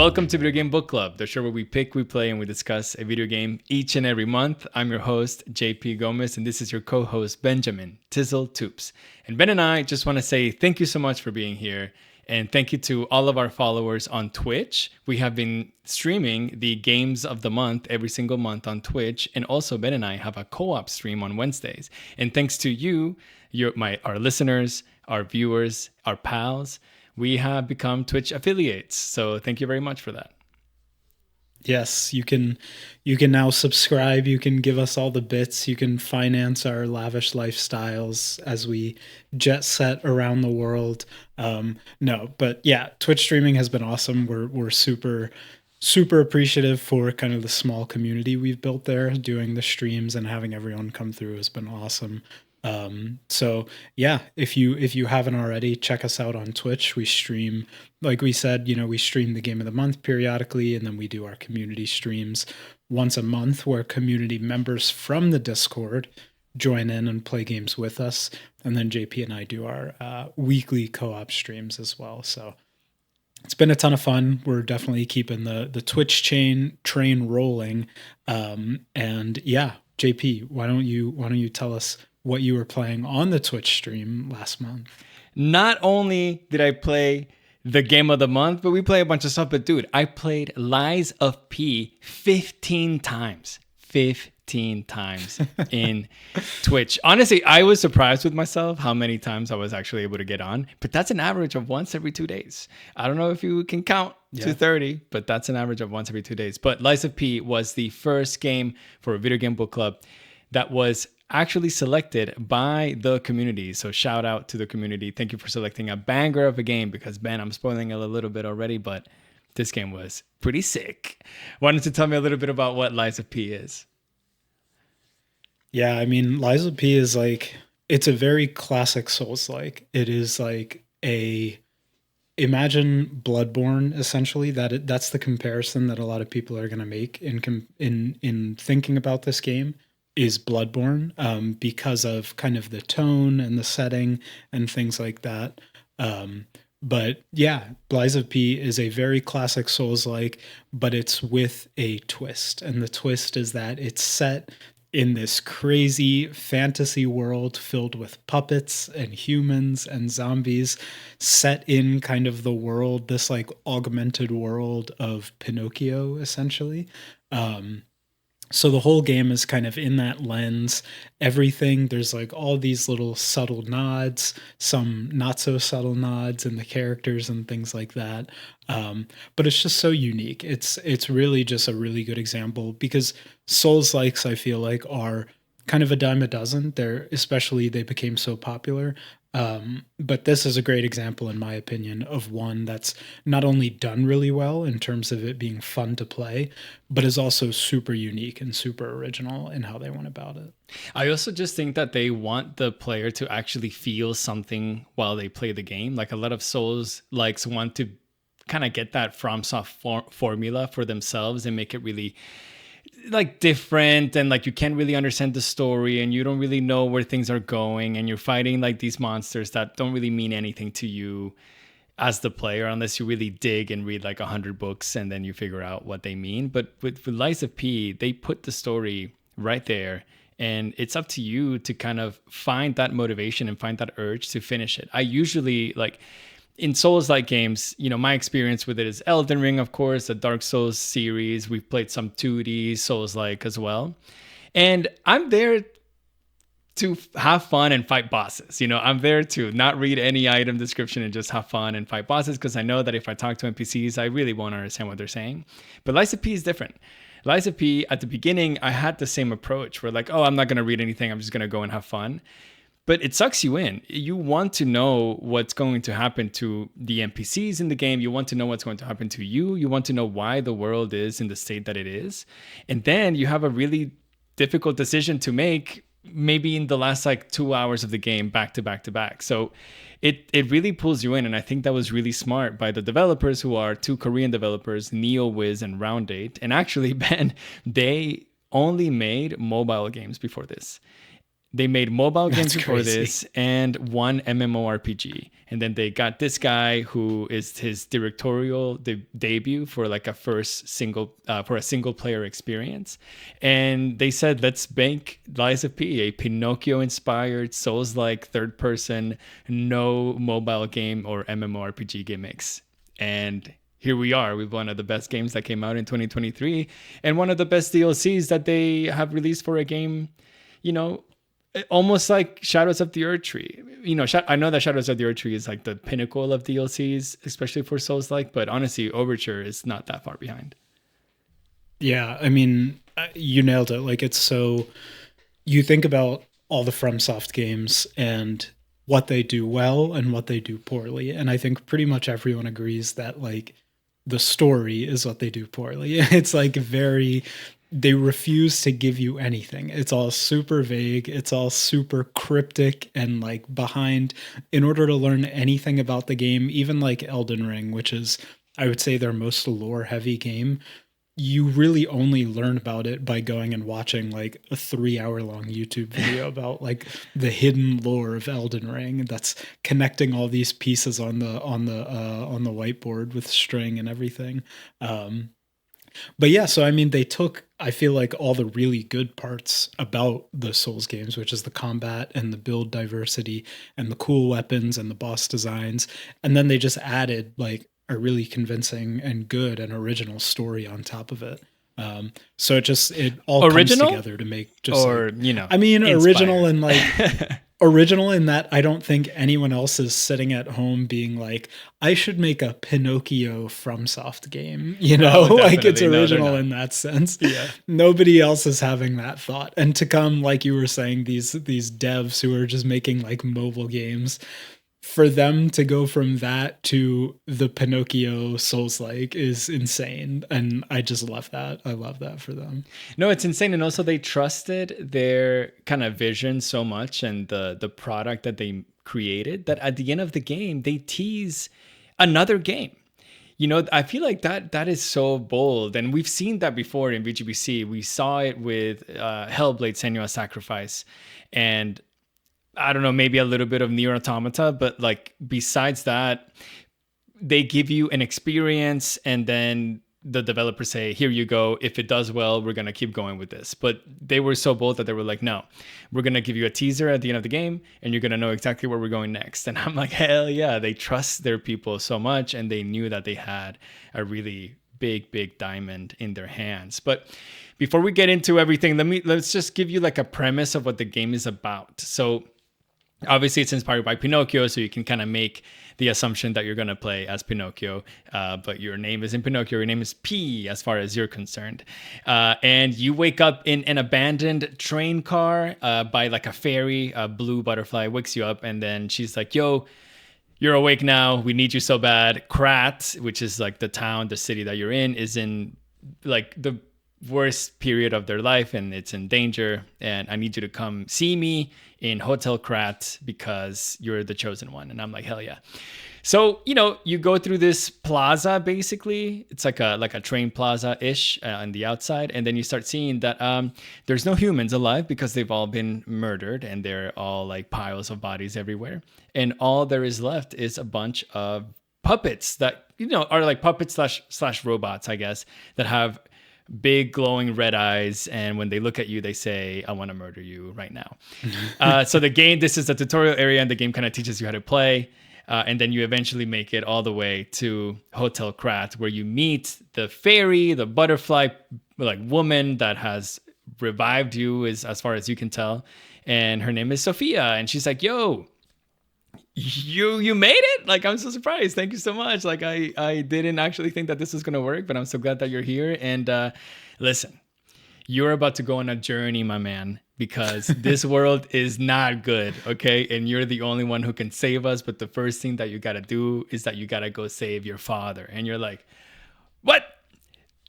Welcome to Video Game Book Club, the show where we pick, we play, and we discuss a video game each and every month. I'm your host, JP Gomez, and this is your co-host, Benjamin Tizzle Toops. And Ben and I just want to say thank you so much for being here. And thank you to all of our followers on Twitch. We have been streaming the games of the month every single month on Twitch. And also Ben and I have a co-op stream on Wednesdays. And thanks to you, our listeners, our viewers, our pals, we have become Twitch affiliates. So thank you very much for that. Yes, you can now subscribe. You can give us all the bits. You can finance our lavish lifestyles as we jet set around the world. But yeah, Twitch streaming has been awesome. We're super appreciative for kind of the small community we've built there. Doing the streams and having everyone come through has been awesome. So yeah, if you haven't already, check us out on Twitch. We stream, like we said, we stream the game of the month periodically, and then we do our community streams once a month where community members from the Discord join in and play games with us. And then JP and I do our weekly co-op streams as well. So it's been a ton of fun. We're definitely keeping the Twitch train rolling. And yeah, JP, why don't you tell us what you were playing on the Twitch stream last month? Not only did I play the game of the month, but we play a bunch of stuff. But dude, I played Lies of P 15 times. 15 times in Twitch. Honestly, I was surprised with myself how many times I was actually able to get on. But that's an average of once every 2 days. I don't know if you can count to 30, but that's an average of once every 2 days. But Lies of P was the first game for a Video Game Book Club that was actually selected by the community. So shout out to the community. Thank you for selecting a banger of a game, because Ben, I'm spoiling it a little bit already, but this game was pretty sick. Why don't you tell me a little bit about what Lies of P is? Yeah, I mean, Lies of P is it's a very classic Souls-like. It is imagine Bloodborne, essentially. That's the comparison that a lot of people are going to make in thinking about this game. Is Bloodborne, because of kind of the tone and the setting and things like that. But yeah, Lies of P is a very classic Souls-like, but it's with a twist. And the twist is that it's set in this crazy fantasy world filled with puppets and humans and zombies, set in kind of the world, this augmented world of Pinocchio, essentially. So the whole game is kind of in that lens. Everything, there's all these little subtle nods, some not so subtle nods in the characters and things like that. But it's just so unique. It's really just a really good example, because Souls-likes, I feel like, are kind of a dime a dozen. They became so popular. But this is a great example, in my opinion, of one that's not only done really well in terms of it being fun to play, but is also super unique and super original in how they went about it. I also just think that they want the player to actually feel something while they play the game. Like a lot of Souls likes want to kind of get that FromSoft formula for themselves and make it really different, and you can't really understand the story, and you don't really know where things are going, and you're fighting these monsters that don't really mean anything to you as the player unless you really dig and read 100 books and then you figure out what they mean. But with Lies of P, they put the story right there, and it's up to you to kind of find that motivation and find that urge to finish it. I usually in Souls-like games, my experience with it is Elden Ring, of course, the Dark Souls series. We've played some 2D Souls-like as well. And I'm there to have fun and fight bosses. I'm there to not read any item description and just have fun and fight bosses, because I know that if I talk to NPCs, I really won't understand what they're saying. But Lies of P is different. Lies of P, at the beginning, I had the same approach where I'm not going to read anything. I'm just going to go and have fun. But it sucks you in. You want to know what's going to happen to the NPCs in the game. You want to know what's going to happen to you. You want to know why the world is in the state that it is. And then you have a really difficult decision to make, maybe in the last 2 hours of the game, back to back to back. So it really pulls you in. And I think that was really smart by the developers, who are two Korean developers, NeoWiz and Round8. And actually, Ben, they only made mobile games before this. They made mobile games That's before crazy. this and one MMORPG. And then they got this guy who is his directorial debut for like a first single player experience. And they said, let's make Lies of P, a Pinocchio inspired Souls like third person, no mobile game or MMORPG gimmicks. And here we are with one of the best games that came out in 2023 and one of the best DLCs that they have released for a game, you know, almost like Shadows of the Earth Tree. You know, I know that Shadows of the Earth Tree is like the pinnacle of DLCs, especially for Souls like, but honestly, Overture is not that far behind. Yeah, I mean, you nailed it. Like, it's so, you think about all the FromSoft games and what they do well and what they do poorly. And I think pretty much everyone agrees that like the story is what they do poorly. It's like they refuse to give you anything. It's all super vague. It's all super cryptic and like behind. In order to learn anything about the game, even like Elden Ring, which is, I would say, their most lore heavy game, you really only learn about it by going and watching like a 3 hour long YouTube video about like the hidden lore of Elden Ring that's connecting all these pieces on the whiteboard with string and everything. But yeah, so I mean, they took, I feel like, all the really good parts about the Souls games, which is the combat and the build diversity and the cool weapons and the boss designs, and then they just added like a really convincing and good and original story on top of it. So it all Original? comes together to make just Or, like, you know, I mean, inspired. original and like original in that I don't think anyone else is sitting at home being like, I should make a Pinocchio FromSoft game, you know, Oh, like it's definitely. No, they're original not. in that sense. Yeah. Nobody else is having that thought. And to come, like you were saying, these devs who are just making like mobile games, for them to go from that to the Pinocchio Souls like is insane. And I just love that. I love that for them. No, it's insane. And also they trusted their kind of vision so much and the product that they created that at the end of the game, they tease another game. You know, I feel like that is so bold. And we've seen that before in VGBC. We saw it with Hellblade Senua's Sacrifice. And I don't know, maybe a little bit of Nier Automata, but like besides that, they give you an experience and then the developers say, here you go. If it does well, we're going to keep going with this. But they were so bold that they were like, no, we're going to give you a teaser at the end of the game and you're going to know exactly where we're going next. And I'm like, hell yeah, they trust their people so much. And they knew that they had a really big diamond in their hands. But before we get into everything, let's just give you like a premise of what the game is about. So obviously, it's inspired by Pinocchio, so you can kind of make the assumption that you're going to play as Pinocchio, but your name isn't Pinocchio, your name is P as far as you're concerned. And you wake up in an abandoned train car by like a fairy, a blue butterfly wakes you up, and then she's like, yo, you're awake now, we need you so bad. Krat, which is like the city that you're in, is in like the worst period of their life and it's in danger, and I need you to come see me in Hotel Krat because you're the chosen one. And I'm like, hell yeah. So, you know, you go through this plaza, basically. It's like a train plaza-ish on the outside. And then you start seeing that there's no humans alive because they've all been murdered and they're all like piles of bodies everywhere. And all there is left is a bunch of puppets that, you know, are like puppets slash robots, I guess, that have big glowing red eyes, and when they look at you they say, I want to murder you right now. So the game, this is the tutorial area, and the game kind of teaches you how to play, and then you eventually make it all the way to Hotel Krat, where you meet the fairy, the butterfly like woman that has revived you, as far as you can tell, and her name is Sophia, and she's like, yo, you made it. Like, I'm so surprised. Thank you so much. Like, I didn't actually think that this was gonna work, but I'm so glad that you're here. And listen, you're about to go on a journey, my man, because this world is not good, okay? And you're the only one who can save us. But the first thing that you gotta do is that you gotta go save your father. And you're like, what?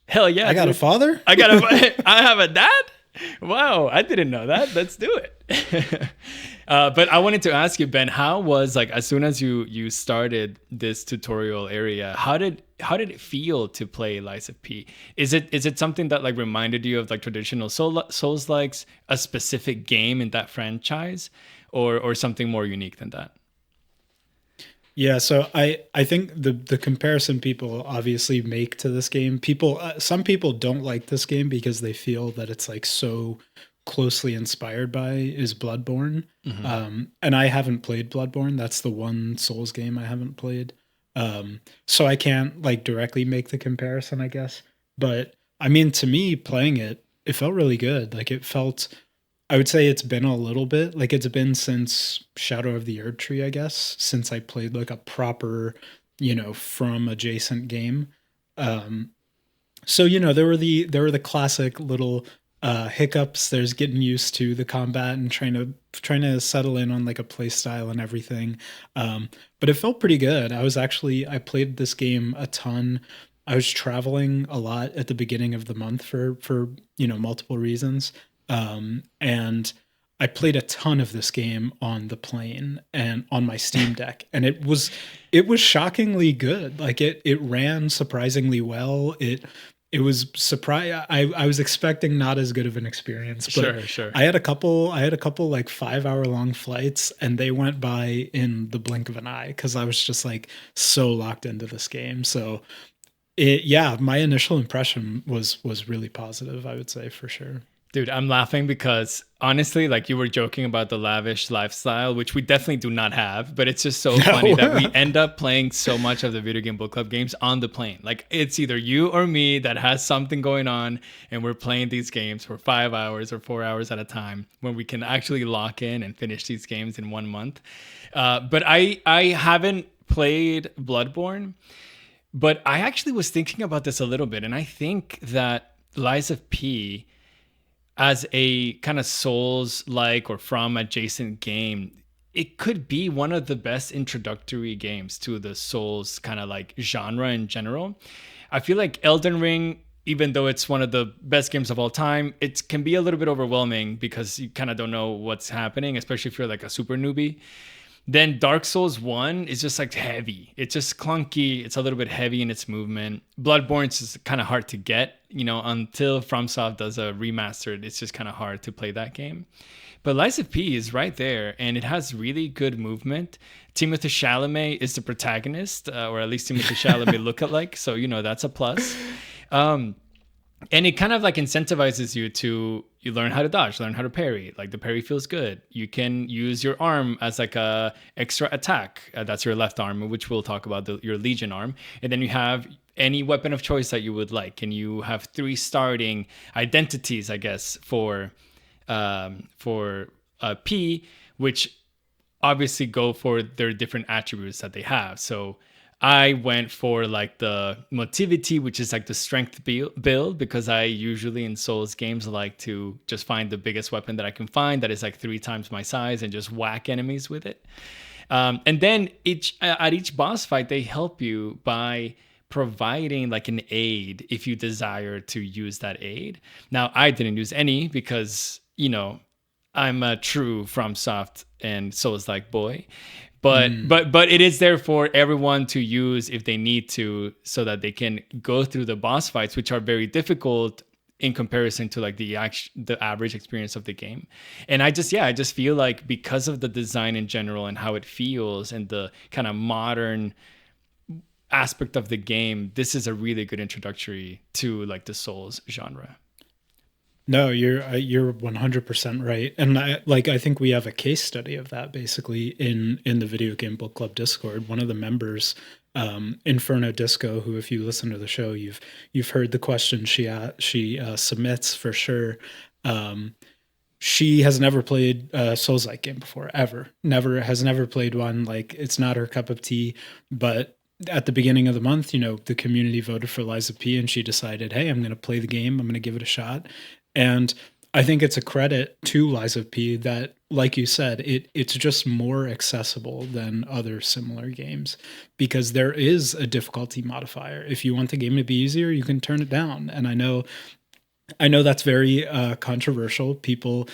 Hell yeah, I got dude. a father? I have a dad? Wow, I didn't know that. Let's do it. But I wanted to ask you, Ben, how was like as soon as you started this tutorial area, how did it feel to play Lies of P? Is it something that like reminded you of like traditional Souls likes, a specific game in that franchise, or something more unique than that? Yeah, so I think the comparison people obviously make to this game, some people don't like this game because they feel that it's like so closely inspired by is Bloodborne. Hmm. And I haven't played Bloodborne. That's the one Souls game I haven't played. So I can't like directly make the comparison, I guess. But I mean, to me, playing it, it felt really good. Like it felt I would say it's been a little bit. Like it's been since Shadow of the Erd Tree, I guess, since I played like a proper, from adjacent game. Um, so there were the classic little hiccups. There's getting used to the combat and trying to settle in on like a play style and everything. But it felt pretty good. I played this game a ton. I was traveling a lot at the beginning of the month for multiple reasons. And I played a ton of this game on the plane and on my Steam Deck, and it was shockingly good. Like it ran surprisingly well. It was surprise. I was expecting not as good of an experience, but Sure, sure. I had a couple like 5 hour long flights, and they went by in the blink of an eye because I was just like so locked into this game. So yeah, my initial impression was really positive, I would say, for sure. Dude, I'm laughing because honestly, like you were joking about the lavish lifestyle, which we definitely do not have, but it's just so funny that we No. end up playing so much of the video game book club games on the plane. Like it's either you or me that has something going on, and we're playing these games for 5 hours or 4 hours at a time when we can actually lock in and finish these games in 1 month. But I haven't played Bloodborne, but I actually was thinking about this a little bit, and I think that Lies of P as a kind of Souls like or from adjacent game, it could be one of the best introductory games to the Souls kind of like genre in general. I feel like Elden Ring, even though it's one of the best games of all time, it can be a little bit overwhelming because you kind of don't know what's happening, especially if you're like a super newbie. Then Dark Souls 1 is just like heavy. It's just clunky. It's a little bit heavy in its movement. Bloodborne's just kind of hard to get, until FromSoft does a remastered. It's just kind of hard to play that game. But Lies of P is right there, and it has really good movement. Timothée Chalamet is the protagonist, or at least Timothée Chalamet look alike, so that's a plus. Um, and it kind of like incentivizes you to you learn how to dodge, learn how to parry. Like the parry feels good. You can use your arm as like a extra attack. That's your left arm, which we'll talk about, your legion arm. And then you have any weapon of choice that you would like, and you have three starting identities, I guess, for P, which obviously go for their different attributes that they have. So I went for like the motivity, which is like the strength build, because I usually in Souls games like to just find the biggest weapon that I can find that is like 3 times my size and just whack enemies with it. And then at each boss fight, they help you by providing like an aid if you desire to use that aid. Now, I didn't use any because, I'm a true FromSoft and Souls like boy. But Mm. but it is there for everyone to use if they need to, so that they can go through the boss fights, which are very difficult in comparison to like the average experience of the game. And I just feel like because of the design in general and how it feels and the kind of modern aspect of the game, this is a really good introductory to like the Souls genre. No, you're 100% right, and I think we have a case study of that basically in the video game book club Discord. One of the members, Inferno Disco, who if you listen to the show, you've heard the question she submits for sure. Um, she has never played a Souls like game before, ever. Never played one. Like it's not her cup of tea, but at the beginning of the month, the community voted for Liza P, and she decided, hey, I'm going to play the game. I'm going to give it a shot. And I think it's a credit to Liza P that, like you said, it's just more accessible than other similar games because there is a difficulty modifier. If you want the game to be easier, you can turn it down. And I know I know that's very controversial. People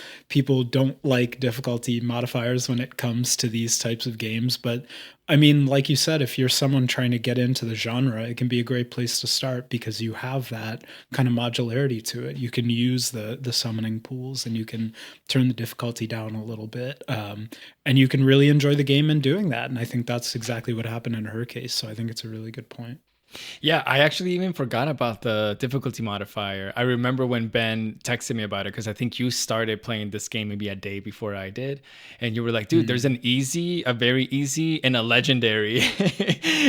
don't like difficulty modifiers when it comes to these types of games, but I mean, like you said, if you're someone trying to get into the genre, it can be a great place to start because you have that kind of modularity to it. You can use the summoning pools, and you can turn the difficulty down a little bit, and you can really enjoy the game in doing that. And I think that's exactly what happened in her case. So I think it's a really good point. Yeah, I actually even forgot about the difficulty modifier. I remember when Ben texted me about it because I think you started playing this game maybe a day before I did. And you were like, dude, there's an easy, a very easy, and a legendary,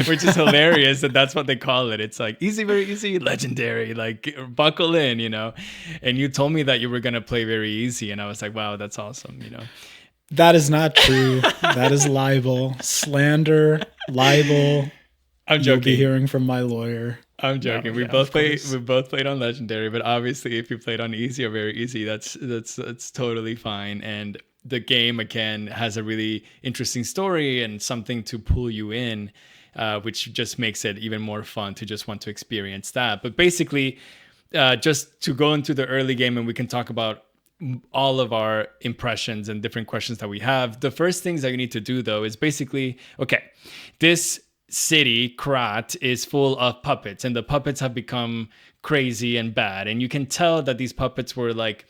which is hilarious that that's what they call it. It's like easy, very easy, legendary, like buckle in, you know? And you told me that you were going to play very easy. And I was like, wow, that's awesome, you know? That is not true. That is libel, slander, libel. I'm You'll joking. be hearing from my lawyer. I'm joking. No, we yeah, both of played. course. We both played on legendary, but obviously, if you played on easy or very easy, that's totally fine. And the game again has a really interesting story and something to pull you in, which just makes it even more fun to just want to experience that. But basically, just to go into the early game, and we can talk about all of our impressions and different questions that we have. The first things that you need to do though is basically, okay, this city, Krat, is full of puppets, and the puppets have become crazy and bad. And you can tell that these puppets were like,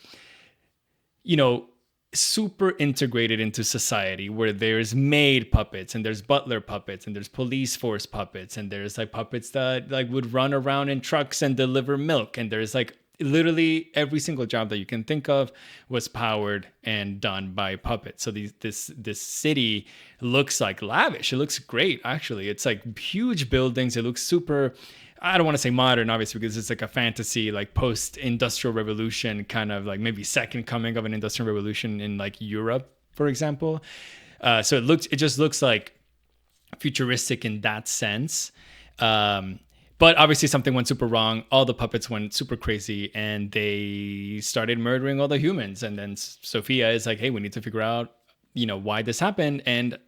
you know, super integrated into society, where there's maid puppets and there's butler puppets and there's police force puppets and there's like puppets that like would run around in trucks and deliver milk, and there's like literally every single job that you can think of was powered and done by puppets. So this city looks like lavish. It looks great, actually. It's like huge buildings. It looks super, I don't want to say modern, obviously, because it's like a fantasy, like post-industrial revolution, kind of like maybe second coming of an industrial revolution in like Europe, for example. So it just looks like futuristic in that sense. But obviously something went super wrong. All the puppets went super crazy and they started murdering all the humans. And then Sophia is like, hey, we need to figure out, you know, why this happened. And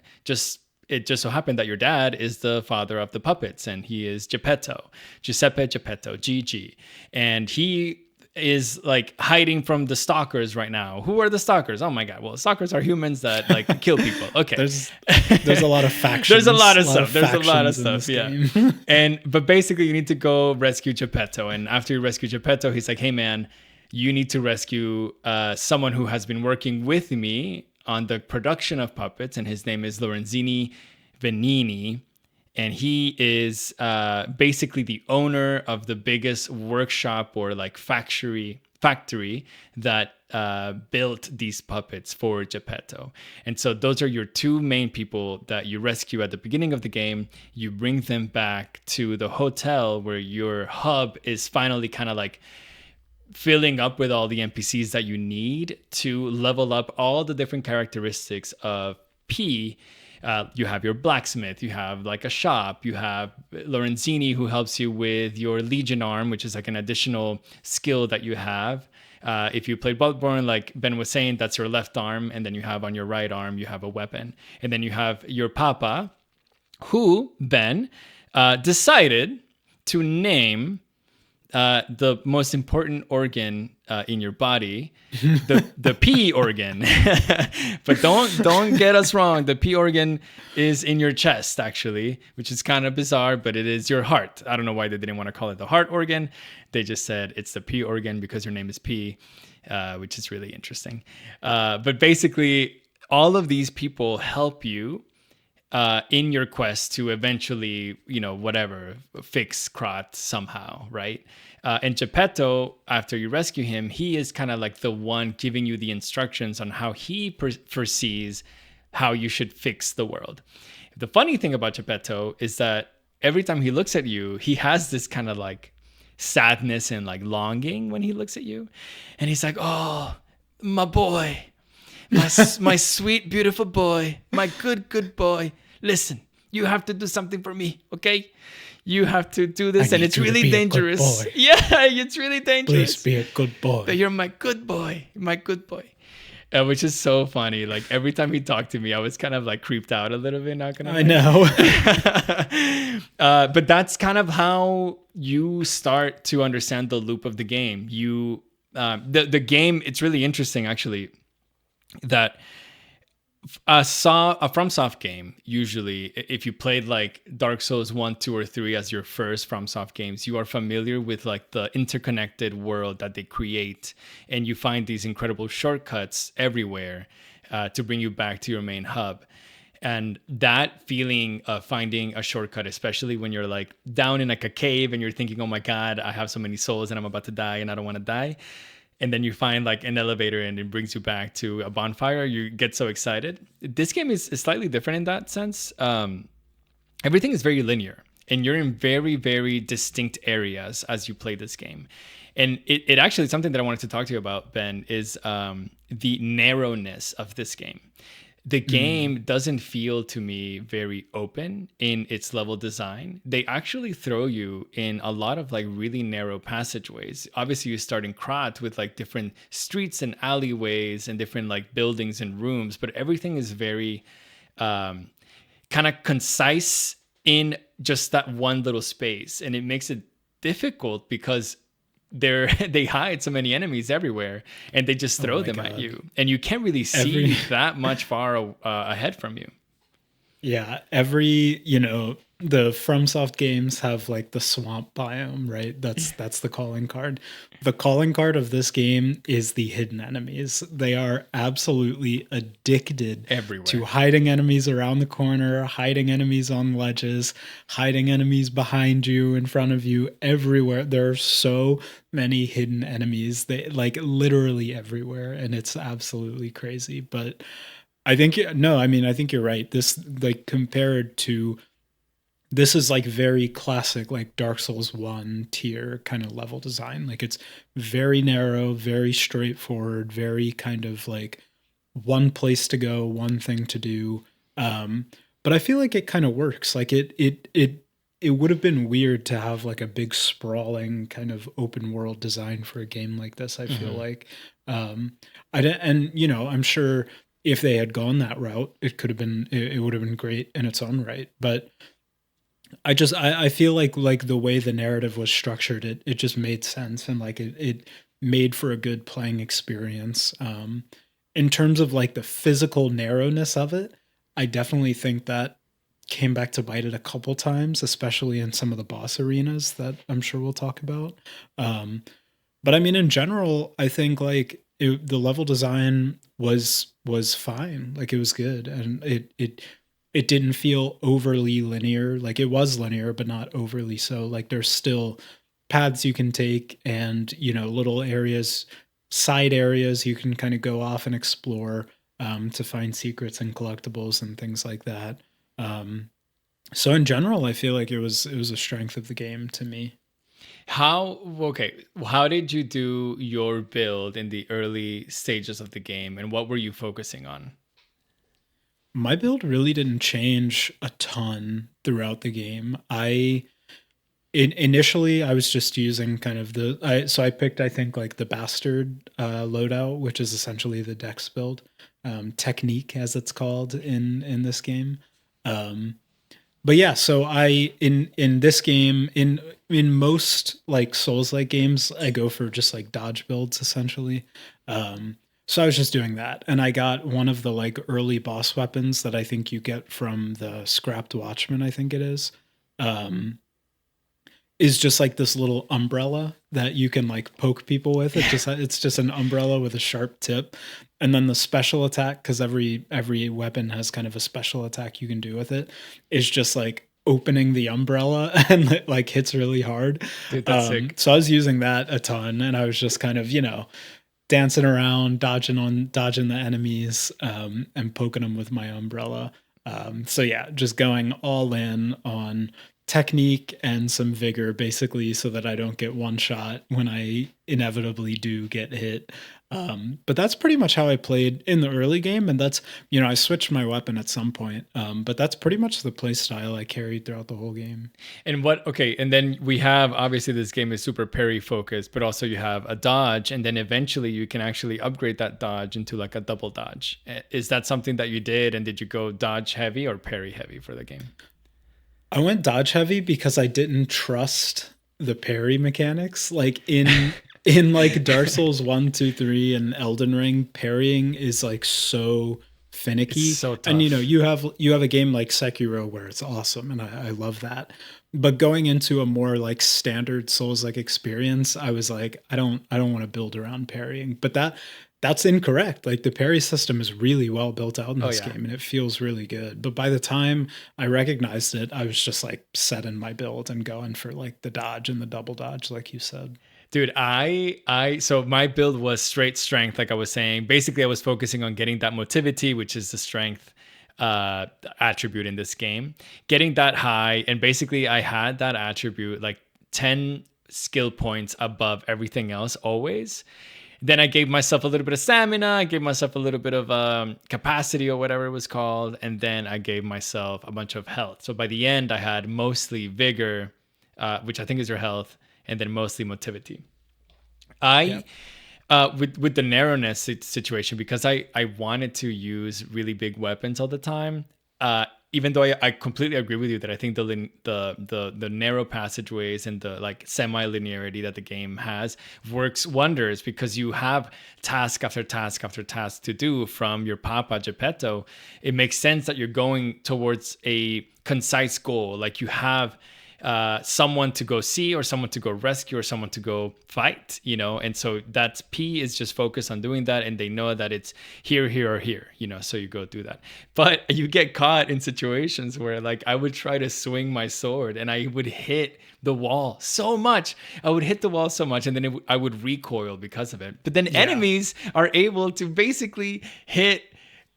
it just so happened that your dad is the father of the puppets, and he is Giuseppe Geppetto, Gigi. And he is like hiding from the stalkers right now. Who are the stalkers? Oh my God. Well, stalkers are humans that like kill people. Okay. There's a lot of factions. There's a lot of stuff. There's a lot of stuff. Yeah. Game. But basically you need to go rescue Geppetto. And after you rescue Geppetto, he's like, hey man, you need to rescue someone who has been working with me on the production of puppets. And his name is Lorenzini Venini. And he is basically the owner of the biggest workshop or like factory that built these puppets for Geppetto. And so those are your two main people that you rescue at the beginning of the game. You bring them back to the hotel where your hub is finally kind of like filling up with all the NPCs that you need to level up all the different characteristics of P. You have your blacksmith, you have like a shop, you have Lorenzini who helps you with your Legion arm, which is like an additional skill that you have. If you played Bloodborne, like Ben was saying, that's your left arm, and then you have on your right arm, you have a weapon. And then you have your Papa, who, Ben, decided to name the most important organ in your body, the P organ. But don't get us wrong. The P organ is in your chest, actually, which is kind of bizarre, but it is your heart. I don't know why they didn't want to call it the heart organ. They just said it's the P organ because your name is P, which is really interesting. But basically, all of these people help you in your quest to eventually, you know, whatever, fix Krat somehow, right? And Geppetto, after you rescue him, he is kind of like the one giving you the instructions on how he foresees how you should fix the world. The funny thing about Geppetto is that every time he looks at you, he has this kind of like sadness and like longing when he looks at you. And he's like, oh, my boy. My sweet, beautiful boy, my good boy. Listen, you have to do something for me, okay? You have to do this, and it's really dangerous. Yeah, it's really dangerous. Please be a good boy. But you're my good boy, which is so funny. Like every time he talked to me, I was kind of like creeped out a little bit. Not gonna lie. I know. But that's kind of how you start to understand the loop of the game. You The game, it's really interesting actually that a FromSoft game, usually if you played like Dark Souls 1, 2, or 3 as your first FromSoft games, you are familiar with like the interconnected world that they create, and you find these incredible shortcuts everywhere to bring you back to your main hub. And that feeling of finding a shortcut, especially when you're like down in like a cave and you're thinking, oh my God, I have so many souls and I'm about to die and I don't want to die, and then you find like an elevator and it brings you back to a bonfire, you get so excited. This game is slightly different in that sense. Everything is very linear and you're in very, very distinct areas as you play this game. And it actually, something that I wanted to talk to you about, Ben, is the narrowness of this game. The game doesn't feel to me very open in its level design. They actually throw you in a lot of like really narrow passageways. Obviously, you start in Krat with like different streets and alleyways and different like buildings and rooms, but everything is very kind of concise in just that one little space. And it makes it difficult because they hide so many enemies everywhere and they just throw them at you, and you can't really see that much far ahead from you. Yeah, every, the FromSoft games have like the swamp biome, right? That's the calling card. The calling card of this game is the hidden enemies. They are absolutely addicted Everywhere. to hiding enemies around the corner, hiding enemies on ledges, hiding enemies behind you, in front of you, everywhere. There are so many hidden enemies. They like literally everywhere, and it's absolutely crazy. But I think I think you're right. This, like, compared to, this is like very classic, like Dark Souls 1 tier kind of level design. Like it's very narrow, very straightforward, very kind of like one place to go, one thing to do. But I feel like it kind of works. Like it would have been weird to have like a big sprawling kind of open world design for a game like this. I feel like, I'm sure if they had gone that route, it would have been great in its own right. But I feel like the way the narrative was structured, it just made sense, and like it made for a good playing experience. In terms of like the physical narrowness of it, I definitely think that came back to bite it a couple times, especially in some of the boss arenas that I'm sure we'll talk about. But I mean, in general, I think like the level design was fine. Like it was good, and it didn't feel overly linear. Like it was linear, but not overly so. Like there's still paths you can take, and little areas, side areas you can kind of go off and explore to find secrets and collectibles and things like that. So in general, I feel like it was a strength of the game to me. How did you do your build in the early stages of the game, and what were you focusing on? My build really didn't change a ton throughout the game. Initially I was just using kind of so I picked, I think, like the bastard loadout, which is essentially the dex build, technique as it's called in this game. But yeah, so in this game, in most like Souls-like games, I go for just like dodge builds essentially. So I was just doing that, and I got one of the like early boss weapons that I think you get from the Scrapped Watchman, I think it is just like this little umbrella that you can like poke people with. It's just an umbrella with a sharp tip, and then the special attack, because every weapon has kind of a special attack you can do with it, is just like opening the umbrella and it like hits really hard. Dude, that's sick. So I was using that a ton, and I was just kind of dancing around, dodging the enemies, and poking them with my umbrella. So yeah, just going all in on technique and some vigor, basically, so that I don't get one shot when I inevitably do get hit. But that's pretty much how I played in the early game, and that's, I switched my weapon at some point, but that's pretty much the play style I carried throughout the whole game. And then we have, obviously this game is super parry focused, but also you have a dodge, and then eventually you can actually upgrade that dodge into like a double dodge. Is that something that you did, and did you go dodge heavy or parry heavy for the game? I went dodge heavy because I didn't trust the parry mechanics. Like in in like Dark Souls 1, 2, 3, and Elden Ring, parrying is like so It's finicky. so And tough. you have a game like Sekiro where it's awesome, and I love that. But going into a more like standard Souls like experience, I was like, I don't want to build around parrying. But that's incorrect. Like the parry system is really well built out in Oh this yeah. game and it feels really good. But by the time I recognized it, I was just like setting my build and going for like the dodge and the double dodge, like you said. Dude, so my build was straight strength, like I was saying. Basically, I was focusing on getting that motivity, which is the strength attribute in this game, getting that high, and basically I had that attribute like 10 skill points above everything else always. Then I gave myself a little bit of stamina, I gave myself a little bit of capacity or whatever it was called, and then I gave myself a bunch of health. So by the end, I had mostly vigor, which I think is your health, and then mostly motivity. Yeah. I with the narrowness situation, because I wanted to use really big weapons all the time. Even though I completely agree with you that I think the narrow passageways and the like semi-linearity that the game has works wonders, because you have task after task after task to do from your Papa Geppetto. It makes sense that you're going towards a concise goal. Like you have someone to go see, or someone to go rescue, or someone to go fight, and so that's P is just focused on doing that, and they know that it's here, here, or here, so you go do that. But you get caught in situations where like I would try to swing my sword and I would hit the wall so much. I would hit the wall so much, and then I would recoil because of it. But then Yeah. enemies are able to basically hit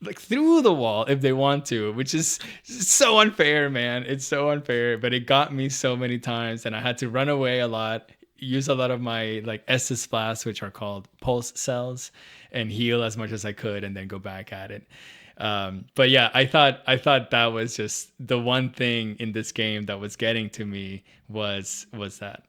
like through the wall if they want to, which is so unfair, man. It's so unfair, but it got me so many times, and I had to run away a lot, use a lot of my like Estus flasks, which are called pulse cells, and heal as much as I could, and then go back at it. But yeah, I thought that was just the one thing in this game that was getting to me was that.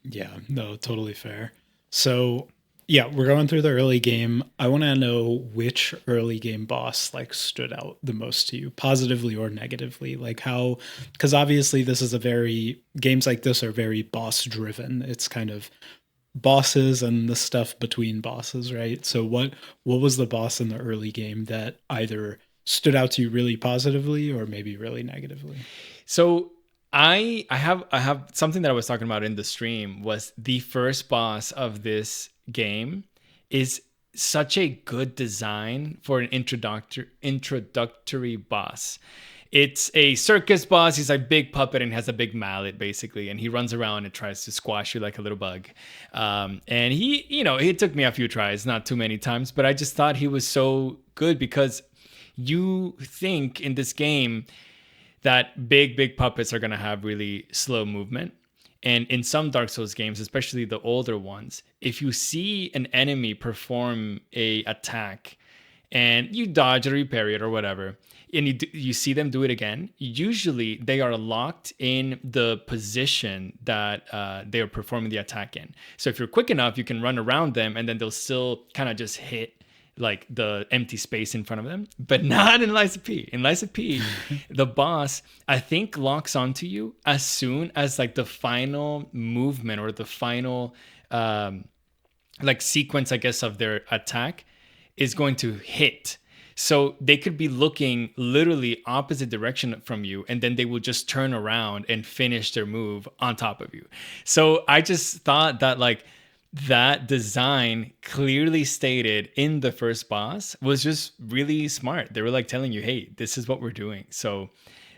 Yeah, no, totally fair. So, yeah, we're going through the early game. I want to know which early game boss like stood out the most to you, positively or negatively. Like how, because obviously this is a very games like this are very boss driven. It's kind of bosses and the stuff between bosses, right? So what was the boss in the early game that either stood out to you really positively or maybe really negatively? So I have something that I was talking about in the stream. Was the first boss of this game is such a good design for an introductory boss. It's a circus boss. He's a big puppet and has a big mallet, basically, and he runs around and tries to squash you like a little bug. And it took me a few tries, not too many times, but I just thought he was so good, because you think in this game that big puppets are going to have really slow movement. And in some Dark Souls games, especially the older ones, if you see an enemy perform a attack and you dodge or you parry it or whatever, and you see them do it again, usually they are locked in the position that they are performing the attack in. So if you're quick enough, you can run around them, and then they'll still kind of just hit like the empty space in front of them, but not in Lies of P. In Lies of P, the boss, I think, locks onto you as soon as like the final movement or the final like sequence, I guess, of their attack is going to hit. So they could be looking literally opposite direction from you, and then they will just turn around and finish their move on top of you. So I just thought that like that design clearly stated in the first boss was just really smart. They were like telling you, hey, this is what we're doing. So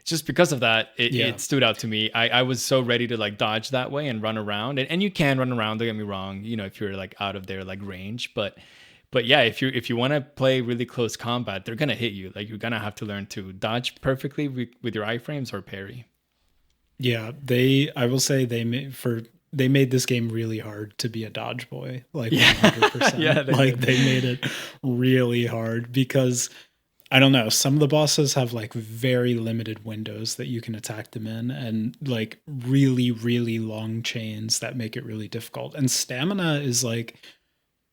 just because of that, Yeah. it stood out to me. I was so ready to like dodge that way and run around. And you can run around, don't get me wrong, if you're like out of their like range. But yeah, if you want to play really close combat, they're gonna hit you. Like you're gonna have to learn to dodge perfectly with your iframes or parry. Yeah, I will say they made this game really hard to be a dodge boy, like Yeah, yeah, 100%. they Like did. they made it really hard because I don't know, some of the bosses have like very limited windows that you can attack them in and like really really long chains that make it really difficult. And stamina is like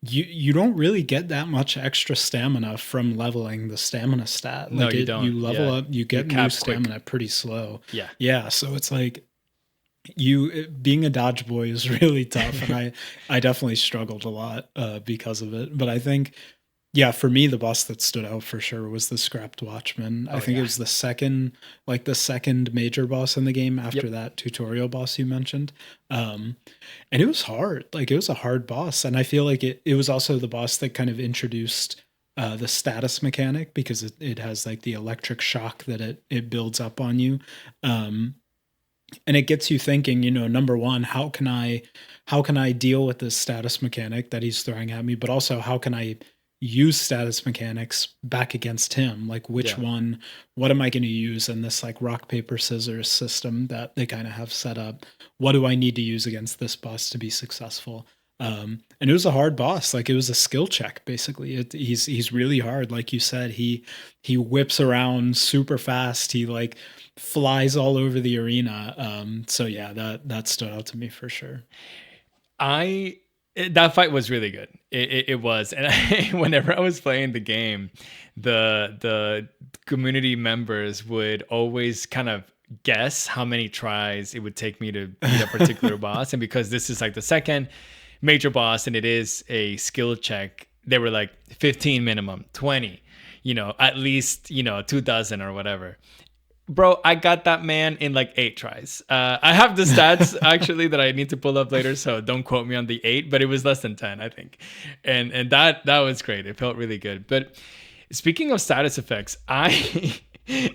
you don't really get that much extra stamina from leveling the stamina stat. No, Like you you don't. level Yeah, up, you you're get new capped quick. stamina pretty slow. Yeah. Yeah, so it's like you being a dodge boy is really tough, and I definitely struggled a lot because of it. But I think, yeah, for me, the boss that stood out for sure was the Scrapped Watchman. I Oh think it yeah. was the second major boss in the game after Yep. that tutorial boss you mentioned. Um, and it was hard. Like, it was a hard boss, and I feel like it was also the boss that kind of introduced the status mechanic, because it has like the electric shock that it builds up on you. Um, and it gets you thinking, number one, how can I deal with this status mechanic that he's throwing at me, but also how can I use status mechanics back against him? Like, which Yeah. one, what am I going to use in this like rock paper scissors system that they kind of have set up? What do I need to use against this boss to be successful? And it was a hard boss. Like, it was a skill check basically. He's really hard. Like you said, he whips around super fast. He like flies all over the arena. So yeah, that stood out to me for sure. That fight was really good. It was, and whenever I was playing the game, the community members would always kind of guess how many tries it would take me to beat a particular boss, and because this is like the second major boss and it is a skill check, they were like 15 minimum, 20, at least 2 dozen or whatever. Bro, I got that man in like 8 tries. I have the stats actually that I need to pull up later, so don't quote me on the 8, but it was less than 10, I think. And that was great. It felt really good. But speaking of status effects, I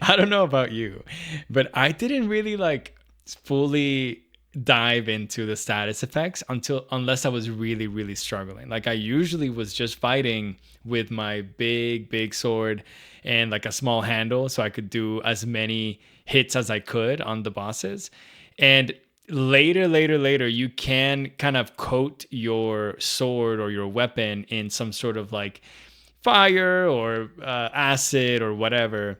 I don't know about you, but I didn't really like fully dive into the status effects unless I was really really struggling. Like, I usually was just fighting with my big sword and like a small handle so I could do as many hits as I could on the bosses. And later you can kind of coat your sword or your weapon in some sort of like fire or acid or whatever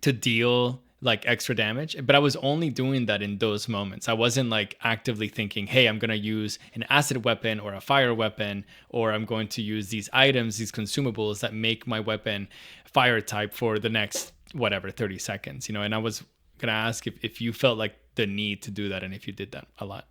to deal like extra damage. But I was only doing that in those moments. I wasn't like actively thinking, hey, I'm going to use an acid weapon or a fire weapon, or I'm going to use these items, these consumables that make my weapon fire type for the next whatever 30 seconds. And I was going to ask if you felt like the need to do that, and if you did that a lot.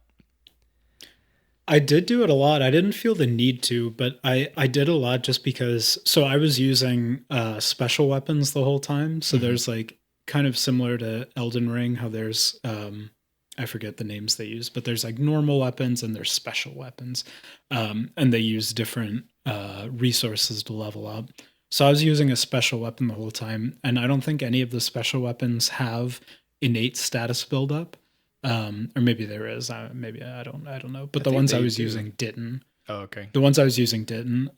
I did do it a lot. I didn't feel the need to, but I did a lot just because. So I was using special weapons the whole time. So Mm-hmm. there's like kind of similar to Elden Ring, how there's I forget the names they use, but there's like normal weapons and there's special weapons, and they use different resources to level up. So I was using a special weapon the whole time, and I don't think any of the special weapons have innate status buildup, or maybe there is. Maybe I don't know. I But the think ones I they was do. using didn't. Oh, okay. The ones I was using didn't.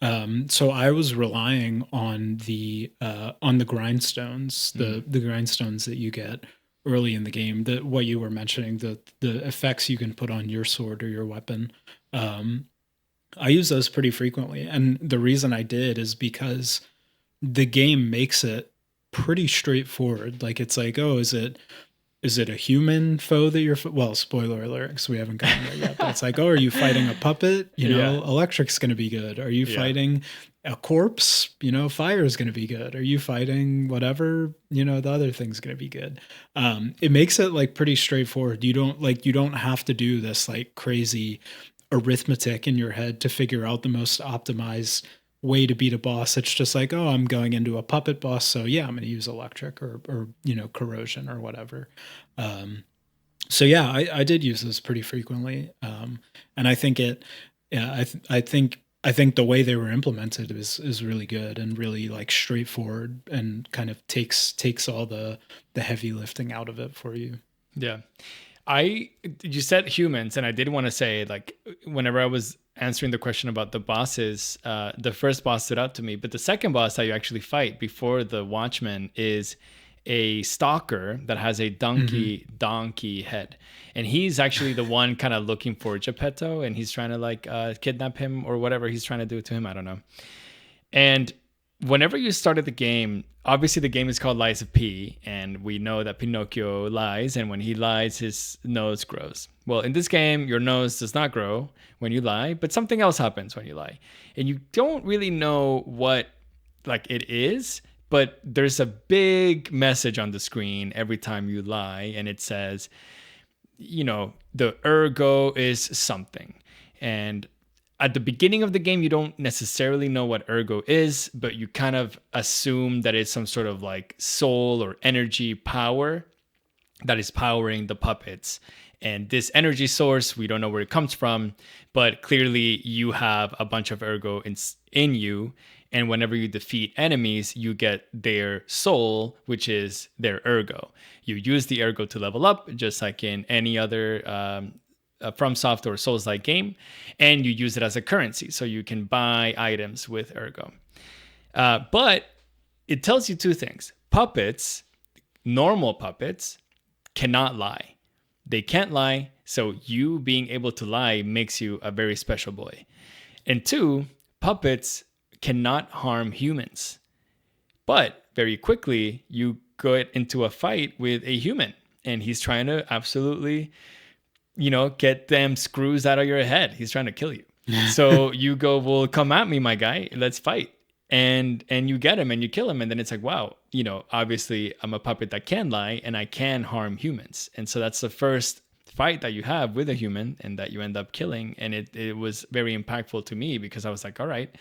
So I was relying on the grindstones, Mm-hmm. the grindstones that you get early in the game. That what you were mentioning, the effects you can put on your sword or your weapon. Um, I use those pretty frequently, and the reason I did is because the game makes it pretty straightforward. Like, it's like, oh, is it a human foe that you're well, spoiler alert, because we haven't gotten there yet, but it's like, oh, are you fighting a puppet? Yeah. Electric's going to be good. Are you Yeah. fighting a corpse? Fire is going to be good. Are you fighting whatever? The other thing's going to be good. It makes it like pretty straightforward. You don't have to do this like crazy arithmetic in your head to figure out the most optimized way to beat a boss. It's just like, oh, I'm going into a puppet boss, so yeah, I'm going to use electric or corrosion or whatever. Um, so yeah, I did use this pretty frequently, and I think yeah, I think the way they were implemented is really good and really like straightforward and kind of takes all the heavy lifting out of it for you. Yeah. You said humans, and I did want to say, like, whenever I was answering the question about the bosses, the first boss stood out to me, but the second boss that you actually fight before the Watchman is a stalker that has a Hmm. donkey head, and he's actually the one kind of looking for Geppetto, and he's trying to like kidnap him or whatever he's trying to do to him. I don't know. And whenever you started the game, obviously the game is called Lies of P, and we know that Pinocchio lies, and when he lies, his nose grows. Well, in this game, your nose does not grow when you lie, but something else happens when you lie. And you don't really know what like it is, but there's a big message on the screen every time you lie, and it says the ergo is something. And at the beginning of the game, you don't necessarily know what ergo is, but you kind of assume that it's some sort of like soul or energy power that is powering the puppets. And this energy source, we don't know where it comes from, but clearly you have a bunch of ergo in you. And whenever you defeat enemies, you get their soul, which is their ergo. You use the ergo to level up, just like in any other FromSoft or Souls-like game, and you use it as a currency. So you can buy items with ergo. But it tells you two things. Puppets, normal puppets, cannot lie. They can't lie, so you being able to lie makes you a very special boy. And two, puppets cannot harm humans. But very quickly, you get into a fight with a human, and he's trying to absolutely, get them screws out of your head. He's trying to kill you. So you go, well, come at me, my guy. Let's fight. And you get him and you kill him. And then it's like, wow, obviously I'm a puppet that can lie and I can harm humans. And so that's the first fight that you have with a human and that you end up killing. And it was very impactful to me because I was like, all right,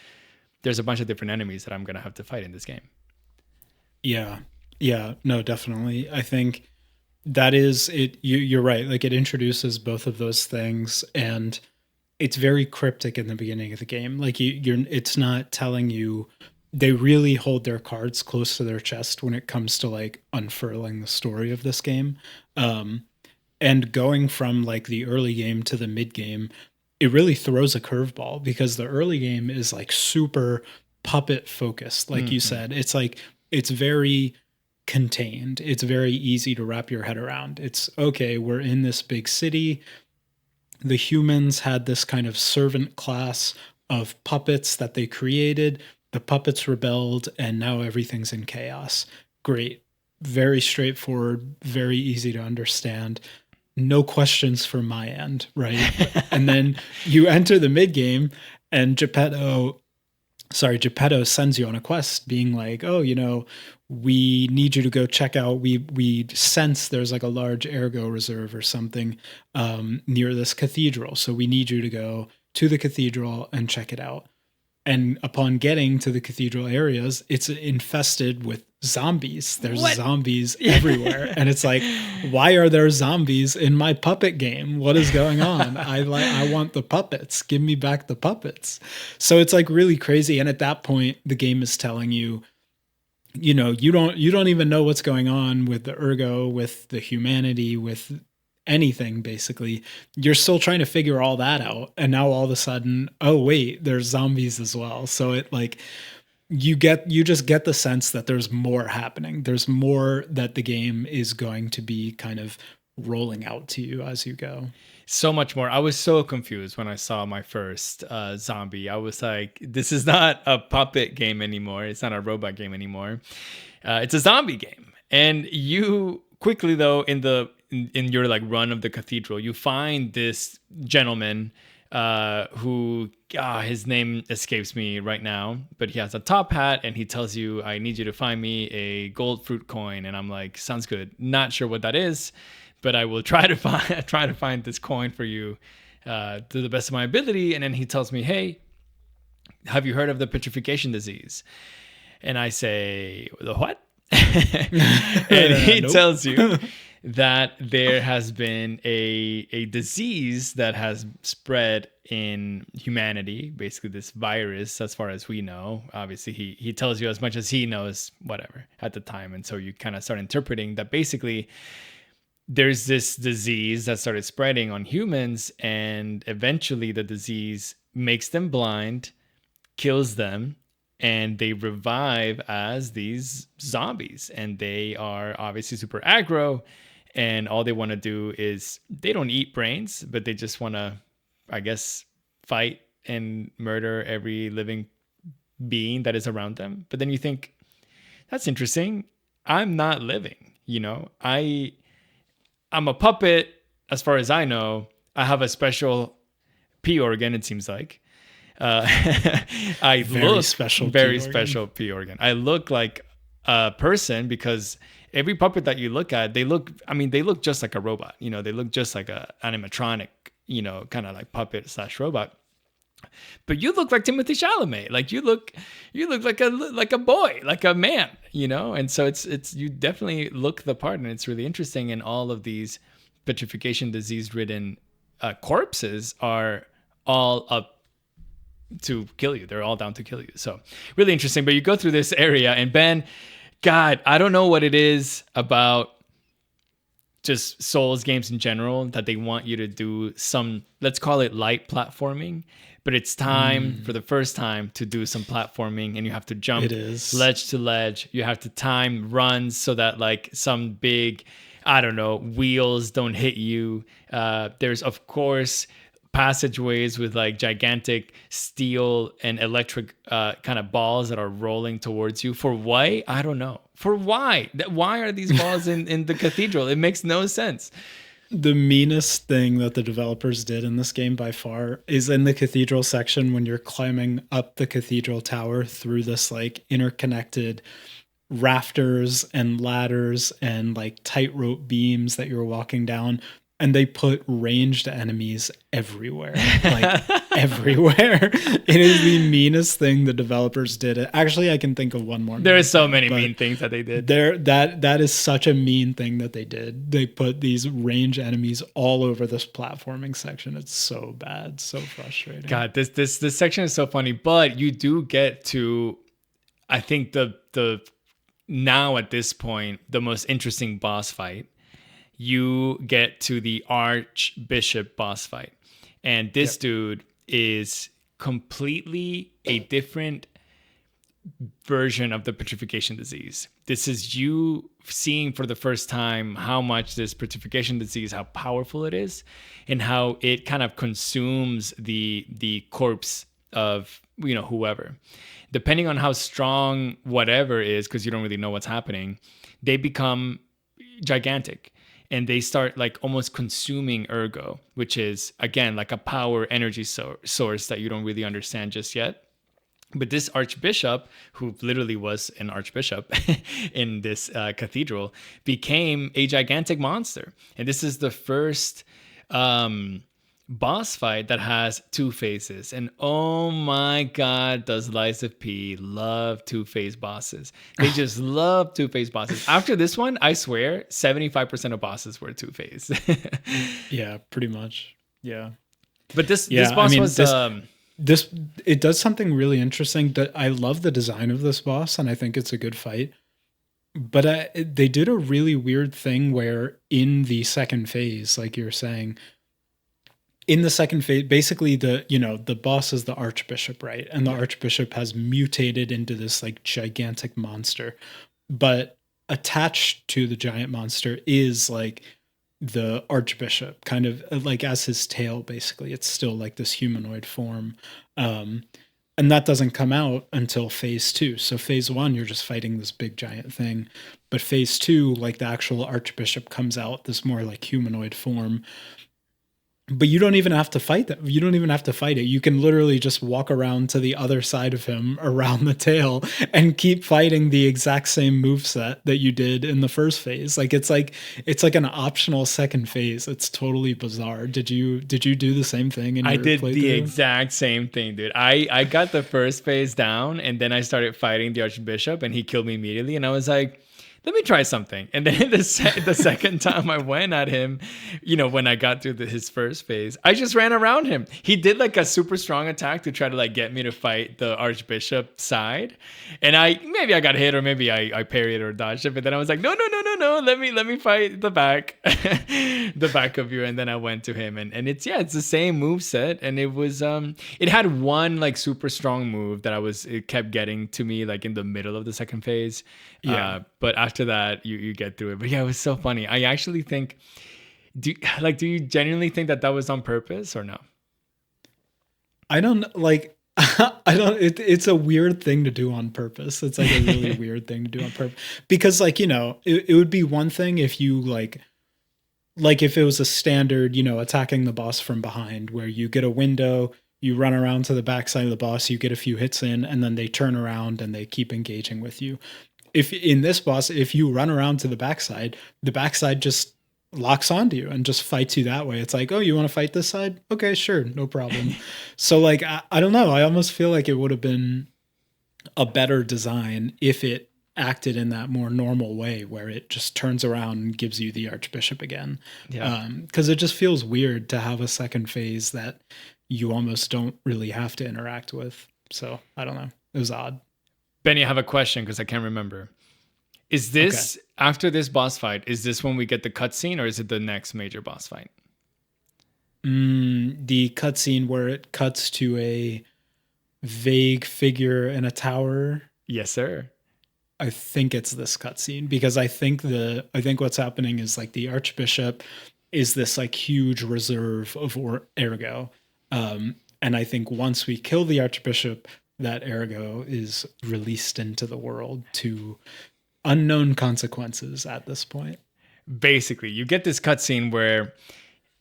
there's a bunch of different enemies that I'm going to have to fight in this game. Yeah. Yeah, no, definitely. I think that is it. You're right. Like it introduces both of those things, and it's very cryptic in the beginning of the game. Like it's not telling you. They really hold their cards close to their chest when it comes to like unfurling the story of this game. And going from like the early game to the mid game, it really throws a curveball because the early game is like super puppet focused. Like you said, it's like, it's very contained. It's very easy to wrap your head around. It's okay. We're in this big city. The humans had this kind of servant class of puppets that they created. The puppets rebelled, and now everything's in chaos. Great. Very straightforward, very easy to understand. No questions from my end, right? And then you enter the mid game, and Geppetto sends you on a quest being like, oh, we need you to go check out. We sense there's like a large ergo reserve or something near this cathedral. So we need you to go to the cathedral and check it out. And upon getting to the cathedral areas, it's infested with zombies. There's zombies everywhere. And it's like, why are there zombies in my puppet game? What is going on? I want the puppets. Give me back the puppets. So it's like really crazy. And at that point, the game is telling you, you don't even know what's going on with the ergo, with the humanity, with anything. Basically, you're still trying to figure all that out, and now all of a sudden, oh wait, there's zombies as well. So it like you just get the sense that there's more happening. There's more that the game is going to be kind of rolling out to you as you go. So much more. I was so confused when I saw my first zombie. I was like, this is not a puppet game anymore. It's not a robot game anymore. It's a zombie game. And you quickly, though, in your like run of the cathedral, you find this gentleman who his name escapes me right now, but he has a top hat and he tells you, I need you to find me a gold fruit coin. And I'm like, sounds good. Not sure what that is, but I will try to find this coin for you to the best of my ability. And then he tells me, hey, have you heard of the petrification disease? And I say, the what? And he tells you that there has been a disease that has spread in humanity, basically this virus, as far as we know. Obviously, he tells you as much as he knows, whatever, at the time. And so you kind of start interpreting that basically there's this disease that started spreading on humans, and eventually the disease makes them blind, kills them, and they revive as these zombies. And they are obviously super aggro, and all they want to do is, they don't eat brains, but they just want to, I guess, fight and murder every living being that is around them. But then you think, that's interesting. I'm not living, I'm a puppet, as far as I know. I have a special P organ, it seems like. Very special P organ. I look like a person because every puppet that you look at, they look just like a robot. They look just like a animatronic, kind of like puppet slash robot. But you look like Timothy Chalamet. Like you look like a boy, like a man, And so it's you definitely look the part, and it's really interesting. And all of these petrification disease-ridden corpses are all up to kill you. They're all down to kill you. So really interesting. But you go through this area, and Ben, God, I don't know what it is about just Souls games in general that they want you to do some, let's call it light platforming, but it's time for the first time to do some platforming, and you have to jump ledge to ledge. You have to time runs so that like some big, I don't know, wheels don't hit you. There's of course passageways with like gigantic steel and electric kind of balls that are rolling towards you. For why? I don't know. For why? Why are these balls in the cathedral? It makes no sense. The meanest thing that the developers did in this game by far is in the cathedral section when you're climbing up the cathedral tower through this like interconnected rafters and ladders and like tightrope beams that you're walking down. And they put ranged enemies everywhere, like everywhere. It is the meanest thing the developers did. Actually, I can think of one more. There are so many mean things that they did. That is such a mean thing that they did. They put these ranged enemies all over this platforming section. It's so bad, so frustrating. God, this section is so funny. But you do get to, I think the now at this point the most interesting boss fight. You get to the Archbishop boss fight. And this dude is completely a different version of the petrification disease. This is you seeing for the first time how much this petrification disease, how powerful it is, and how it kind of consumes the corpse of, whoever. Depending on how strong whatever is, because you don't really know what's happening, they become gigantic. And they start like almost consuming Ergo, which is, again, like a power energy source that you don't really understand just yet. But this archbishop, who literally was an archbishop in this cathedral, became a gigantic monster. And this is the first boss fight that has two faces. And oh my God, does Lies of P love two-face bosses. They just love two-face bosses. After this one, I swear 75% of bosses were two-face. Yeah, pretty much. Yeah. But this boss was it does something really interesting. That I love the design of this boss, and I think it's a good fight. But they did a really weird thing where in the second phase, like you're saying, in the second phase, basically the boss is the Archbishop, right? And the Archbishop has mutated into this like gigantic monster. But attached to the giant monster is like the Archbishop, kind of like as his tail, basically. It's still like this humanoid form. And that doesn't come out until phase 2. So phase 1, you're just fighting this big giant thing. But phase 2, like the actual Archbishop comes out, this more like humanoid form. But you don't even have to fight that. You don't even have to fight it. You can literally just walk around to the other side of him around the tail and keep fighting the exact same moveset that you did in the first phase. Like it's like an optional second phase. It's totally bizarre. Did you do the same thing? I did the exact same thing, dude. I got the first phase down, and then I started fighting the Archbishop, and he killed me immediately. And I was like, let me try something. And then the second time I went at him, when I got through his first phase, I just ran around him. He did like a super strong attack to try to like get me to fight the Archbishop side. And maybe I got hit, or maybe I parried or dodged it. But then I was like, no. Let me fight the back, the back of you. And then I went to him, and it's the same move set. And it was, it had one like super strong move that it kept getting to me like in the middle of the second phase. Yeah. But after that, you get through it. But yeah, it was so funny. I actually think, do you genuinely think that was on purpose or no? I don't like. I don't. It's a weird thing to do on purpose. It's like a really weird thing to do on purpose, because like it would be one thing if you like if it was a standard attacking the boss from behind, where you get a window, you run around to the backside of the boss, you get a few hits in, and then they turn around and they keep engaging with you. if in this boss, if you run around to the backside just locks onto you and just fights you that way. It's like, oh, you want to fight this side? Okay, sure, no problem. So like, I don't know. I almost feel like it would have been a better design if it acted in that more normal way where it just turns around and gives you the Archbishop again. Yeah. Because it just feels weird to have a second phase that you almost don't really have to interact with. So I don't know. It was odd. Benny, I have a question because I can't remember. Is this after this boss fight? Is this when we get the cutscene, or is it the next major boss fight? The cutscene where it cuts to a vague figure in a tower. Yes, sir. I think it's this cutscene because I think what's happening is like the Archbishop is this like huge reserve of Ergo, and I think once we kill the Archbishop, that Ergo is released into the world to unknown consequences at this point. Basically, you get this cutscene where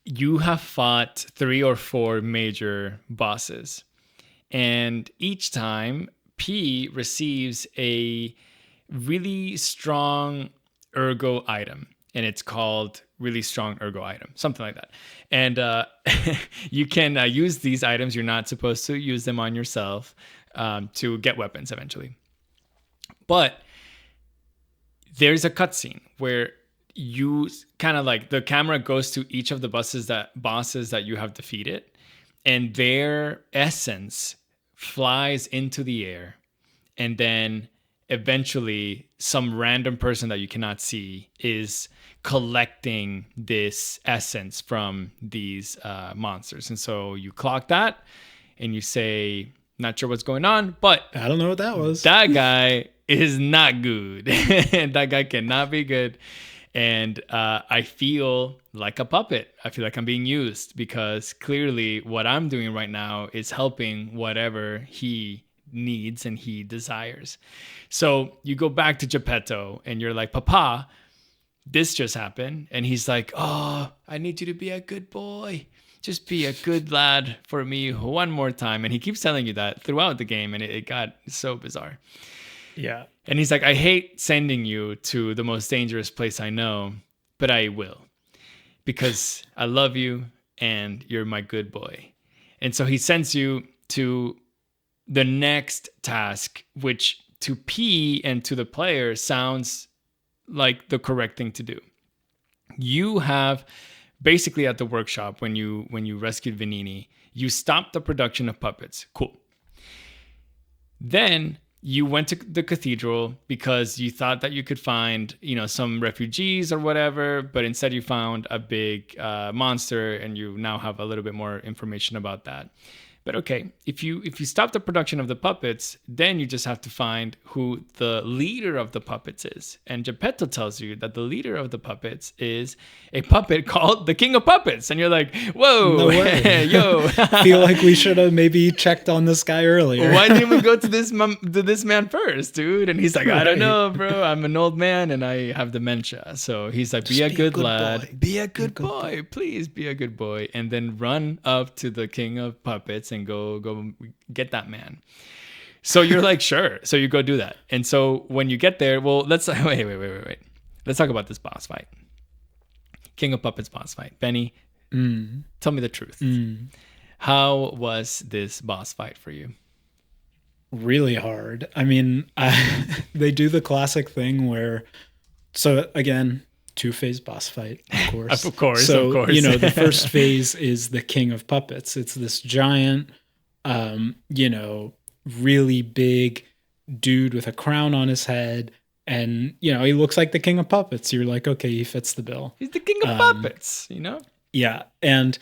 you have fought 3 or 4 major bosses, and each time P receives a really strong Ergo item, and it's called really strong Ergo item, something like that. And you can use these items. You're not supposed to use them on yourself to get weapons eventually. But there's a cutscene where you kind of like the camera goes to each of the bosses that you have defeated, and their essence flies into the air, and then eventually some random person that you cannot see is collecting this essence from these monsters. And so you clock that and you say, not sure what's going on, but I don't know what that was. That guy is not good. That guy cannot be good. And I feel like a puppet. I feel like I'm being used because clearly what I'm doing right now is helping whatever he needs and he desires. So you go back to Geppetto and you're like, Papa, this just happened. And he's like, oh, I need you to be a good boy. Just be a good lad for me one more time. And he keeps telling you that throughout the game. And it got so bizarre. Yeah. And he's like, I hate sending you to the most dangerous place I know, but I will because I love you and you're my good boy. And so he sends you to the next task, which to P and to the player sounds like the correct thing to do. You have basically at the workshop when you rescued Vanini, you stopped the production of puppets. Cool. Then you went to the cathedral because you thought that you could find, some refugees or whatever, but instead you found a big monster, and you now have a little bit more information about that. But okay, if you stop the production of the puppets, then you just have to find who the leader of the puppets is. And Geppetto tells you that the leader of the puppets is a puppet called the King of Puppets. And you're like, whoa, no way. Yo. Feel like we should have maybe checked on this guy earlier. Why didn't we go to this man first, dude? And he's like, I don't know, bro. I'm an old man and I have dementia. So he's like, be a good lad. Boy. Be a good boy. Please be a good boy. And then run up to the King of Puppets and go get that man. So you're like, sure. So you go do that. And so when you get there, well, let's wait. Let's talk about this boss fight. King of Puppets boss fight. Benny, tell me the truth. How was this boss fight for you? Really hard. I mean, they do the classic thing where, so again, 2-phase boss fight, of course. Of course. The first phase is the King of Puppets. It's this giant, really big dude with a crown on his head. And, he looks like the King of Puppets. You're like, okay, he fits the bill. He's the King of Puppets, Yeah. And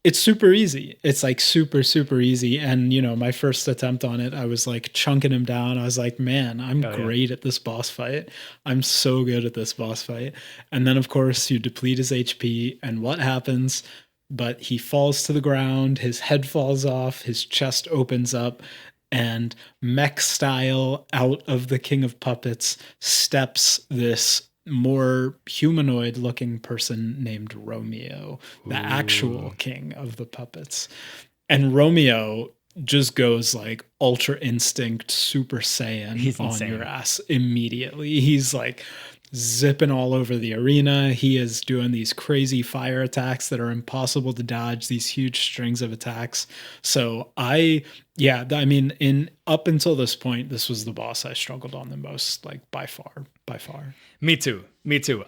it's super easy. It's like super, super easy. And, my first attempt on it, I was like chunking him down. I was like, man, I'm great at this boss fight. I'm so good at this boss fight. And then, of course, you deplete his HP. And what happens? But he falls to the ground. His head falls off. His chest opens up. And mech style, out of the King of Puppets steps this more humanoid looking person named Romeo, the actual king of the puppets. And Romeo, just goes like Ultra Instinct Super Saiyan He's on insane. your ass immediately. He's like zipping all over the arena. He is doing these crazy fire attacks that are impossible to dodge, these huge strings of attacks. So I mean, in up until this point, this was the boss I struggled on the most, like by far. Me too.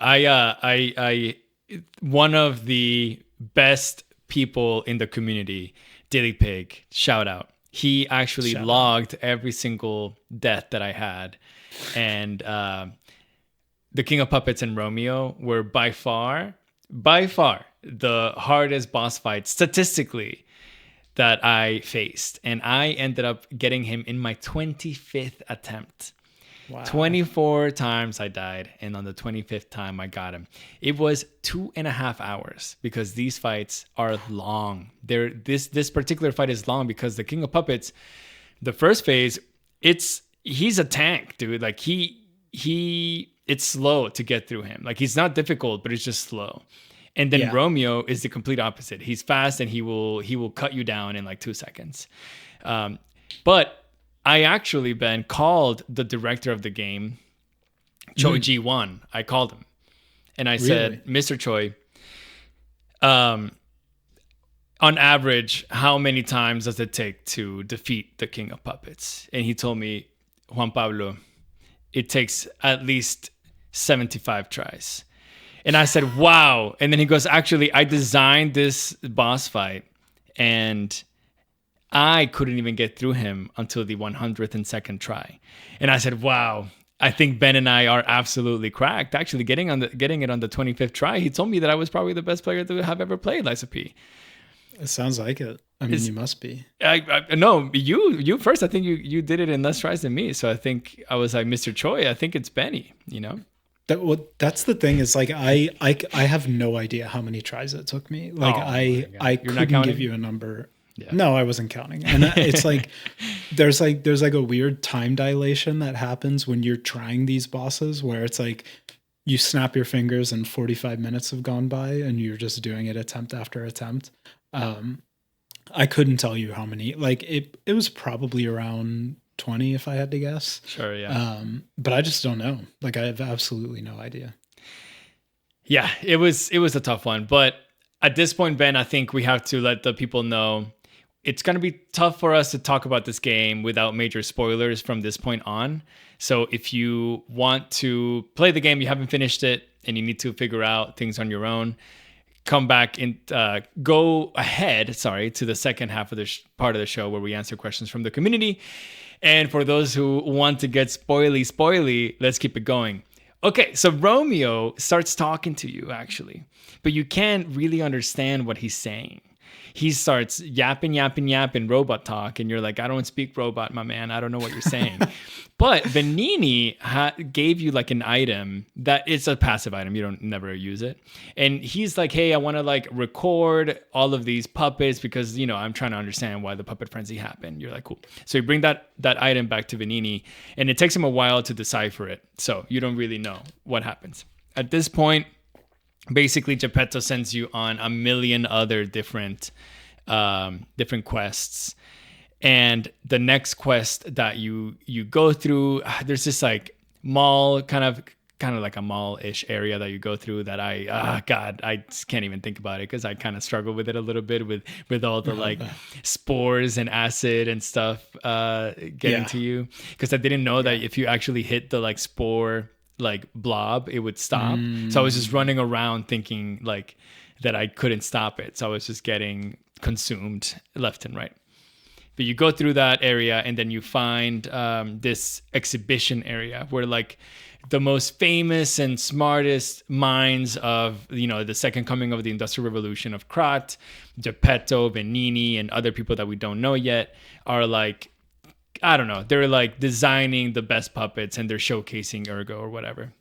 I one of the best people in the community, Dilly Pig, shout out. He actually logged every single death that I had. And the King of Puppets and Romeo were by far the hardest boss fight statistically that I faced. And I ended up getting him in my 25th attempt. Wow. 24 times I died, and on the 25th time I got him. It was 2.5 hours because these fights are long. This particular fight is long because the King of Puppets, the first phase, he's a tank, dude. Like it's slow to get through him. Like he's not difficult, but it's just slow. And then Romeo is the complete opposite. He's fast and he will cut you down in like 2 seconds. But I actually, Ben, called the director of the game, Choi Ji-won. I called him. And I said, Mr. Choi, on average, how many times does it take to defeat the King of Puppets? And he told me, Juan Pablo, it takes at least 75 tries. And I said, wow. And then he goes, actually, I designed this boss fight and I couldn't even get through him until the 102nd try. And I said, wow, I think Ben and I are absolutely cracked. Actually, getting it on the 25th try, he told me that I was probably the best player to have ever played Lies of P. It sounds like it. I mean, you must be. No, you first. I think you did it in less tries than me. So I think I was like, Mr. Choi, I think it's Benny, you know? That's the thing is like I have no idea how many tries it took me. Like I couldn't give you a number. Yeah. No, I wasn't counting. And it's like there's like a weird time dilation that happens when you're trying these bosses where it's like you snap your fingers and 45 minutes have gone by and you're just doing it attempt after attempt. I couldn't tell you how many. Like it was probably around 20 if I had to guess. Sure, yeah. But I just don't know. Like I have absolutely no idea. Yeah, it was a tough one, but at this point, Ben, I think we have to let the people know it's going to be tough for us to talk about this game without major spoilers from this point on. So if you want to play the game, you haven't finished it, and you need to figure out things on your own, come back and go ahead, to the second half of the part of the show where we answer questions from the community. And for those who want to get spoily, let's keep it going. Okay, so Romeo starts talking to you, actually, but you can't really understand what he's saying. He starts yapping robot talk, and you're like, I don't speak robot, my man. I don't know what you're saying. But Venini gave you like an item that it's a passive item. You don't never use it. And he's like, hey, I want to like record all of these puppets because, you know, I'm trying to understand why the puppet frenzy happened. You're like, cool. So you bring that item back to Venini, and it takes him a while to decipher it. So you don't really know what happens. At this point, basically, Geppetto sends you on a million other different quests, and the next quest that you go through, there's this like mall, kind of like a mall-ish area that you go through that I just can't even think about it because I kind of struggle with it a little bit with all the like spores and acid and stuff getting to you, because I didn't know that if you actually hit the like spore like blob, it would stop. So I was just running around thinking like that I couldn't stop it. So I was just getting consumed left and right. But you go through that area, and then you find this exhibition area where like the most famous and smartest minds of, you know, the second coming of the Industrial Revolution of Krat, Geppetto, Venini, and other people that we don't know yet are like, I don't know, they're like designing the best puppets and they're showcasing Ergo or whatever.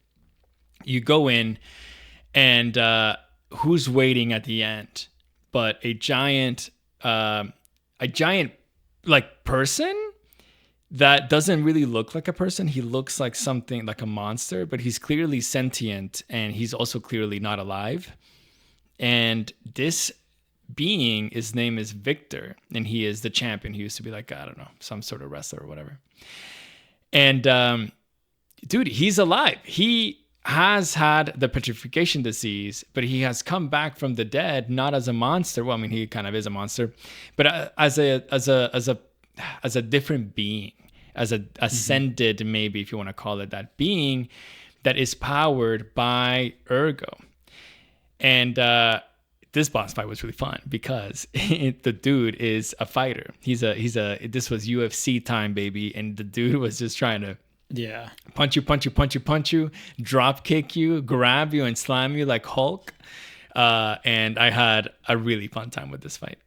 You go in, and who's waiting at the end but a giant like person that doesn't really look like a person. He looks like something like a monster, but he's clearly sentient, and he's also clearly not alive. And this being, his name is Victor, and he is the champion. He used to be like, I don't know, some sort of wrestler or whatever. And dude, he's alive. He has had the petrification disease, but he has come back from the dead, not as a monster. Well, I mean, he kind of is a monster, but as a different being, as a ascended, maybe if you want to call it that, being that is powered by Ergo. And this boss fight was really fun because the dude is a fighter. This was UFC time, baby, and the dude was just trying to punch you, drop kick you, grab you, and slam you like Hulk. And I had a really fun time with this fight.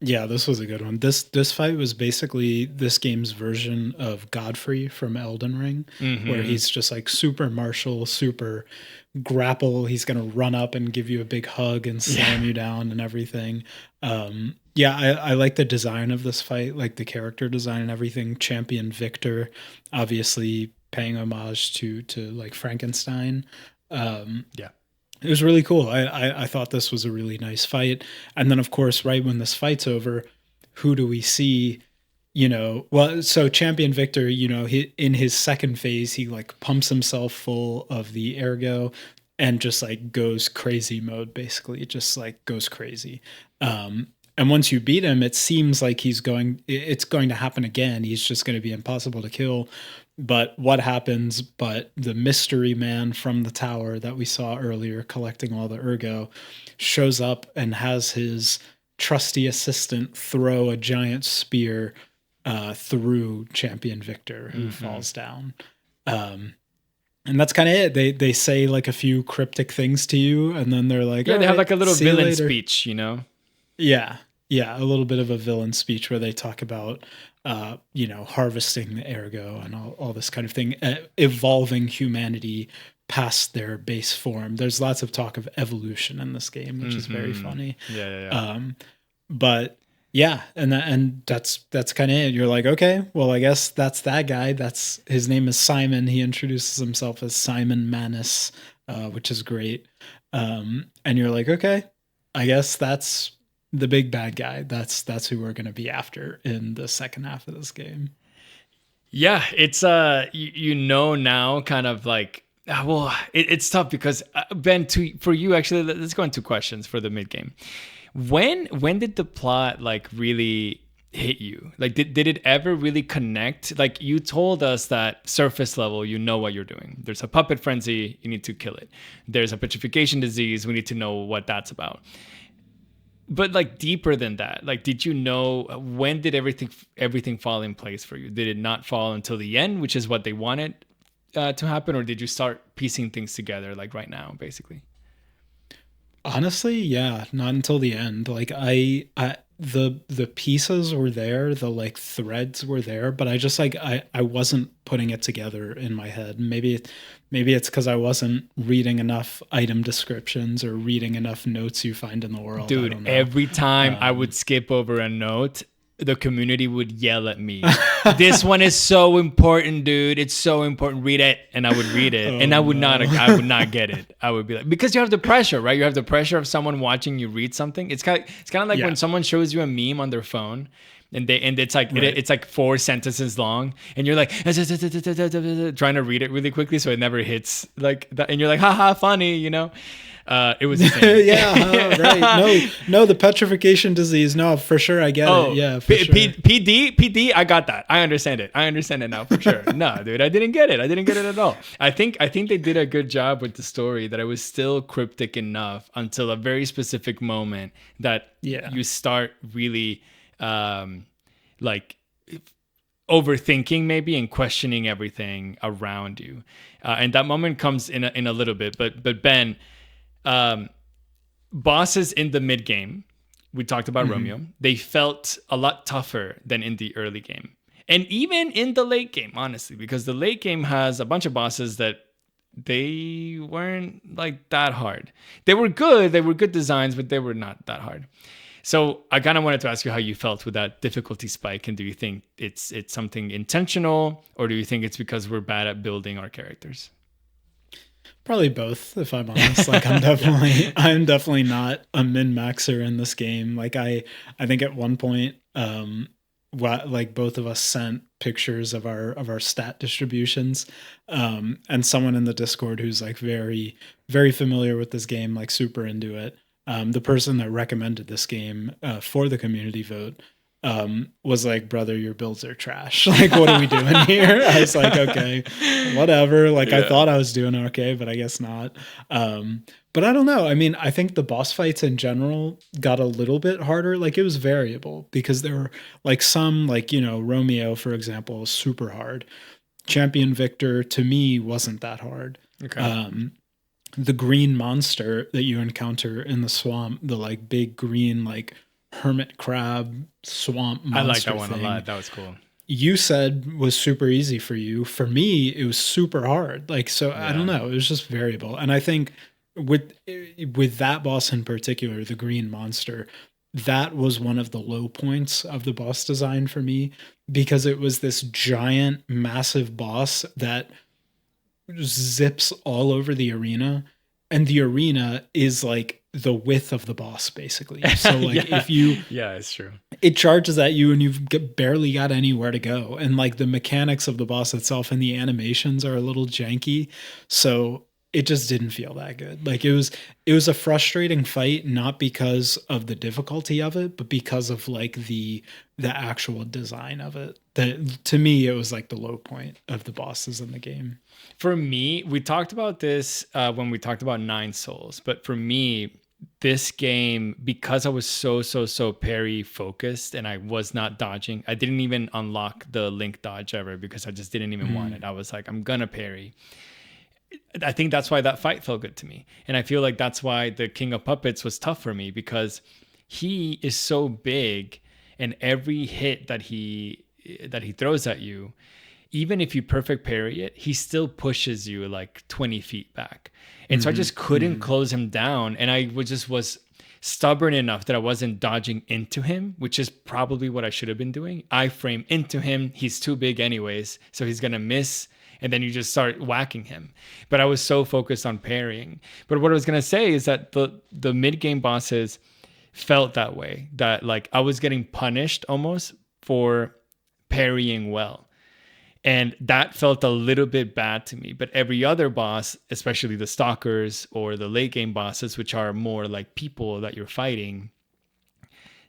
Yeah, this was a good one. This fight was basically this game's version of Godfrey from Elden Ring, where he's just like super martial, super grapple. He's gonna run up and give you a big hug and slam you down and everything. I like the design of this fight, like the character design and everything. Champion Victor, obviously paying homage to like Frankenstein. It was really cool. I thought this was a really nice fight. And then, of course, right when this fight's over, who do we see? So Champion Victor, he, in his second phase, he like pumps himself full of the ergo and just like goes crazy mode, basically. It just like goes crazy. And once you beat him, it seems like it's going to happen again. He's just going to be impossible to kill. But what happens? But the mystery man from the tower that we saw earlier collecting all the ergo shows up and has his trusty assistant throw a giant spear through Champion Victor, who falls down. And that's kind of it. They say like a few cryptic things to you, and then they're like, they have like a little villain speech, Yeah, a little bit of a villain speech where they talk about harvesting the ergo and all this kind of thing, evolving humanity past their base form. There's lots of talk of evolution in this game, which is very funny. But yeah, and that's kind of it. You're like, okay, well, I guess that's that guy. His name is Simon. He introduces himself as Simon Manus, which is great. And you're like, okay, I guess that's the big bad guy. That's who we're going to be after in the second half of this game. Yeah, it's now kind of like, it's tough because Ben, for you actually, let's go into questions for the mid game. When did the plot like really hit you? Like did it ever really connect? Like you told us that surface level, you know what you're doing. There's a puppet frenzy, you need to kill it. There's a petrification disease, we need to know what that's about. But like deeper than that, like did you know, when did everything fall in place for you? Did it not fall until the end, which is what they wanted to happen, or did you start piecing things together like right now, basically? Honestly, yeah, not until the end. Like the pieces were there, the like threads were there, but I just like I wasn't putting it together in my head. Maybe it's because I wasn't reading enough item descriptions or reading enough notes you find in the world. Dude, every time I would skip over a note, the community would yell at me. This one is so important, dude. It's so important. Read it. And I would read it. And I would not get it. I would be like, because you have the pressure, right? You have the pressure of someone watching you read something. It's kind of like when someone shows you a meme on their phone and it's like it's like 4 sentences long and you're like trying to read it really quickly so it never hits like that, and you're like, haha, funny, it was right. No, the petrification disease. No, for sure, I get it. Yeah, for sure. PD. I got that. I understand it now for sure. No, dude, I didn't get it at all. I think they did a good job with the story that it was still cryptic enough until a very specific moment that you start really like overthinking maybe and questioning everything around you. And that moment comes in a little bit. But Ben. Bosses in the mid game, we talked about Romeo, they felt a lot tougher than in the early game, and even in the late game, honestly, because the late game has a bunch of bosses that they weren't like that hard. They were good designs, but they were not that hard. So I kind of wanted to ask you how you felt with that difficulty spike, and do you think it's something intentional, or do you think it's because we're bad at building our characters? Probably both, if I'm honest. Like I'm definitely not a min-maxer in this game. Like I think at one point, like both of us sent pictures of our stat distributions. And someone in the Discord who's like very, very familiar with this game, like super into it. The person that recommended this game for the community vote was like, brother, your builds are trash. Like, what are we doing here? I was like, okay, whatever. Like, I thought I was doing okay, but I guess not. But I don't know. I mean, I think the boss fights in general got a little bit harder. Like, it was variable because there were like some, like, Romeo, for example, was super hard. Champion Victor to me wasn't that hard. Okay. The green monster that you encounter in the swamp, the like big green, like hermit crab swamp monster I like that one thing, a lot. That was cool. you said was super easy for you. For me, it was super hard. Like, so I don't Yeah. know. It was just variable. And I think with that boss in particular, the green monster, that was one of the low points of the boss design for me because it was this giant, massive boss that zips all over the arena, and the arena is like the width of the boss basically. So like Yeah. if you Yeah, it's true. it charges at you and barely got anywhere to go, and like the mechanics of the boss itself and the animations are a little janky, so it just didn't feel that good. Like it was a frustrating fight, not because of the difficulty of it, but because of like the actual design of it. That to me, it was like the low point of the bosses in the game. For me, we talked about this when we talked about Nine Souls, but for me, this game, because I was so parry focused and I was not dodging, I didn't even unlock the link dodge ever because I just didn't even want it. I was like, I'm gonna parry. I think that's why that fight felt good to me. And I feel like that's why the King of Puppets was tough for me because he is so big, and every hit that he throws at you, even if you perfect parry it, he still pushes you like 20 feet back. And so I just couldn't close him down. And I was stubborn enough that I wasn't dodging into him, which is probably what I should have been doing. I frame into him. He's too big anyways, so he's going to miss. And then you just start whacking him. But I was so focused on parrying. But what I was going to say is that the mid-game bosses felt that way, that like I was getting punished almost for parrying well. And that felt a little bit bad to me. But every other boss, especially the stalkers or the late game bosses, which are more like people that you're fighting,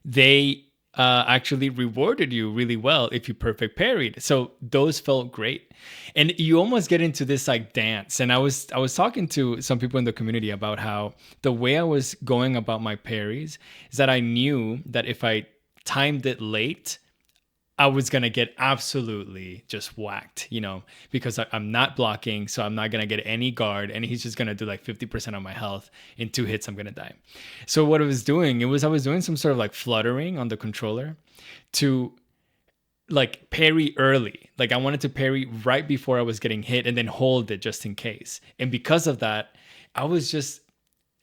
they actually rewarded you really well if you perfect parried. So those felt great. And you almost get into this like dance. And I was talking to some people in the community about how the way I was going about my parries is that I knew that if I timed it late, I was going to get absolutely just whacked, because I'm not blocking. So I'm not going to get any guard. And he's just going to do like 50% of my health. In 2 hits, I'm going to die. So what I was doing, I was doing some sort of like fluttering on the controller to like parry early. Like I wanted to parry right before I was getting hit and then hold it just in case. And because of that,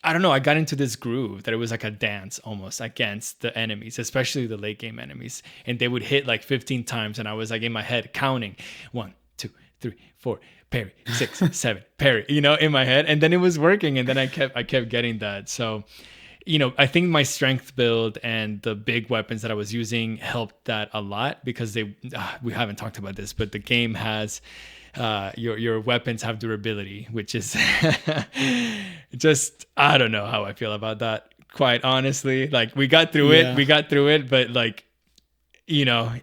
I don't know, I got into this groove that it was like a dance almost against the enemies, especially the late game enemies. And they would hit like 15 times. And I was like in my head counting 1, 2, 3, 4, parry, 6, 7, parry, in my head. And then it was working. And then I kept getting that. So, I think my strength build and the big weapons that I was using helped that a lot because we haven't talked about this, but the game has your weapons have durability, which is just, I don't know how I feel about that, quite honestly. Like we got through it, but like, yeah,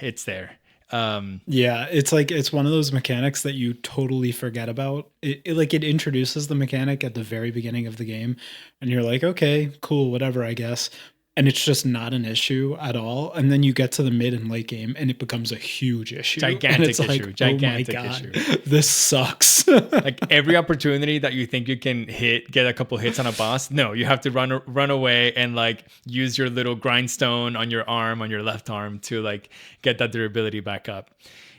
it's there. Yeah, it's like it's one of those mechanics that you totally forget about. It introduces the mechanic at the very beginning of the game, and you're like, okay, cool, whatever, I guess. And it's just not an issue at all. And then you get to the mid and late game, and it becomes a huge issue. Gigantic and it's issue. Like, gigantic oh my God, issue. This sucks. Like every opportunity that you think you can get a couple hits on a boss, no, you have to run away and like use your little grindstone on your arm, on your left arm, to like get that durability back up.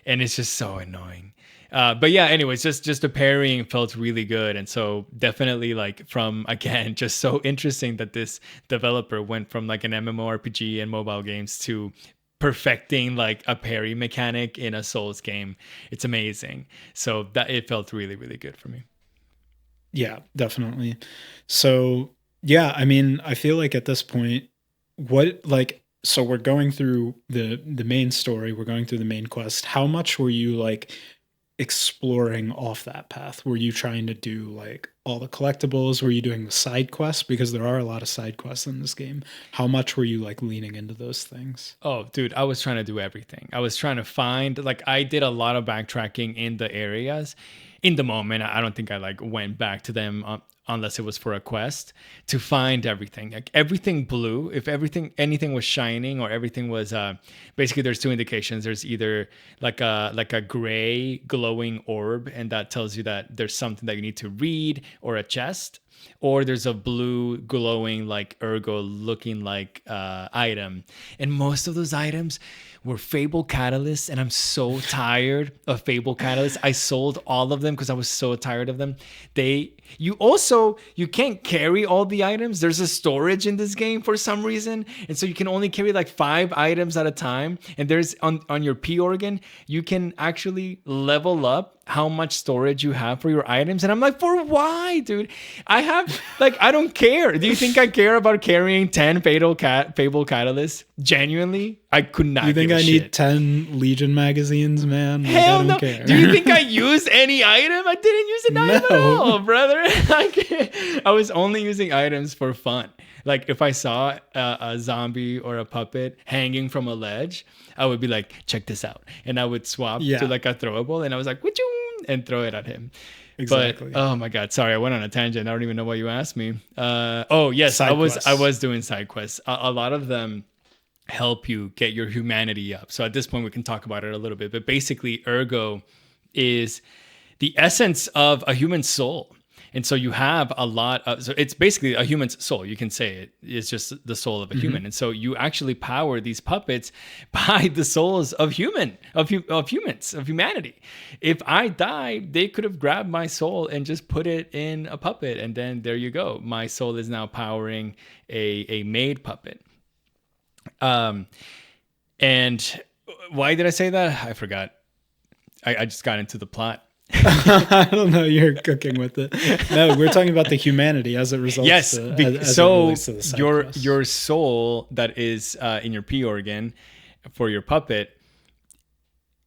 And it's just so annoying. But yeah, anyways, just the parrying felt really good. And so definitely like from, again, just so interesting that this developer went from like an MMORPG and mobile games to perfecting like a parry mechanic in a Souls game. It's amazing. So that it felt really, really good for me. Yeah, definitely. So, yeah, I mean, I feel like at this point, what like so we're going through the main story, we're going through the main quest. How much were you like exploring off that path? Were you trying to do like all the collectibles? Were you doing the side quests? Because there are a lot of side quests in this game. How much were you like leaning into those things? Oh, dude, I was trying to do everything. I was trying to find, like, I did a lot of backtracking in the areas. In the moment, I don't think I like went back to them unless it was for a quest to find everything. Like everything blue, if anything was shining or everything was, basically there's two indications. There's either like a gray glowing orb, and that tells you that there's something that you need to read or a chest, or there's a blue glowing like ergo looking like item, and most of those items were Fable Catalysts, and I'm so tired of Fable Catalysts. I sold all of them because I was so tired of them. You can't carry all the items. There's a storage in this game for some reason, and so you can only carry like 5 items at a time. And there's on your P organ, you can actually level up how much storage you have for your items. And I'm like, for why, dude? I don't care. Do you think I care about carrying 10 Fable Catalysts? Genuinely, I could not. You think give a I shit. need 10 Legion magazines, man? Like, Hell I don't no. care. Do you think I used any item? I didn't use an item at all, brother. I was only using items for fun. Like if I saw a zombie or a puppet hanging from a ledge, I would be like, check this out. And I would swap Yeah. to like a throwable, and I was like, "Wachoo," and throw it at him. Exactly. But oh my god, sorry, I went on a tangent. I don't even know what you asked me. Oh yes, Side I quests. was doing side quests. A lot of them help you get your humanity up. So at this point, we can talk about it a little bit. But basically, ergo is the essence of a human soul. And so you have a lot of, so it's basically a human's soul. You can say it is just the soul of a human. And so you actually power these puppets by the souls of humans, of humanity. If I die, they could have grabbed my soul and just put it in a puppet. And then there you go. My soul is now powering a made puppet. And why did I say that? I forgot. I just got into the plot. I don't know. You're cooking with it. No, we're talking about the humanity as it results. Yes. To, as So it relates to the side quests. your soul that is in your P organ for your puppet,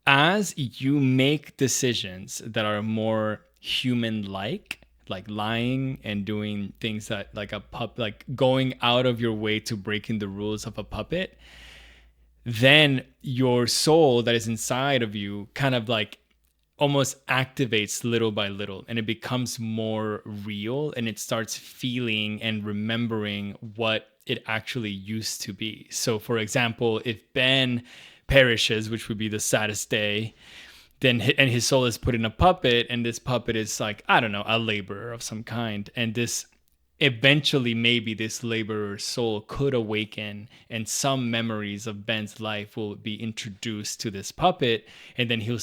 as you make decisions that are more human-like, like lying and doing things that like a pup, like going out of your way to breaking the rules of a puppet, then your soul that is inside of you kind of like almost activates little by little, and it becomes more real, and it starts feeling and remembering what it actually used to be. So for example, if Ben perishes, which would be the saddest day, then and his soul is put in a puppet, and this puppet is like, I don't know, a laborer of some kind, and this eventually maybe this laborer's soul could awaken, and some memories of Ben's life will be introduced to this puppet, and then he'll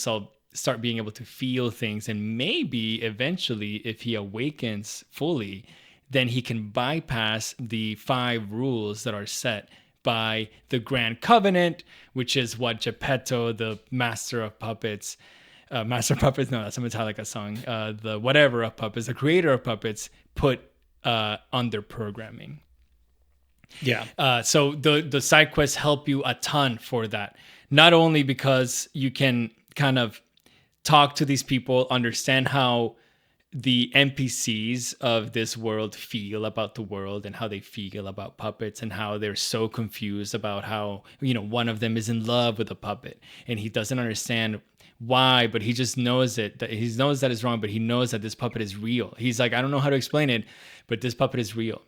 start being able to feel things, and maybe eventually if he awakens fully, then he can bypass the 5 rules that are set by the Grand Covenant, which is what Geppetto, the master of puppets, master of puppets, no, that's a Metallica song, the whatever of puppets, the creator of puppets, put under programming. Yeah. So the side quests help you a ton for that. Not only because you can kind of talk to these people, understand how the NPCs of this world feel about the world and how they feel about puppets, and how they're so confused about how, one of them is in love with a puppet and he doesn't understand why, but he just knows it, that he knows that it's wrong, but he knows that this puppet is real. He's like, I don't know how to explain it, but this puppet is real.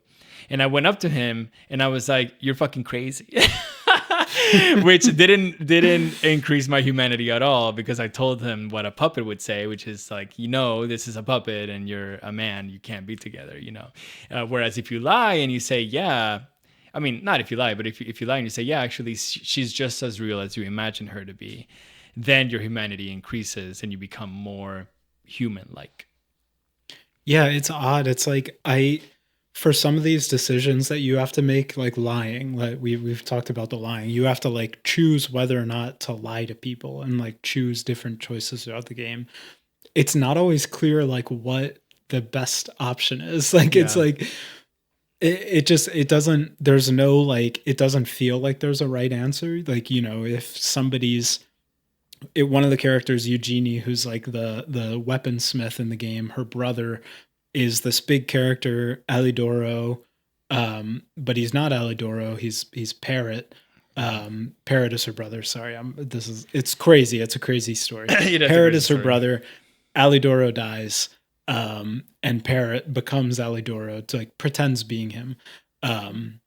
And I went up to him and I was like, you're fucking crazy. Which didn't increase my humanity at all, because I told him what a puppet would say, which is like, this is a puppet and you're a man, you can't be together, whereas if you lie and you say, yeah, I mean, not if you lie, but if you lie and you say, yeah, actually she's just as real as you imagine her to be, then your humanity increases and you become more human-like. Yeah, it's odd. It's like for some of these decisions that you have to make, like lying, like we've talked about the lying, you have to like choose whether or not to lie to people and like choose different choices throughout the game. It's not always clear like what the best option is. Like, it's Yeah. like, it doesn't, there's no, like, it doesn't feel like there's a right answer. Like, you know, if somebody's, one of the characters, Eugenie, who's like the weaponsmith in the game, her brother is this big character, Alidoro, but he's not Alidoro. He's Parrot. Parrot is her brother. Sorry, it's crazy. It's a crazy story. Parrot is her brother. Alidoro dies, and Parrot becomes Alidoro, to like pretends being him. And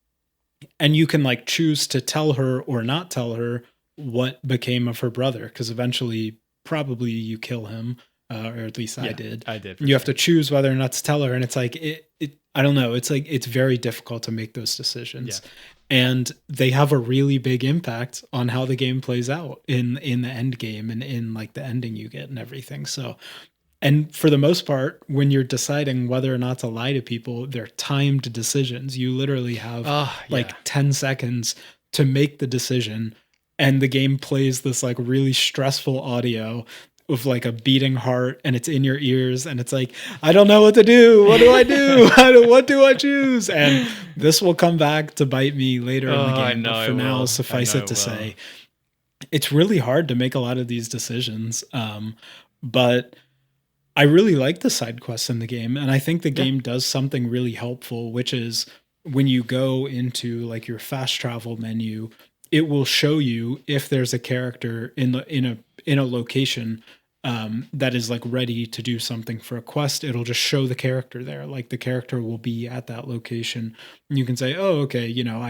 you can like choose to tell her or not tell her what became of her brother, because eventually probably you kill him, or at least I did. You have to choose whether or not to tell her, and it's like it I don't know, it's like it's very difficult to make those decisions. And they have a really big impact on how the game plays out in the end game, and in like the ending you get and everything. So, and for the most part, when you're deciding whether or not to lie to people, they're timed decisions. You literally have 10 seconds to make the decision, and the game plays this like really stressful audio with like a beating heart, and it's in your ears, and it's like, I don't know what to do. What do I do? What do I choose? And this will come back to bite me later in the game. But for now, suffice it to say, it's really hard to make a lot of these decisions. But I really like the side quests in the game, and I think the game does something really helpful, which is when you go into like your fast travel menu, it will show you if there's a character in a location that is like ready to do something for a quest. It'll just show the character there. Like the character will be at that location. And you can say, oh, okay, you know,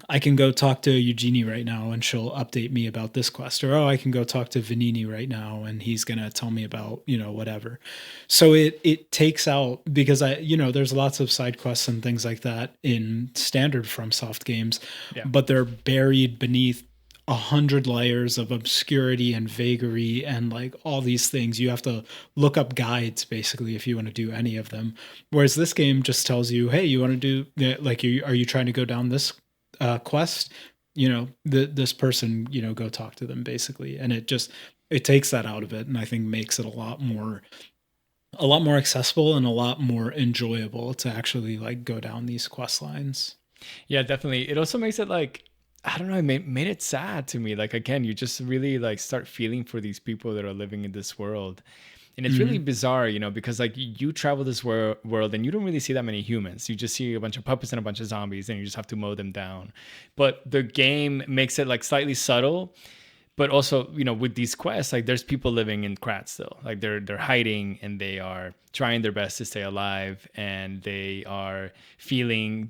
I can go talk to Eugenie right now and she'll update me about this quest. Or, oh, I can go talk to Vanini right now and he's going to tell me about, you know, whatever. So it takes out, because there's lots of side quests and things like that in standard FromSoft games, but they're buried beneath 100 layers of obscurity and vagary and like all these things. You have to look up guides basically if you want to do any of them. Whereas this game just tells you, hey, you want to do like, are you trying to go down this quest? You know, this person, you know, go talk to them basically. And it takes that out of it, and I think makes it a lot more accessible and a lot more enjoyable to actually like go down these quest lines. Yeah, definitely. It also makes it like, I don't know, it made it sad to me. Like, again, you just really like start feeling for these people that are living in this world. And it's really bizarre, you know, because like you travel this world and you don't really see that many humans. You just see a bunch of puppets and a bunch of zombies, and you just have to mow them down. But the game makes it like slightly subtle. But also, you know, with these quests, like there's people living in Krat still. Like they're hiding, and they are trying their best to stay alive, and they are feeling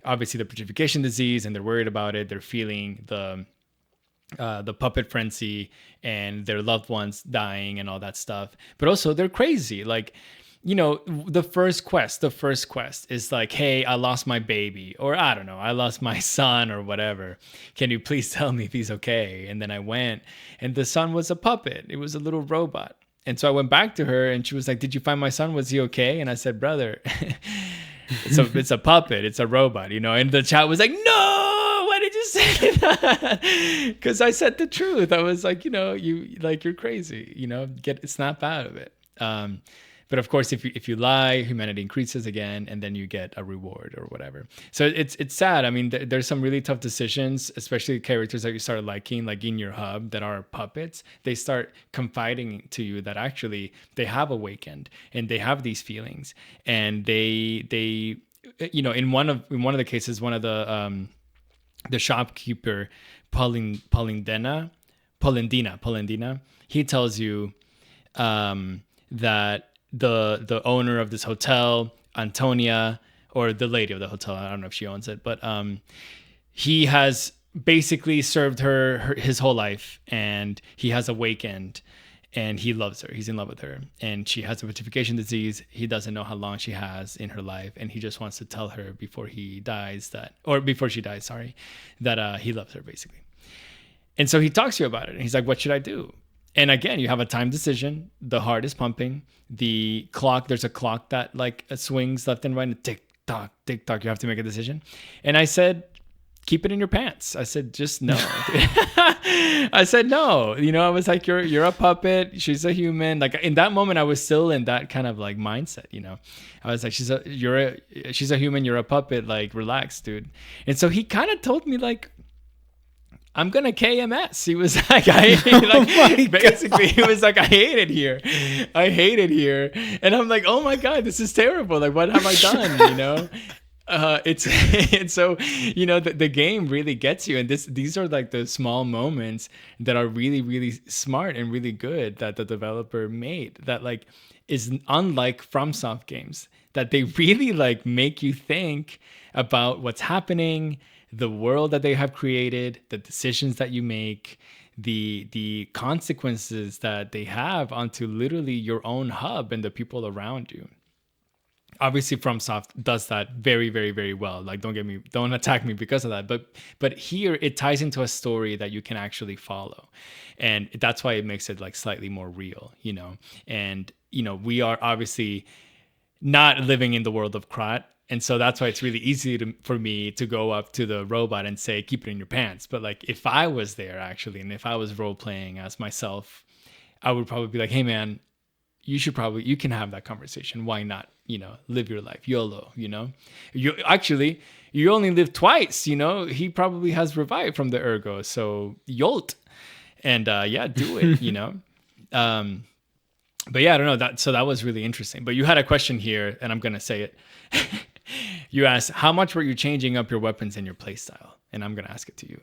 obviously the petrification disease, and they're worried about it. They're feeling the puppet frenzy and their loved ones dying and all that stuff. But also they're crazy. Like, you know, the first quest is like, hey, I lost my baby, or I don't know, I lost my son or whatever. Can you please tell me if he's okay? And then I went, and the son was a puppet. It was a little robot. And so I went back to her, and she was like, did you find my son? Was he okay? And I said, brother, it's a puppet. It's a robot, you know? And the chat was like, no, why did you say that? Because I said the truth. I was like, you know, you're crazy, you know, snap out of it. But of course, if you lie, humanity increases again, and then you get a reward or whatever. So it's sad. I mean, there's some really tough decisions, especially characters that you start liking, like in your hub, that are puppets. They start confiding to you that actually they have awakened and they have these feelings, and they you know, in one of the cases, one of the shopkeeper, Polendina, he tells you that the owner of this hotel, Antonia, or the lady of the hotel, I don't know if she owns it, but he has basically served her his whole life, and he has awakened, and he loves her. He's in love with her, and she has a petrification disease. He doesn't know how long she has in her life, and he just wants to tell her before she dies, that he loves her, basically. And so he talks to you about it, and he's like, what should I do? And again, you have a time decision. The heart is pumping. The clock, there's a clock that like swings left and right, and tick tock, tick tock. You have to make a decision. And I said, keep it in your pants. I said, just no. I said, no. I was like, you're a puppet. She's a human. Like in that moment, I was still in that kind of like mindset. I was like, she's a human. You're a puppet. Like, relax, dude. And so he kind of told me like, I'm gonna KMS. He was like, basically, he was like, I hate it here. And I'm like, oh my God, this is terrible. Like, what have I done? It's so the game really gets you, and these are like the small moments that are really, really smart and really good that the developer made, that like is unlike FromSoft games, that they really like make you think about what's happening, the world that they have created, the decisions that you make, the consequences that they have onto literally your own hub and the people around you. Obviously FromSoft does that very, very, very well. Like, don't attack me because of that. But here it ties into a story that you can actually follow. And that's why it makes it like slightly more real, And, we are obviously not living in the world of Krat. And so that's why it's really easy for me to go up to the robot and say, keep it in your pants. But like, if I was there actually, and if I was role playing as myself, I would probably be like, hey man, you can have that conversation. Why not? Live your life. YOLO, you only live twice, he probably has revived from the ergo. So yolt. And do it, but yeah, I don't know so that was really interesting. But you had a question here and I'm going to say it. You asked, how much were you changing up your weapons and your playstyle? And I'm going to ask it to you.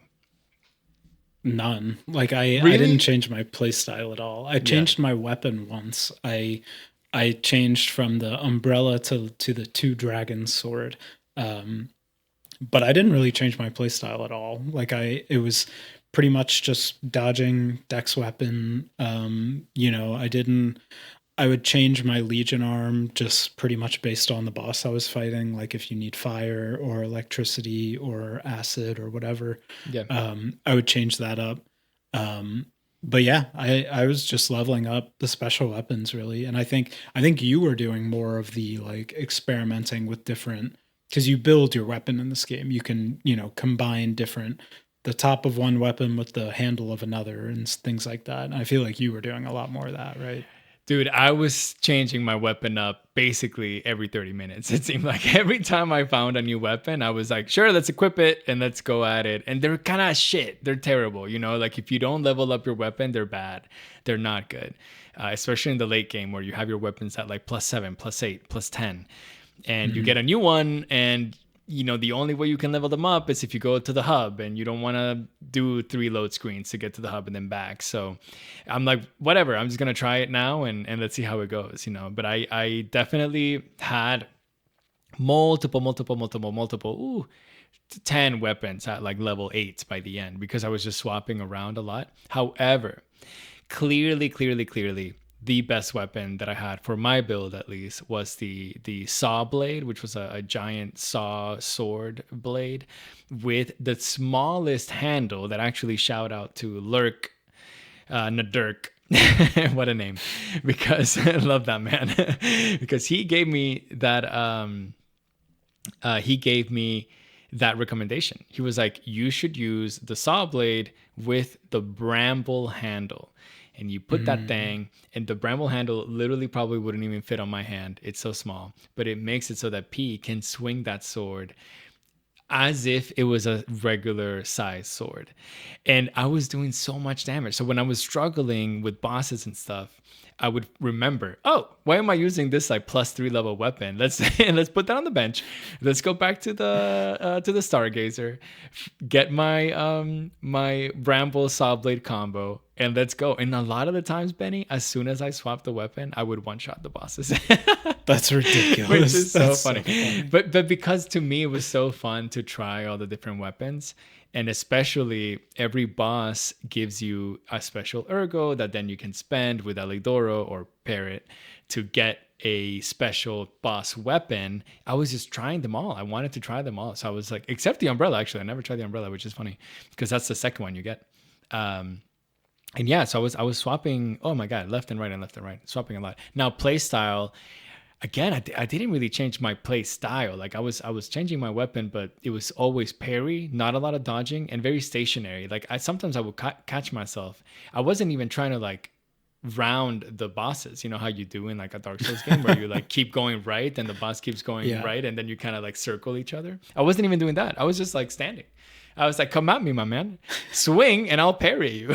None. Like I didn't change my playstyle at all. I changed my weapon once. I changed from the umbrella to the two dragon sword. But I didn't really change my playstyle at all. Like it was pretty much just dodging dex weapon. I would change my Legion arm just pretty much based on the boss I was fighting. Like if you need fire or electricity or acid or whatever, I would change that up. But yeah, I was just leveling up the special weapons really. And I think you were doing more of the like experimenting with different, because you build your weapon in this game. You can, combine the top of one weapon with the handle of another and things like that. And I feel like you were doing a lot more of that, right? Dude, I was changing my weapon up basically every 30 minutes. It seemed like every time I found a new weapon, I was like, sure, let's equip it and let's go at it. And they're kind of shit. They're terrible. Like if you don't level up your weapon, they're bad. They're not good. Especially in the late game where you have your weapons at like +7, +8, +10. And you get a new one and the only way you can level them up is if you go to the hub, and you don't want to do 3 load screens to get to the hub and then back. So I'm like, whatever, I'm just going to try it now and let's see how it goes, But I definitely had multiple, 10 weapons at like level 8 by the end because I was just swapping around a lot. However, clearly, the best weapon that I had for my build, at least, was the saw blade, which was a giant saw sword blade with the smallest handle. That actually, shout out to Lurk Nadurk. What a name, because I love that man. Because he gave me that recommendation. He was like, you should use the saw blade with the bramble handle. And you put that thing, and the bramble handle literally probably wouldn't even fit on my hand. It's so small, but it makes it so that P can swing that sword as if it was a regular size sword. And I was doing so much damage. So when I was struggling with bosses and stuff, I would remember, oh, why am I using this like +3 level weapon? Let's put that on the bench. Let's go back to the Stargazer, get my my Bramble Saw Blade combo, and let's go. And a lot of the times, Benny, as soon as I swapped the weapon, I would one-shot the bosses. That's ridiculous. Which is so funny. But because to me it was so fun to try all the different weapons. And especially every boss gives you a special ergo that then you can spend with Alidoro or Parrot to get a special boss weapon. I was just trying them all. I wanted to try them all. So I was like, except the umbrella, actually. I never tried the umbrella, which is funny because that's the second one you get. And yeah, so I was swapping, oh my God, left and right, swapping a lot. Now, play style, again, I didn't really change my play style. Like I was changing my weapon, but it was always parry, not a lot of dodging, and very stationary. Like I sometimes I would catch myself. I wasn't even trying to like round the bosses. You know how you do in like a Dark Souls game where you like keep going right and the boss keeps going Yeah. right, and then you kind of like circle each other. I wasn't even doing that. I was just like standing. I was like, "Come at me, my man, swing, and I'll parry you,"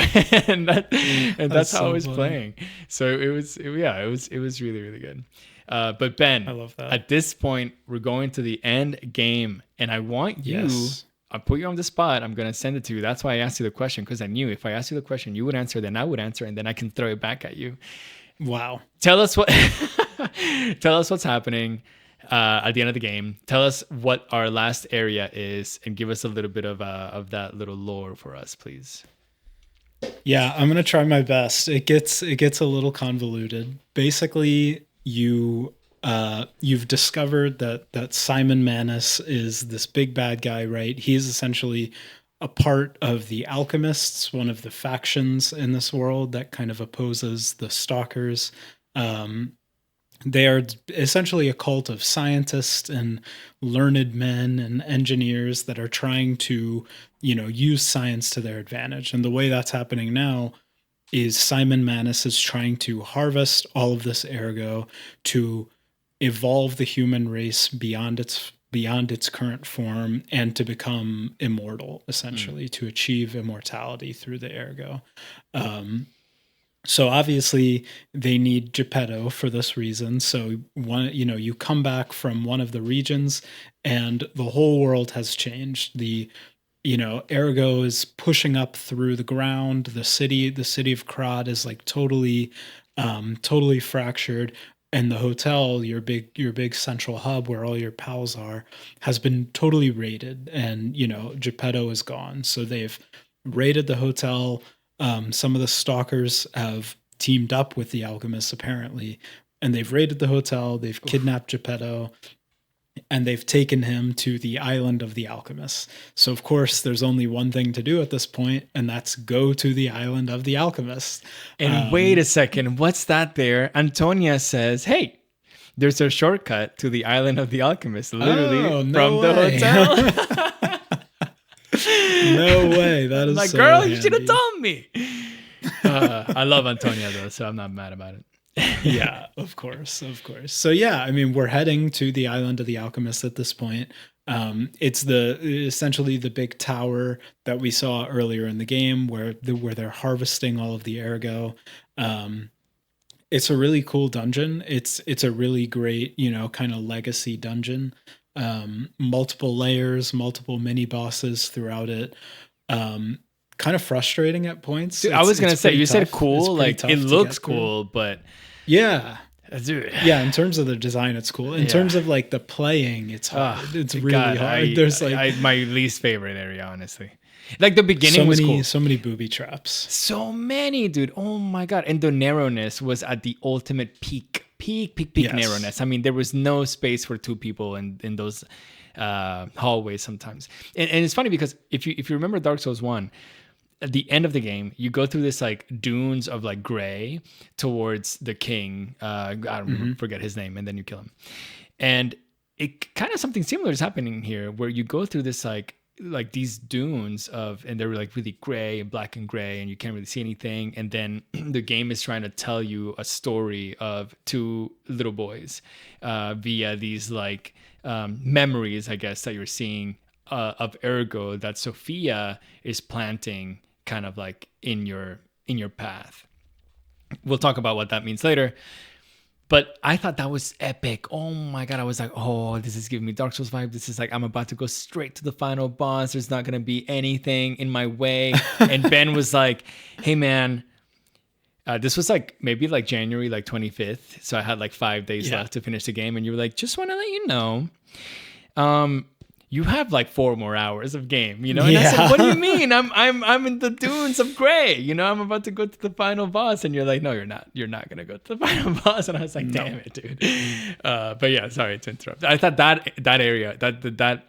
and that's how I so was funny. playing. So it was really really good. But Ben, I love that. at this point, we're going to the end game, and I want you. Yes. I put you on the spot. I'm gonna send it to you. That's why I asked you the question, because I knew if I asked you the question, you would answer, then I would answer, and then I can throw it back at you. Wow. Tell us what. Tell us what's happening at the end of the game. Tell us what our last area is, and give us a little bit of that little lore for us, please. Yeah, I'm gonna try my best. It gets a little convoluted. Basically, you've discovered that Simon Manus is this big bad guy, right? He's essentially a part of the alchemists, one of the factions in this world that kind of opposes the stalkers. Um, they are essentially a cult of scientists and learned men and engineers that are trying to, use science to their advantage. And the way that's happening now is Simon Manus is trying to harvest all of this ergo to evolve the human race beyond its current form and to become immortal, essentially, to achieve immortality through the ergo. So obviously they need Geppetto for this reason. So you come back from one of the regions and the whole world has changed. Ergo is pushing up through the ground. The city of Krod is like totally fractured. And the hotel, your big central hub where all your pals are, has been totally raided. And Geppetto is gone. So they've raided the hotel. Some of the stalkers have teamed up with the alchemists apparently, and they've raided the hotel. They've kidnapped Geppetto, and they've taken him to the island of the alchemists. So of course, there's only one thing to do at this point, and that's go to the island of the alchemists. And wait a second, what's that there? Antonia says, "Hey, there's a shortcut to the island of the alchemist, literally no from the way. hotel." No way. That is Like, so girl, handy. you should have told me. I love Antonia though, so I'm not mad about it. Yeah, of course. So yeah, I mean, we're heading to the island of the alchemists at this point. It's essentially the big tower that we saw earlier in the game where they're harvesting all of the ergo. It's a really cool dungeon. It's a really great, kind of legacy dungeon. Multiple layers, multiple mini bosses throughout it. Kind of frustrating at points. Dude, I was gonna say, you said cool, like it looks through. cool, but Yeah. dude, Yeah, in terms of the design, it's cool. In terms of like the playing, it's hard. It's really hard. There's like my least favorite area, honestly. Like the beginning was cool. so many booby traps. So many, dude. Oh my god! And the narrowness was at the ultimate peak Yes. narrowness. I mean, there was no space for two people in those hallways sometimes. And it's funny because if you remember Dark Souls 1, at the end of the game, you go through this like dunes of like gray towards the king. I don't forget his name, and then you kill him. And it kind of something similar is happening here, where you go through this like these dunes and they're like really gray and black and gray, and you can't really see anything. And then the game is trying to tell you a story of two little boys via these like memories, I guess, that you're seeing of ergo that Sophia is planting kind of like in your path. We'll talk about what that means later. But I thought that was epic. Oh my god, I was like, oh, this is giving me Dark Souls vibe. This is like, I'm about to go straight to the final boss. There's not gonna be anything in my way. And Ben was like, hey man, this was like maybe like January like 25th. So I had like 5 days left to finish the game. And you were like, just want to let you know, you have like 4 more hours of game, And I said, what do you mean? I'm in the dunes of gray, I'm about to go to the final boss. And you're like, no, you're not. You're not gonna go to the final boss. And I was like, damn it, dude. But yeah, sorry to interrupt. I thought that area, that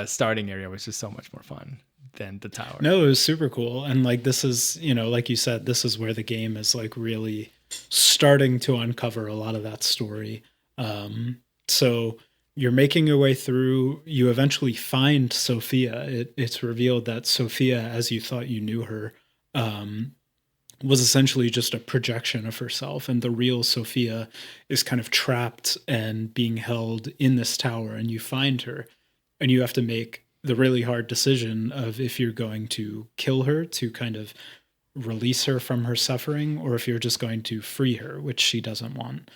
starting area was just so much more fun than the tower. No, it was super cool. And like this is, like you said, this is where the game is like really starting to uncover a lot of that story. So you're making your way through. You eventually find Sophia. It's revealed that Sophia, as you thought you knew her, um, was essentially just a projection of herself, and the real Sophia is kind of trapped and being held in this tower. And you find her, and you have to make the really hard decision of if you're going to kill her to kind of release her from her suffering, or if you're just going to free her, which she doesn't want.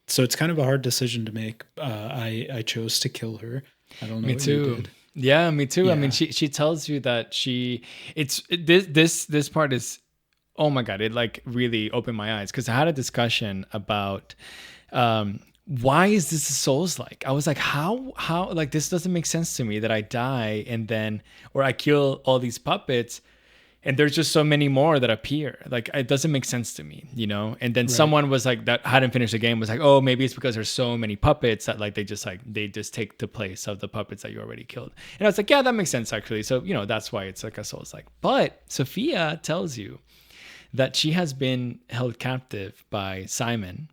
So it's kind of a hard decision to make. I chose to kill her. I don't know. Me what you too. did. Yeah, me too. I mean, Yeah. she tells you that this part is, oh my god, it like really opened my eyes because I had a discussion about why is this a Souls like? I was like, how like this doesn't make sense to me that I die and then or I kill all these puppets and there's just so many more that appear. Like it doesn't make sense to me, you know. And then Right. someone was like that hadn't finished the game was like, oh, maybe it's because there's so many puppets that like they just take the place of the puppets that you already killed. And I was like, yeah, that makes sense actually. So you know that's why it's like a Souls like. But Sophia tells you that she has been held captive by Simon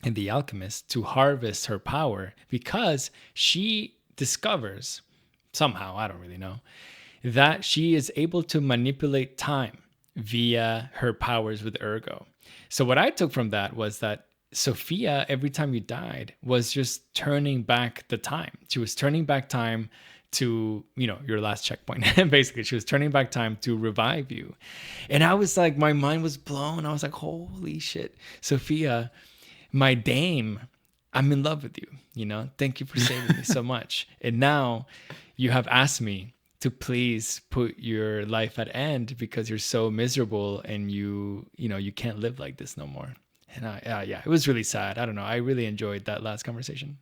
and the alchemist to harvest her power because she discovers somehow, I don't really know, that she is able to manipulate time via her powers with Ergo. So what I took from that was that Sophia, every time you died, was just turning back the time. She was turning back time to, you know, your last checkpoint. Basically, she was turning back time to revive you. And I was like, my mind was blown. I was like, holy shit, Sophia, my dame, I'm in love with you. You know, thank you for saving me so much. And now you have asked me to please put your life at end because you're so miserable and you know, you can't live like this no more. And yeah, it was really sad. I don't know. I really enjoyed that last conversation.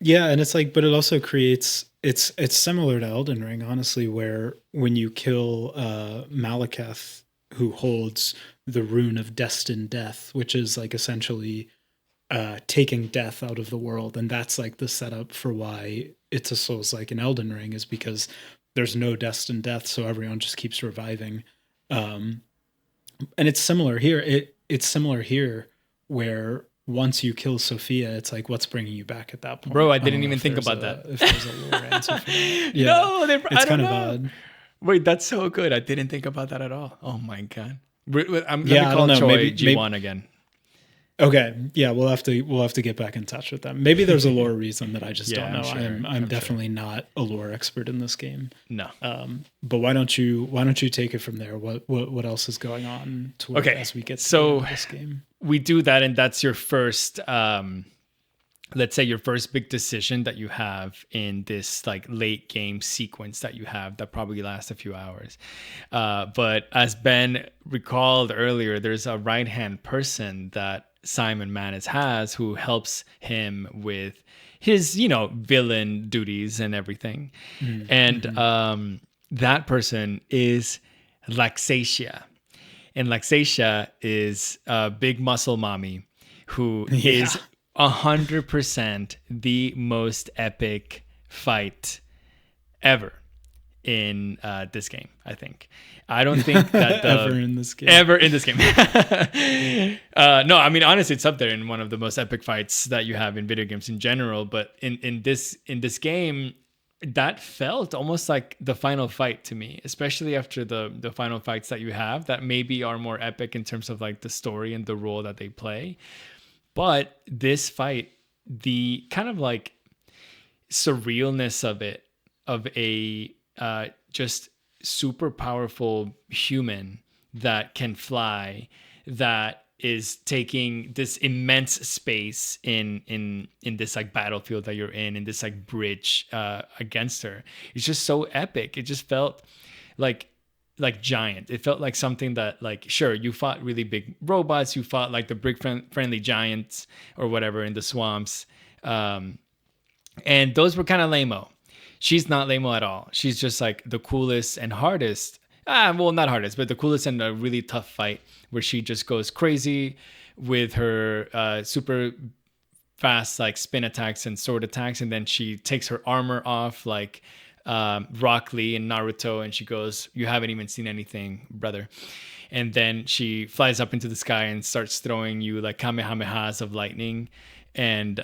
Yeah, and it's like, but it also creates. It's similar to Elden Ring, honestly, where when you kill Malekith, who holds the rune of destined death, which is like essentially taking death out of the world, and that's like the setup for why it's a Souls like an Elden Ring, is because there's no destined death, so everyone just keeps reviving. Um, and it's similar here. It's similar here, where once you kill Sophia, it's like what's bringing you back at that Bro, point. I I don't didn't know even if think there's about a that. if there's a lore answer for that. Yeah, No, it's I don't kind of know. odd. Wait, that's so good. I didn't think about that at all. Oh my god. Let me Yeah, I don't call know. Choi Maybe G1 again. okay. Yeah, we'll have to get back in touch with them. Maybe there's a lore reason that I just Yeah, don't I'm know. sure. I'm I'm sure. definitely not a lore expert in this game. No. But why don't you take it from there? What else is going on toward Okay. as we get to the end So of this game? we do that, and that's your first let's say your first big decision that you have in this like late game sequence that you have that probably lasts a few hours. But as Ben recalled earlier, there's a right hand person that Simon Manus has who helps him with his, you know, villain duties and everything. And Mm-hmm. that person is Laxatia. And Laxatia is a big muscle mommy who Yeah. is 100% the most epic fight ever in this game. I think. I don't think that Ever the in this game. ever in this game. No, I mean honestly, it's up there in one of the most epic fights that you have in video games in general. But in this game, that felt almost like the final fight to me, especially after the final fights that you have that maybe are more epic in terms of like the story and the role that they play. But this fight, the kind of like surrealness of it, of a just super powerful human that can fly, that is taking this immense space in this like battlefield that you're in this like bridge against her. It's just so epic. It just felt like giant. It felt like something that like sure you fought really big robots, you fought like the brick friendly giants or whatever in the swamps, and those were kind of lame-o. She's not lame-o at all. She's just like the coolest and hardest. Well, not hardest, but the coolest and a really tough fight where she just goes crazy with her super fast like spin attacks and sword attacks, and then she takes her armor off like Rock Lee and Naruto, and she goes, "You haven't even seen anything, brother." And then she flies up into the sky and starts throwing you like kamehamehas of lightning. And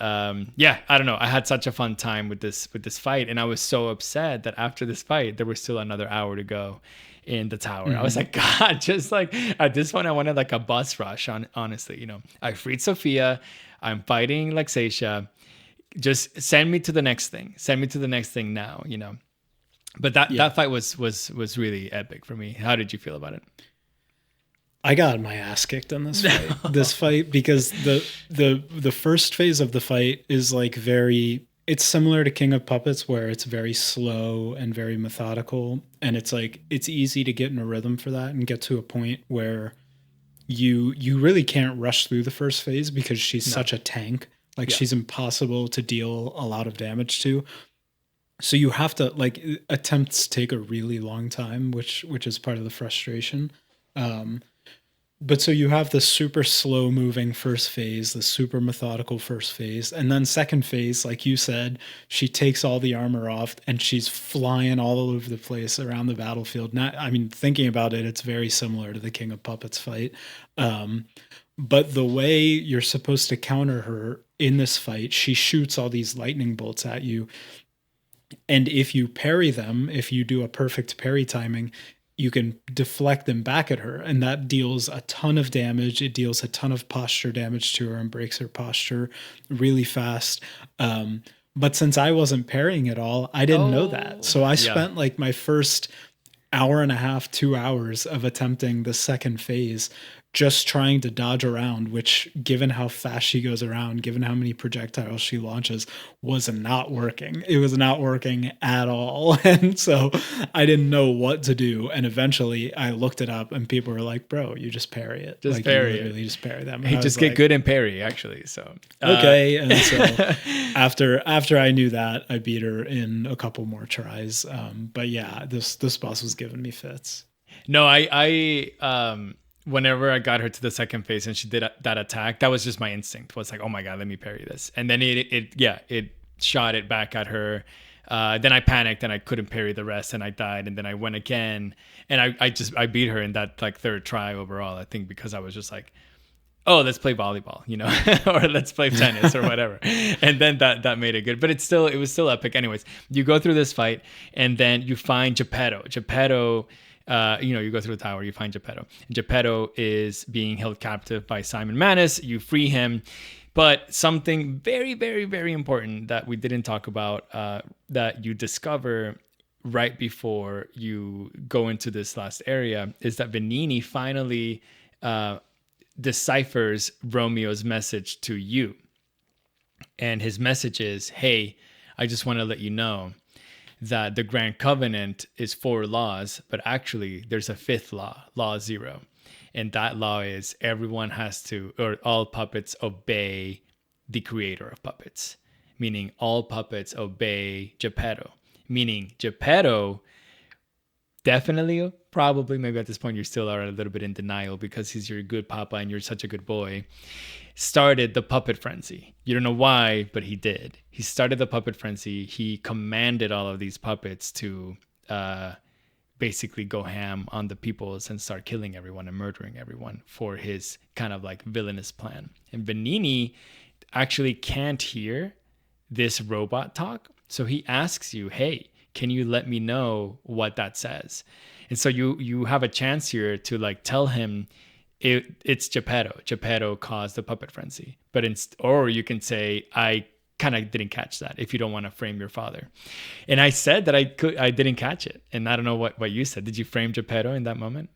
yeah, I don't know. I had such a fun time with this fight, and I was so upset that after this fight, there was still another hour to go in the tower. I was like, God, just like at this point, I wanted like a bus rush. Honestly, you know, I freed Sophia. I'm fighting Lexatia. Just send me to the next thing. Send me to the next thing now. You know. But that fight was really epic for me. How did you feel about it? I got my ass kicked in this fight. This fight, because the first phase of the fight is like it's similar to King of Puppets, where it's very slow and very methodical, and it's like it's easy to get in a rhythm for that and get to a point where you really can't rush through the first phase because she's such a tank. Like she's impossible to deal a lot of damage to. So you have to, like, attempts take a really long time, which is part of the frustration. But so you have the super slow moving first phase, the super methodical first phase, and then second phase, like you said, she takes all the armor off and she's flying all over the place around the battlefield. I mean, thinking about it, it's very similar to the King of Puppets fight. But the way you're supposed to counter her in this fight, she shoots all these lightning bolts at you. And if you parry them, if you do a perfect parry timing, you can deflect them back at her, and that deals a ton of damage. It deals a ton of posture damage to her and breaks her posture really fast. But since I wasn't parrying at all, I didn't know that. So I spent like my first hour and a half, 2 hours of attempting the second phase just trying to dodge around, which, given how fast she goes around, given how many projectiles she launches, was not working. It was not working at all. And so I didn't know what to do. And eventually I looked it up and people were like, bro, you just parry it. Just like, parry you literally just parry them. Hey, just get good in parry, actually. So okay. And so after I knew that, I beat her in a couple more tries. But yeah, this boss was giving me fits. No, I whenever I got her to the second phase and she did that attack, that was just my instinct. Was like, oh my God, let me parry this. And then it shot it back at her. Then I panicked and I couldn't parry the rest and I died. And then I went again and I beat her in that like third try overall, I think, because I was just like, oh, let's play volleyball, you know, or let's play tennis or whatever. And then that made it good, but it was still epic. Anyways, you go through this fight and then you find Geppetto. You go through the tower, you find Geppetto. Geppetto is being held captive by Simon Manus. You free him. But something very, very, very important that we didn't talk about, that you discover right before you go into this last area, is that Venini finally deciphers Romeo's message to you. And his message is, hey, I just want to let you know that the Grand Covenant is 4 laws, but actually there's a 5th law, Law 0. And that law is all puppets obey the creator of puppets, meaning all puppets obey Geppetto, meaning Geppetto definitely, probably, maybe at this point you still are a little bit in denial because he's your good papa and you're such a good boy, started the puppet frenzy. You don't know why, but he did. He started the puppet frenzy. He commanded all of these puppets to basically go ham on the peoples and start killing everyone and murdering everyone for his kind of like villainous plan. And Venini actually can't hear this robot talk. So he asks you, hey, can you let me know what that says? And so you have a chance here to like tell him it's Geppetto. Geppetto caused the puppet frenzy. Or you can say, I kind of didn't catch that, if you don't want to frame your father. And I said that I didn't catch it. And I don't know what you said. Did you frame Geppetto in that moment?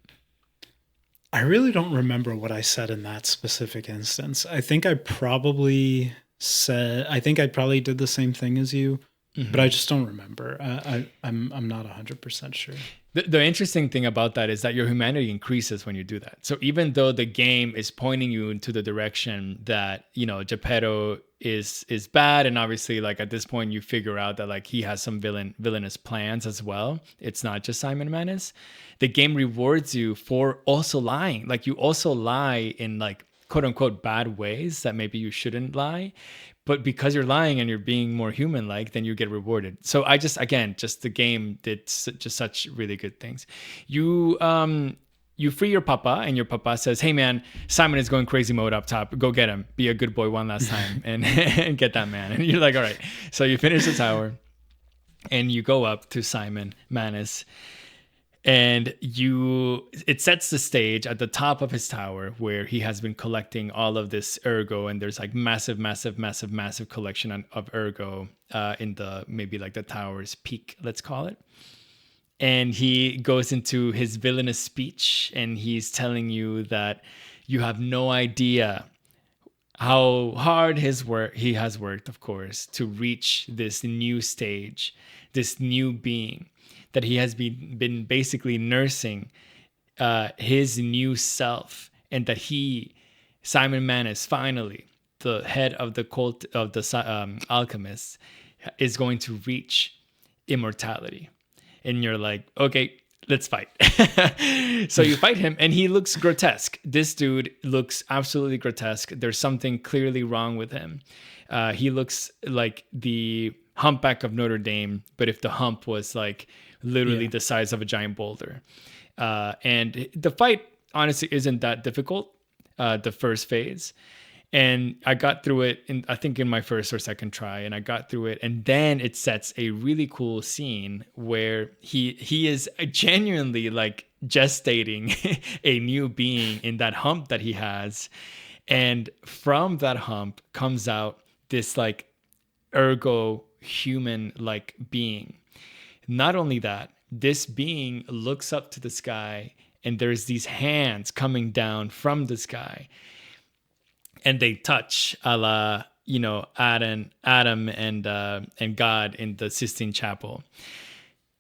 I really don't remember what I said in that specific instance. I think I probably did the same thing as you. Mm-hmm. But I just don't remember. I'm not 100% sure. The interesting thing about that is that your humanity increases when you do that. So even though the game is pointing you into the direction that, you know, Geppetto is bad, and obviously like at this point you figure out that like he has some villainous plans as well. It's not just Simon Manus. The game rewards you for also lying. Like you also lie in like quote unquote bad ways that maybe you shouldn't lie. But because you're lying and you're being more human-like, then you get rewarded. So just the game did just such really good things. You you free your papa, and your papa says, "Hey man, Simon is going crazy mode up top. Go get him. Be a good boy one last time, and and get that man." And you're like, "All right." So you finish the tower, and you go up to Simon Manus, and it sets the stage at the top of his tower where he has been collecting all of this ergo, and there's like massive collection of ergo in the maybe like the tower's peak, let's call it. And he goes into his villainous speech, and he's telling you that you have no idea how hard he has worked, of course, to reach this new stage, this new being, that he has been basically nursing his new self, and that Simon Manus, finally the head of the cult of the alchemists, is going to reach immortality. And you're like, okay, let's fight. So you fight him, and he looks grotesque. This dude looks absolutely grotesque. There's something clearly wrong with him. He looks like the humpback of Notre Dame, but if the hump was like literally the size of a giant boulder. And the fight honestly isn't that difficult, the first phase. And I got through it I think in my first or second try, and I got through it. And then it sets a really cool scene where he is genuinely like gestating a new being in that hump that he has. And from that hump comes out this like ergo human like being. Not only that, this being looks up to the sky, and there's these hands coming down from the sky, and they touch a la, Adam and God in the Sistine Chapel.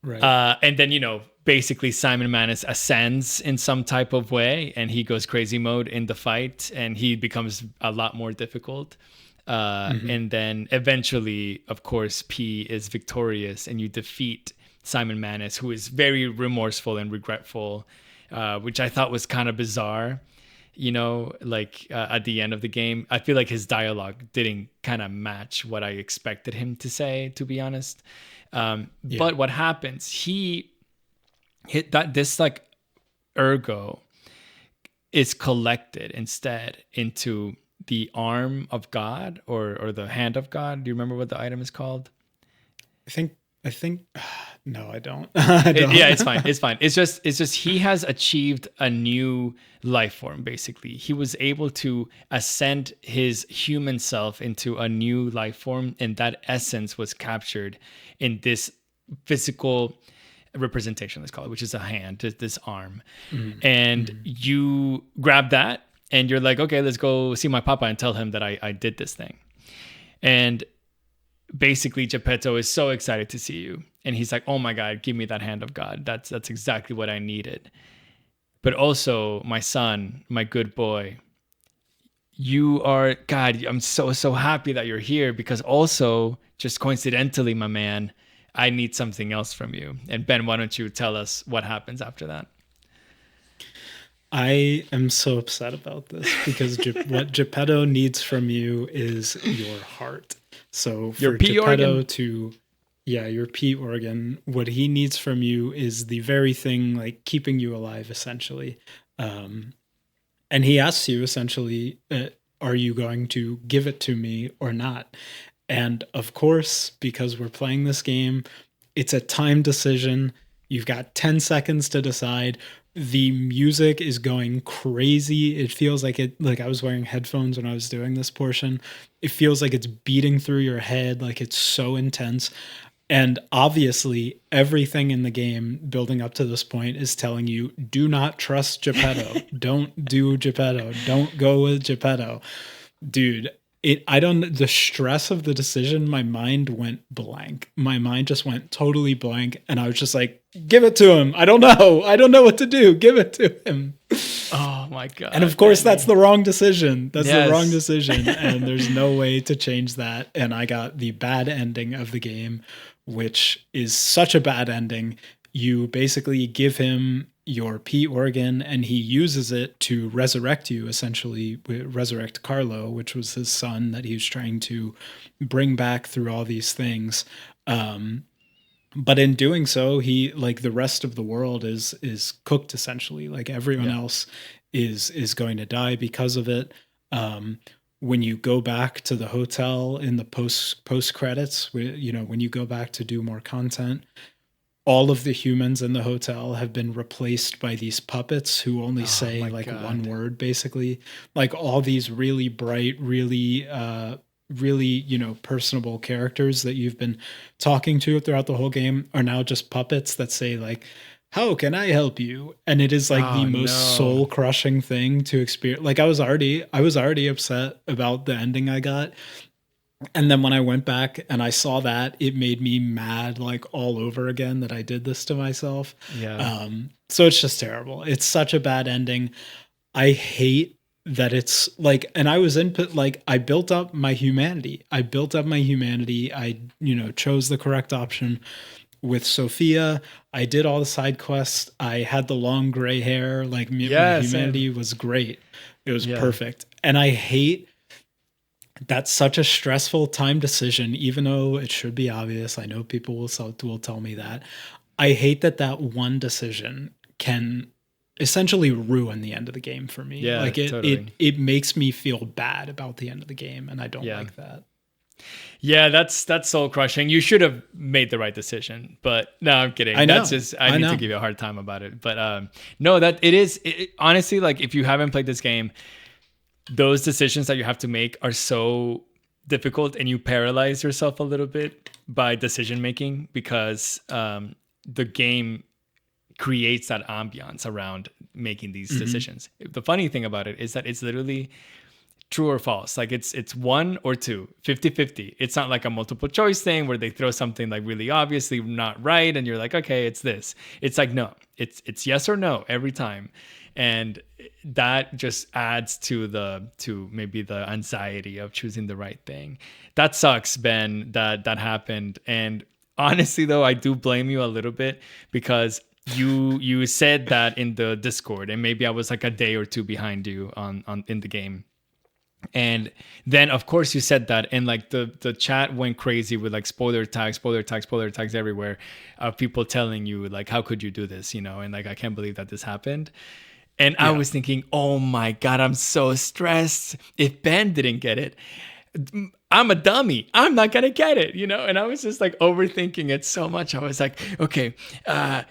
Right. And then, basically Simon Manus ascends in some type of way, and he goes crazy mode in the fight, and he becomes a lot more difficult. And then eventually, of course, P is victorious, and you defeat Simon Manus, who is very remorseful and regretful, which I thought was kind of bizarre. At the end of the game, I feel like his dialogue didn't kind of match what I expected him to say, to be honest. But what happens, he hit that this like ergo is collected instead into the arm of God or the hand of God. Do you remember what the item is called? I think no, I don't. It's fine. It's fine. It's just he has achieved a new life form, basically. He was able to ascend his human self into a new life form, and that essence was captured in this physical representation, let's call it, which is a hand, this arm. And you grab that, and you're like, okay, let's go see my papa and tell him that I did this thing. And basically Geppetto is so excited to see you, and he's like, oh my God, give me that hand of God. That's exactly what I needed. But also, my son, my good boy, you are, God, I'm so happy that you're here, because also, just coincidentally, my man, I need something else from you. And Ben, why don't you tell us what happens after that? I am so upset about this, because what Geppetto needs from you is your heart. So for your P Geppetto organ. your P organ, what he needs from you is the very thing like keeping you alive, essentially. And he asks you essentially, are you going to give it to me or not? And of course, because we're playing this game, it's a time decision. You've got 10 seconds to decide. The music is going crazy. It feels like I was wearing headphones when I was doing this portion. It feels like it's beating through your head, like it's so intense. And obviously, everything in the game building up to this point is telling you, do not trust Geppetto. Don't do Geppetto. Don't go with Geppetto. Dude, the stress of the decision, my mind went blank. My mind just went totally blank. And I was just like, give it to him. I don't know what to do. Give it to him. Oh my God. And of course, that's the wrong decision. The wrong decision. And there's no way to change that. And I got the bad ending of the game, which is such a bad ending. You basically give him your P organ, and he uses it to resurrect you, essentially resurrect Carlo, which was his son that he was trying to bring back through all these things. But in doing so, he, like, the rest of the world is cooked essentially. Like everyone Yeah. else is going to die because of it. Um, when you go back to the hotel in the post credits, you know, when you go back to do more content, all of the humans in the hotel have been replaced by these puppets who only Oh say my like one God. word, basically. Like all these really bright, really, you know, personable characters that you've been talking to throughout the whole game are now just puppets that say like, how can I help you? And it is like the Oh most no. soul crushing thing to experience. Like I was already upset about the ending I got, and then when I went back and I saw that, it made me mad like all over again that I did this to myself. Yeah. So it's just terrible. It's such a bad ending. I hate that it's like, and I was input, like, I built up my humanity. I built up my humanity. I, you know, chose the correct option with Sophia. I did all the side quests. I had the long gray hair. Like, my Yeah, same. humanity was great. It was Yeah. perfect. And I hate that's such a stressful time decision, even though it should be obvious. I know people will tell me that. I hate that that one decision can essentially ruin the end of the game for me. Yeah, Like it totally. it it makes me feel bad about the end of the game, and I don't Yeah. like that. Yeah, that's soul crushing. You should have made the right decision. But no, I'm kidding. I That's know. just I I need to know. give you a hard time about it. But no, that it is honestly, like, if you haven't played this game, those decisions that you have to make are so difficult, and you paralyze yourself a little bit by decision making, because the game creates that ambiance around making these Mhm. decisions. The funny thing about it is that it's literally true or false. Like it's one or two, 50-50. It's not like a multiple choice thing where they throw something like really obviously not right and you're like, okay, it's this. It's like, no, it's yes or no every time. And that just adds to maybe the anxiety of choosing the right thing. That sucks, Ben, that happened. And honestly though, I do blame you a little bit, because you said that in the Discord, and maybe I was like a day or two behind you on in the game. And then of course you said that, and like the chat went crazy with like spoiler tags everywhere, of people telling you like, how could you do this, you know, and like, I can't believe that this happened. And I Yeah. was thinking, oh my God, I'm so stressed. If Ben didn't get it, I'm a dummy. I'm not gonna get it, you know. And I was just like overthinking it so much. I was like, okay,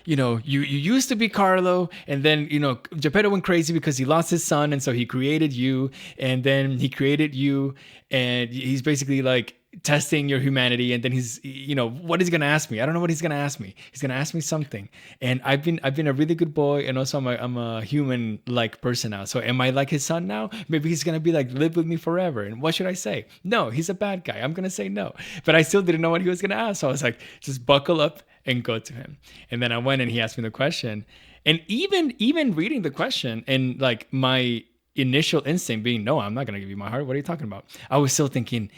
you know, you used to be Carlo, and then, you know, Geppetto went crazy because he lost his son, and so he created you, and then he created you, and he's basically like testing your humanity. And then he's, you know, what is he gonna ask me? I don't know what he's gonna ask me. He's gonna ask me something, and I've been a really good boy, and also I'm a human like person now. So am I like his son now? Maybe he's gonna be like, live with me forever. And what should I say? No, he's a bad guy. I'm gonna say no. But I still didn't know what he was gonna ask. So I was like, just buckle up and go to him. And then I went and he asked me the question. And even reading the question, and like my initial instinct being, no, I'm not gonna give you my heart. What are you talking about? I was still thinking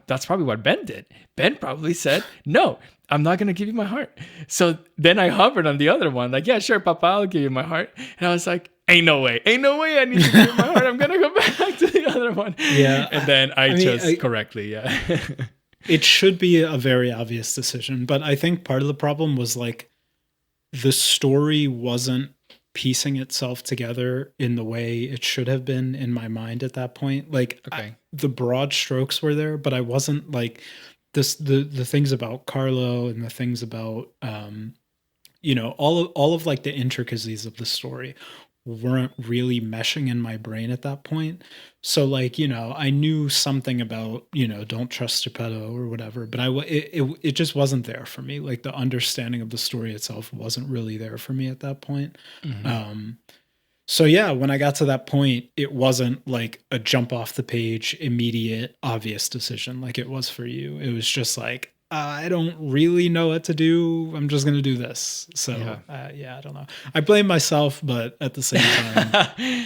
that's probably what Ben did. Ben probably said, no, I'm not gonna give you my heart. So then I hovered on the other one, like, yeah, sure, Papa, I'll give you my heart. And I was like, ain't no way I need to give you my heart. I'm gonna go back to the other one. And Yeah. then I I mean, chose correctly. Yeah. it should be a very obvious decision, but I think part of the problem was like the story wasn't piecing itself together in the way it should have been in my mind at that point. Like Okay. the broad strokes were there, but I wasn't like the things about Carlo and the things about you know, all of like the intricacies of the story weren't really meshing in my brain at that point. So like, you know, I knew something about, you know, don't trust Geppetto or whatever, but it just wasn't there for me. Like the understanding of the story itself wasn't really there for me at that point. Hmm. Um so yeah, when I got to that point, it wasn't like a jump off the page, immediate, obvious decision like it was for you. It was just like, I don't really know what to do. I'm just gonna do this. Yeah. So yeah, I don't know. I blame myself, but at the same time,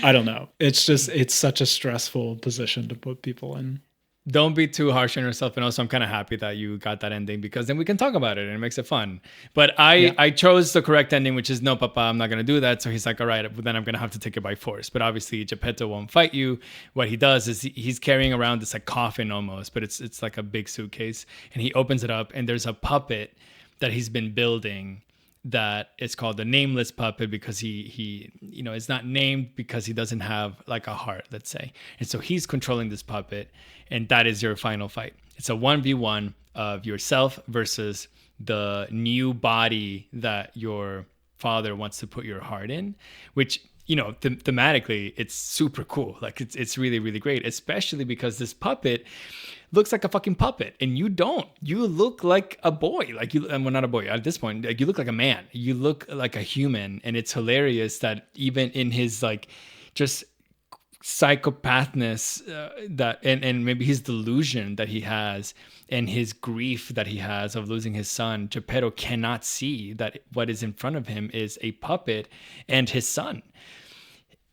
I don't know. It's just it's such a stressful position to put people in. Don't be too harsh on yourself. And also, I'm kind of happy that you got that ending, because then we can talk about it and it makes it fun. But Yeah. I chose the correct ending, which is, no, Papa, I'm not going to do that. So he's like, all right, but then I'm going to have to take it by force. But obviously, Geppetto won't fight you. What he does is he's carrying around this like coffin almost, but it's like a big suitcase. And he opens it up, and there's a puppet that he's been building, that it's called the nameless puppet, because he you know, it's not named because he doesn't have like a heart, let's say. And so he's controlling this puppet, and that is your final fight. It's a 1v1 of yourself versus the new body that your father wants to put your heart in, which, you know, thematically, it's super cool. Like it's really, really great, especially because this puppet looks like a fucking puppet, and you don't. You look like a boy. Like you, well, not a boy at this point. Like you look like a man. You look like a human, and it's hilarious that even in his like just psychopathness, that and maybe his delusion that he has, and his grief that he has of losing his son, Geppetto cannot see that what is in front of him is a puppet and his son.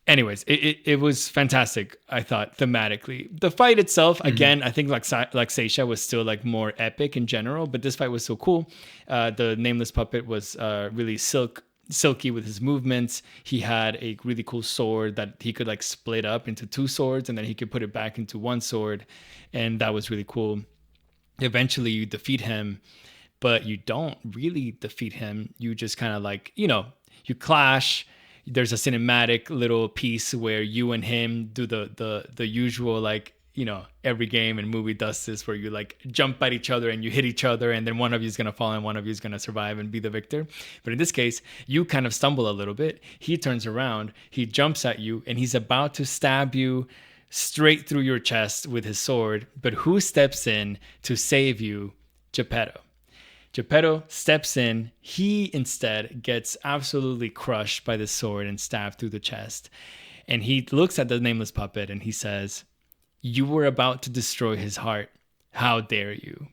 Anyways, it was fantastic, I thought, thematically. The fight itself, again, I think like Seisha was still like more epic in general, but this fight was so cool. The nameless puppet was really silky with his movements. He had a really cool sword that he could like split up into two swords, and then he could put it back into one sword, and that was really cool. Eventually, you defeat him, but you don't really defeat him. You just kind of like, you know, you clash. There's a cinematic little piece where you and him do the usual, like, you know, every game and movie does this, where you like jump at each other and you hit each other, and then one of you is going to fall and one of you is going to survive and be the victor. But in this case, you kind of stumble a little bit. He turns around, he jumps at you, and he's about to stab you straight through your chest with his sword. But who steps in to save you? Geppetto. Geppetto steps in. He instead gets absolutely crushed by the sword and stabbed through the chest. And he looks at the nameless puppet and he says, "You were about to destroy his heart. How dare you?"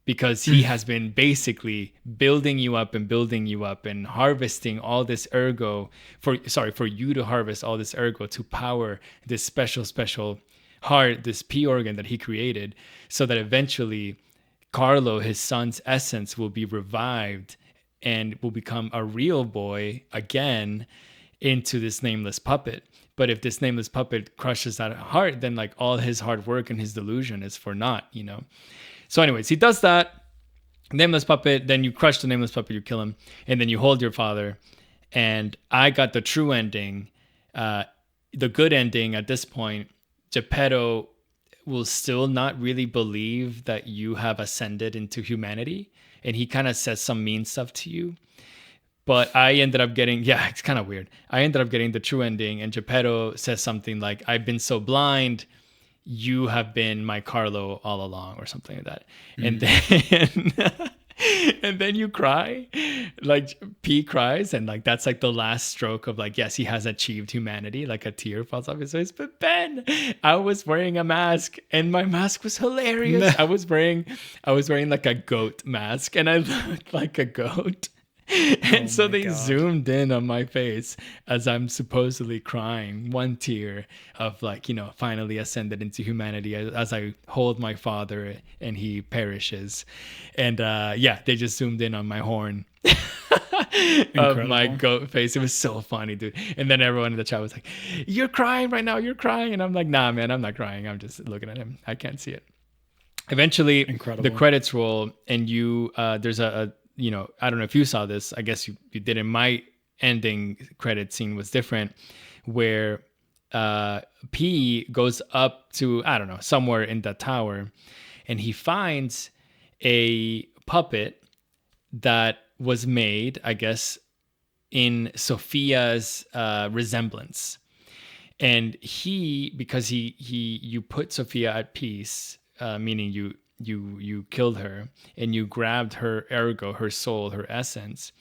Because he has been basically building you up and harvesting all this ergo for you to harvest all this ergo to power this special heart, this P organ that he created, so that eventually Carlo, his son's essence, will be revived and will become a real boy again into this nameless puppet. But if this nameless puppet crushes that heart, then like all his hard work and his delusion is for naught, you know? So anyways, he does that. Nameless puppet, then you crush the nameless puppet, you kill him, and then you hold your father. And I got the true ending. The good ending at this point, Geppetto will still not really believe that you have ascended into humanity, and he kind of says some mean stuff to you. But I ended up getting, yeah, it's kind of weird. I ended up getting the true ending, and Geppetto says something like, "I've been so blind, you have been my Carlo all along," or something like that. And then and then you cry, like P cries, and like that's like the last stroke of like, yes, he has achieved humanity. Like a tear falls off his face. But Ben, I was wearing a mask, and my mask was hilarious. I was wearing like a goat mask, and I looked like a goat. And so they zoomed in on my face as I'm supposedly crying, one tear of like, you know, finally ascended into humanity, as I hold my father and he perishes. And yeah, they just zoomed in on my horn of my goat face. It was so funny, dude. And then everyone in the chat was like, "You're crying right now, you're crying." And I'm like, "Nah, man, I'm not crying. I'm just looking at him. I can't see it." Eventually, the credits roll, and you there's a you know, I don't know if you saw this. I guess you didn't. My ending credit scene was different, where P goes up to, I don't know, somewhere in the tower, and he finds a puppet that was made, I guess, in Sophia's resemblance. And because you put Sophia at peace, meaning you killed her and you grabbed her ergo, her soul, her essence.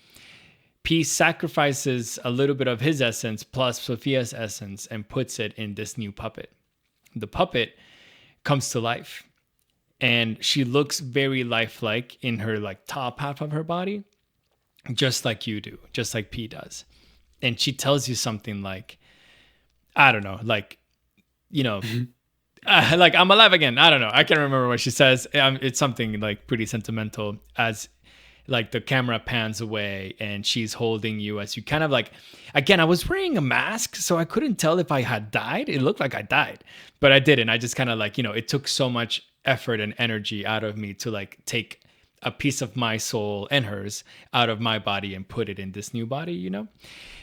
P sacrifices a little bit of his essence plus Sophia's essence and puts it in this new puppet. The puppet comes to life, and she looks very lifelike in her like top half of her body, just like you do, just like P does. And she tells you something like, I don't know, like, you know, like, "I'm alive again." I don't know. I can't remember what she says. It's something like pretty sentimental, as like the camera pans away and she's holding you as you kind of like, again, I was wearing a mask, so I couldn't tell if I had died. It looked like I died, but I didn't. I just kind of like, you know, it took so much effort and energy out of me to like take a piece of my soul and hers out of my body and put it in this new body, you know?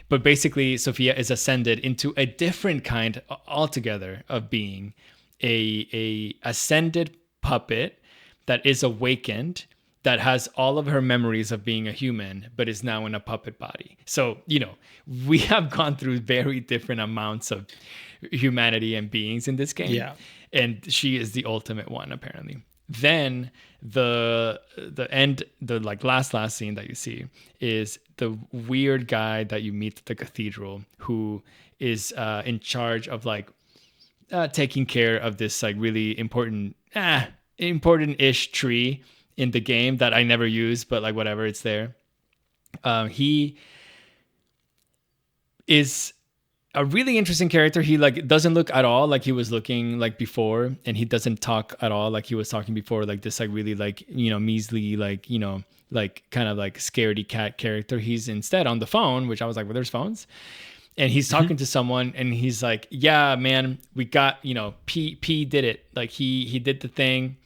But basically, Sophia is ascended into a different kind altogether of being, a ascended puppet that is awakened, that has all of her memories of being a human, but is now in a puppet body. So, you know, we have gone through very different amounts of humanity and beings in this game. Yeah. And she is the ultimate one, apparently. Then the end, the like last scene that you see is the weird guy that you meet at the cathedral, who is in charge of like taking care of this like really important-ish tree in the game that I never use, but like whatever, it's there. He is a really interesting character. He like doesn't look at all like he was looking like before, and he doesn't talk at all like he was talking before, like this like really like, you know, measly, like, you know, like kind of like scaredy cat character. He's instead on the phone, which I was like, well, there's phones. And he's talking to someone, and he's like, yeah, man, we got, you know, P did it. Like he did the thing.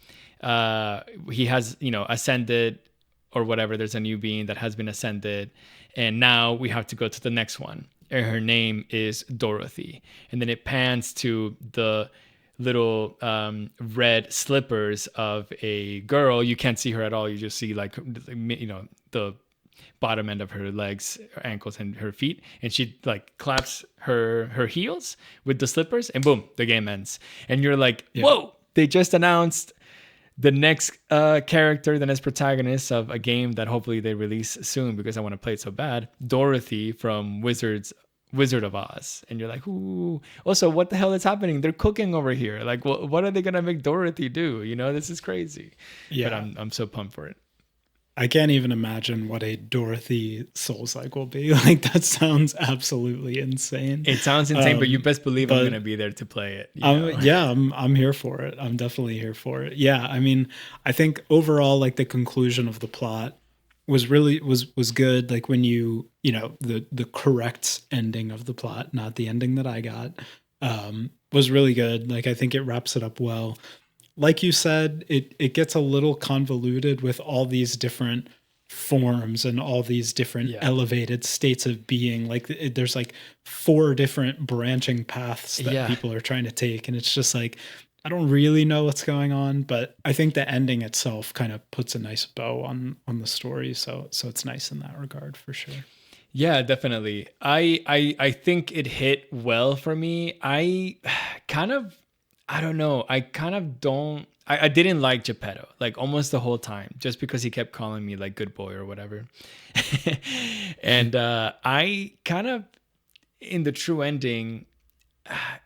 He has, you know, ascended or whatever. There's a new being that has been ascended. And now we have to go to the next one. And her name is Dorothy. And then it pans to the little red slippers of a girl. You can't see her at all. You just see like, you know, the bottom end of her legs, her ankles, and her feet. And she like claps her heels with the slippers, and boom, the game ends. And you're like, whoa, they just announced the next character, the next protagonist of a game that hopefully they release soon, because I want to play it so bad. Dorothy from Wizard of Oz. And you're like, ooh. Also, what the hell is happening? They're cooking over here. Like, what are they gonna make Dorothy do? You know, this is crazy. Yeah. But I'm so pumped for it. I can't even imagine what a Dorothy Souls-like will be. Like, that sounds absolutely insane. It sounds insane, but you best believe I'm going to be there to play it. Yeah, I'm here for it. I'm definitely here for it. Yeah, I mean, I think overall, like, the conclusion of the plot was really was good. Like, when you know, the correct ending of the plot, not the ending that I got, was really good. Like, I think it wraps it up well. Like you said, it gets a little convoluted with all these different forms and all these different elevated states of being. Like there's like 4 different branching paths that people are trying to take. And it's just like, I don't really know what's going on, but I think the ending itself kind of puts a nice bow on the story. So it's nice in that regard for sure. Yeah, definitely. I think it hit well for me. I don't know. I didn't like Geppetto, like almost the whole time, just because he kept calling me like good boy or whatever. And I kind of, in the true ending,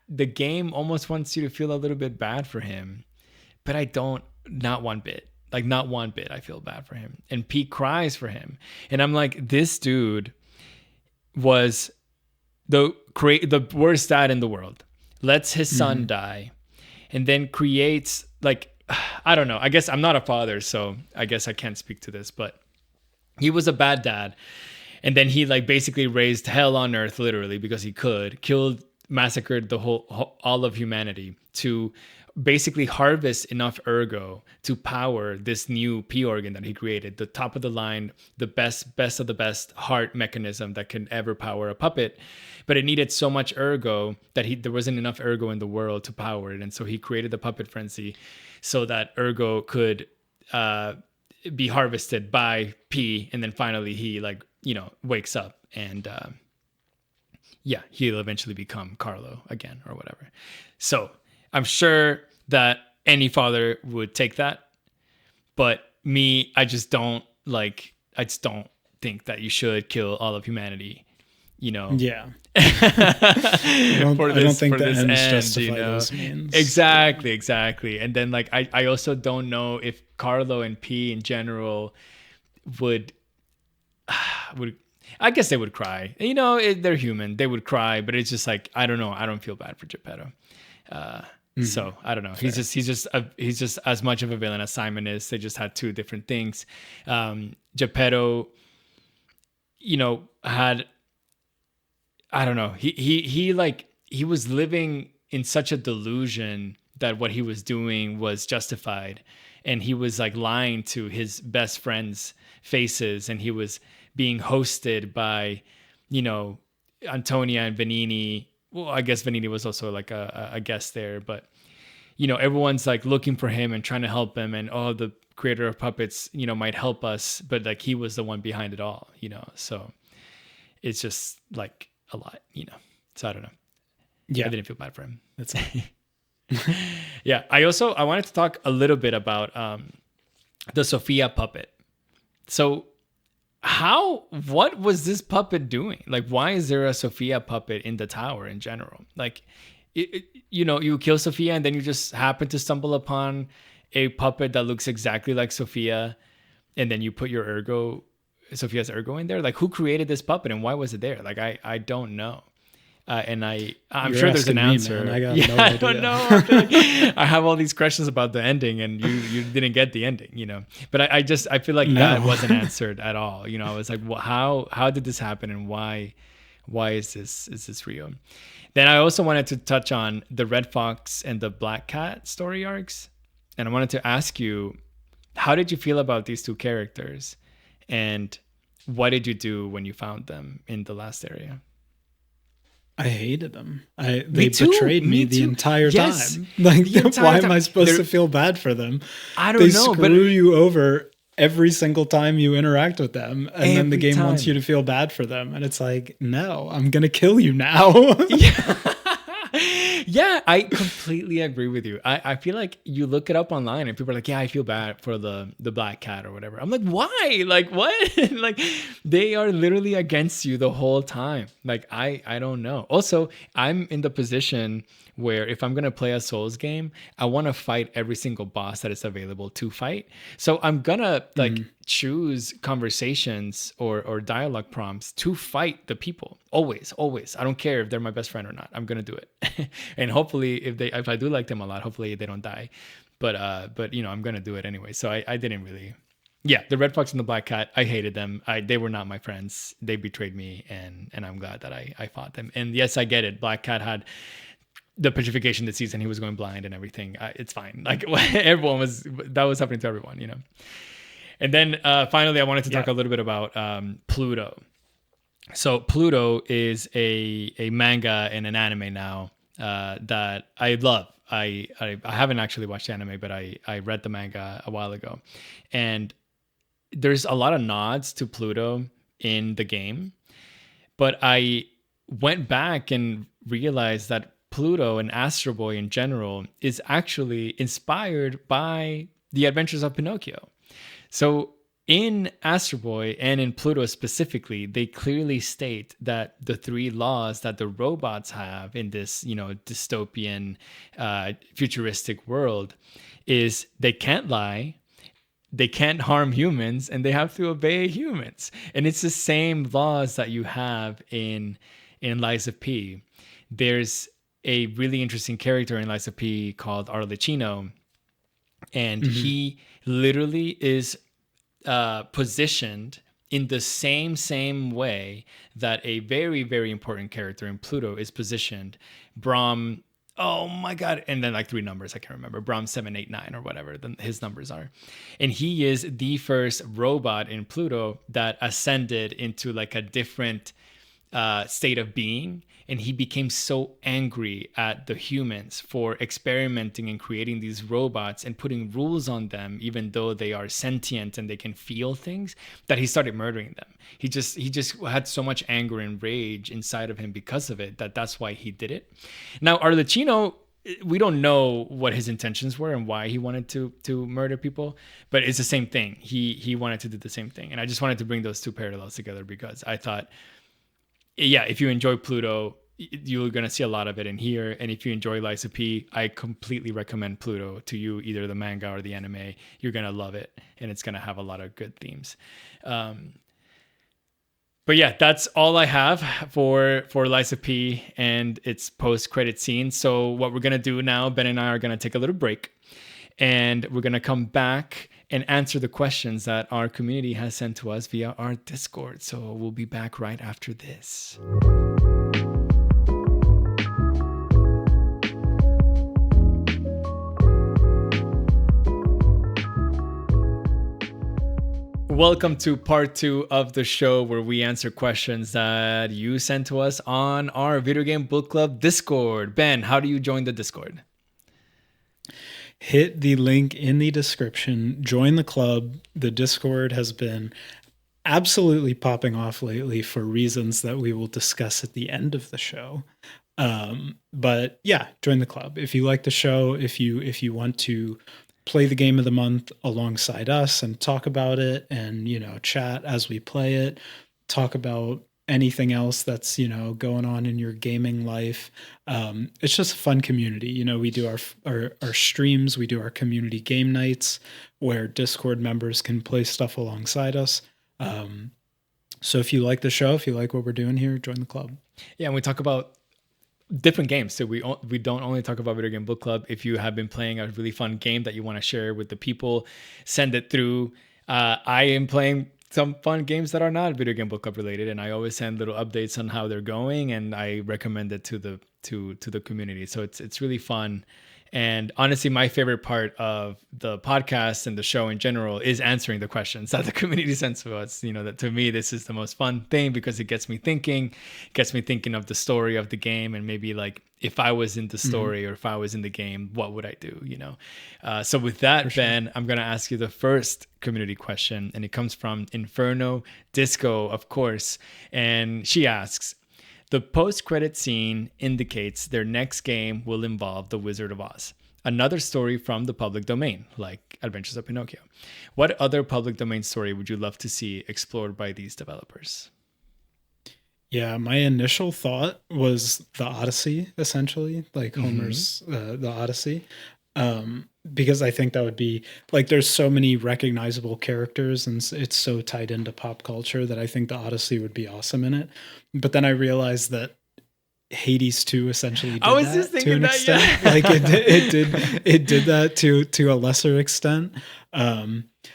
the game almost wants you to feel a little bit bad for him, but I don't, not one bit. Like not one bit I feel bad for him. And Pete cries for him. And I'm like, this dude was the worst dad in the world. Lets his son die. And then creates like, I don't know. I guess I'm not a father, so I guess I can't speak to this, but he was a bad dad. And then he like basically raised hell on earth, literally, because he could, massacred all of humanity to basically harvest enough ergo to power this new P organ that he created, the top of the line, the best of the best heart mechanism that can ever power a puppet. But it needed so much ergo that there wasn't enough ergo in the world to power it. And so he created the puppet frenzy so that ergo could be harvested by P. And then finally he like, you know, wakes up and he'll eventually become Carlo again or whatever. So I'm sure that any father would take that, but me, I just don't think that you should kill all of humanity, you know? Yeah. I don't think the ends justify those means. Exactly. And then like, I also don't know if Carlo and P in general would, I guess they would cry. You know, they're human. They would cry, but it's just like, I don't know. I don't feel bad for Geppetto. So I don't know. Fair. He's just as much of a villain as Simon is. They just had 2 different things. Geppetto, you know, had, I don't know. He was living in such a delusion that what he was doing was justified, and he was like lying to his best friends' faces, and he was being hosted by, you know, Antonia and Vanini. Well, I guess Vanini was also like a guest there, but you know, everyone's like looking for him and trying to help him, and oh, the creator of puppets, you know, might help us, but like he was the one behind it all, you know. So it's just like a lot, you know. So I don't know. Yeah, I didn't feel bad for him. that's Yeah, I wanted to talk a little bit about the Sophia puppet. So what was this puppet doing? Like, why is there a Sophia puppet in the tower in general? Like, you know, you kill Sophia and then you just happen to stumble upon a puppet that looks exactly like Sophia, and then you put your Sophia's ergo in there. Like, who created this puppet and why was it there? Like, I don't know. And I'm sure there's an answer. Man. I got no I idea. don't know. I feel like I have all these questions about the ending, and you didn't get the ending, you know. But I feel like that wasn't answered at all. You know, I was like, well, how did this happen, and why is this real? Then I also wanted to touch on the Red Fox and the Black Cat story arcs, and I wanted to ask you, how did you feel about these two characters, and what did you do when you found them in the last area? I hated them. They betrayed me the entire Yes, time. Like, why am time. I supposed to feel bad for them? I don't know, They screw you over every single time you interact with them, and then the game wants you to feel bad for them, and it's like, no, I'm gonna kill you now. Yeah, I completely agree with you. I feel like you look it up online and people are like, yeah, I feel bad for the Black Cat or whatever. I'm like, why? Like, what? Like, they are literally against you the whole time. Like, I don't know. Also, I'm in the position where if I'm going to play a Souls game, I want to fight every single boss that is available to fight. So I'm going to like choose conversations or dialogue prompts to fight the people. Always. I don't care if they're my best friend or not. I'm going to do it. And hopefully if I do like them a lot, hopefully they don't die. But you know, I'm going to do it anyway. So I didn't really. Yeah, the Red Fox and the Black Cat, I hated them. They were not my friends. They betrayed me, and I'm glad that I fought them. And yes, I get it. Black Cat had the petrification disease and he was going blind and everything. It's fine. Like, that was happening to everyone, you know. And then finally, I wanted to talk a little bit about Pluto. So Pluto is a manga and an anime now that I love. I haven't actually watched the anime, but I read the manga a while ago. And there's a lot of nods to Pluto in the game. But I went back and realized that Pluto and Astro Boy in general is actually inspired by the adventures of Pinocchio. So in Astro Boy and in Pluto specifically, they clearly state that the three laws that the robots have in this, you know, dystopian, futuristic world is they can't lie, they can't harm humans, and they have to obey humans. And it's the same laws that you have in Lies of P. There's a really interesting character in Lies of P called Arlecchino, and he literally is positioned in the same way that a very, very important character in Pluto is positioned. Brahm, oh my God. And then like 3 numbers, I can't remember. Brahm 789 or whatever his numbers are. And he is the first robot in Pluto that ascended into like a different state of being. And he became so angry at the humans for experimenting and creating these robots and putting rules on them, even though they are sentient and they can feel things, that he started murdering them. He just had so much anger and rage inside of him because of it, that's why he did it. Now, Arlecchino, we don't know what his intentions were and why he wanted to murder people, but it's the same thing. He wanted to do the same thing. And I just wanted to bring those two parallels together because I thought, yeah, if you enjoy Pluto, you're going to see a lot of it in here. And if you enjoy Lies of P, I completely recommend Pluto to you, either the manga or the anime. You're going to love it. And it's going to have a lot of good themes. But yeah, that's all I have for Lies of P and its post-credit scene. So what we're going to do now, Ben and I are going to take a little break. And we're going to come back and answer the questions that our community has sent to us via our Discord. So we'll be back right after this. welcome to part 2 of the show where we answer questions that you sent to us on our Video Game Book Club Discord. Ben, how do you join the Discord? Hit the link in the description, join the club. The Discord has been absolutely popping off lately for reasons that we will discuss at the end of the show. But yeah, join the club. If you like the show, if you want to play the game of the month alongside us and talk about it and, chat as we play it, talk about anything else that's, going on in your gaming life. It's just a fun community. We do our streams, we do our community game nights where Discord members can play stuff alongside us. So if you like the show, if you like what we're doing here, join the club. Yeah, and we talk about different games. So we don't only talk about Video Game Book Club. If you have been playing a really fun game that you want to share with the people, send it through. I am playing some fun games that are not Video Game Book Club related, and I always send little updates on how they're going, and I recommend it to the community. So it's really fun. And honestly, my favorite part of the podcast and the show in general is answering the questions that the community sends to us. That to me, this is the most fun thing because it gets me thinking of the story of the game, and maybe like if I was in the story or if I was in the game, what would I do? So with that, Ben, I'm going to ask you the first community question, and it comes from Inferno Disco, of course. And she asks, the post-credit scene indicates their next game will involve The Wizard of Oz, another story from the public domain, like Adventures of Pinocchio. What other public domain story would you love to see explored by these developers? Yeah, my initial thought was the Odyssey, essentially, like Homer's The Odyssey. Because I think that would be like, there's so many recognizable characters and it's so tied into pop culture that I think the Odyssey would be awesome in it. But then I realized that Hades 2 essentially did that to an extent. Yeah. Like it did that to a lesser extent.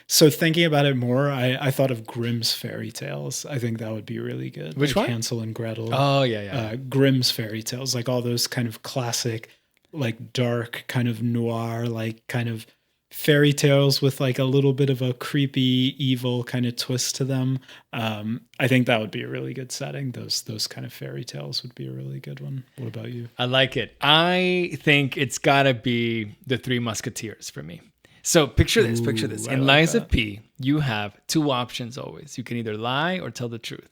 So thinking about it more, I thought of Grimm's fairy tales. I think that would be really good. Which like one? Hansel and Gretel. Oh yeah. Grimm's fairy tales, like all those kind of classic, like dark kind of noir, like kind of fairy tales with like a little bit of a creepy, evil kind of twist to them. I think that would be a really good setting. Those kind of fairy tales would be a really good one. What about you? I like it. I think it's gotta be the Three Musketeers for me. So picture this. In Lies of P, you have two options always. You can either lie or tell the truth.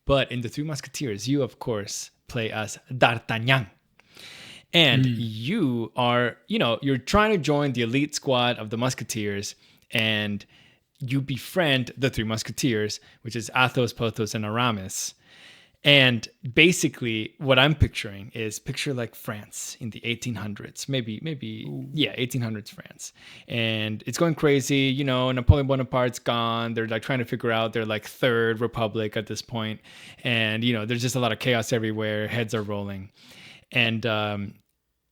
But in the Three Musketeers, you of course play as D'Artagnan. And you are, you're trying to join the elite squad of the Musketeers, and you befriend the Three Musketeers, which is Athos, Porthos, and Aramis. And basically, what I'm picturing is picture like France in the 1800s, maybe, 1800s France. And it's going crazy, Napoleon Bonaparte's gone. They're like trying to figure out their like third republic at this point. And, there's just a lot of chaos everywhere. Heads are rolling. And,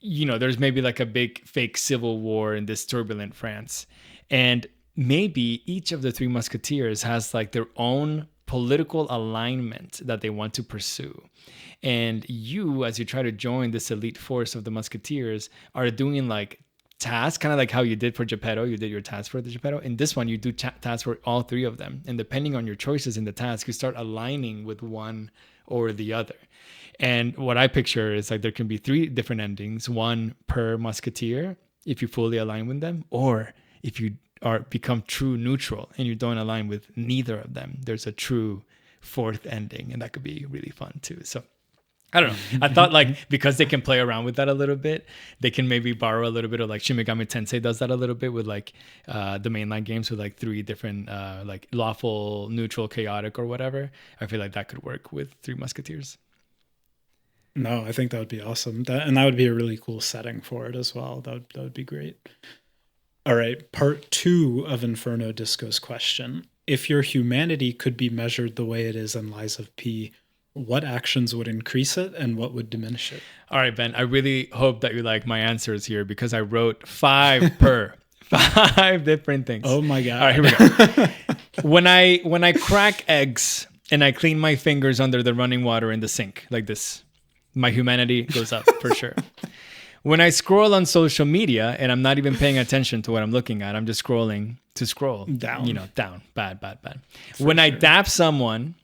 there's maybe like a big fake civil war in this turbulent France. And maybe each of the Three Musketeers has like their own political alignment that they want to pursue. And you, as you try to join this elite force of the Musketeers, are doing like tasks, kind of like how you did for Geppetto. You did your task for the Geppetto. In this one, you do tasks for all three of them. And depending on your choices in the task, you start aligning with one or the other. And what I picture is like there can be three different endings, one per musketeer if you fully align with them, or if you become true neutral and you don't align with neither of them, there's a true fourth ending, and that could be really fun too. So I don't know. I thought like because they can play around with that a little bit, they can maybe borrow a little bit of like Shin Megami Tensei does that a little bit with like the mainline games with like three different like lawful, neutral, chaotic, or whatever. I feel like that could work with Three Musketeers. No, I think that would be awesome. That would be a really cool setting for it as well. That would be great. All right, part 2 of Inferno Disco's question. If your humanity could be measured the way it is in Lies of P, what actions would increase it and what would diminish it? All right, Ben, I really hope that you like my answers here because I wrote 5 5 different things. Oh my God. All right, here we go. When I crack eggs and I clean my fingers under the running water in the sink like this, my humanity goes up for sure. When I scroll on social media and I'm not even paying attention to what I'm looking at, I'm just scrolling, to scroll Down. down. Bad. When I dap someone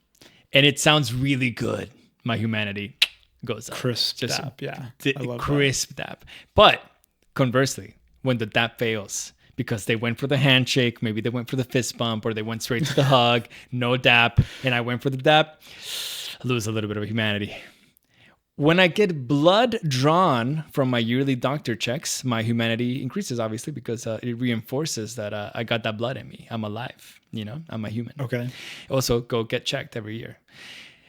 and it sounds really good, my humanity goes up. Crisp dap, yeah. I love crisp dap. But conversely, when the dap fails because they went for the handshake, maybe they went for the fist bump, or they went straight to the hug, no dap, and I went for the dap, I lose a little bit of humanity. When I get blood drawn from my yearly doctor checks, my humanity increases, obviously, because it reinforces that I got that blood in me. I'm alive, I'm a human. Okay. Also, go get checked every year.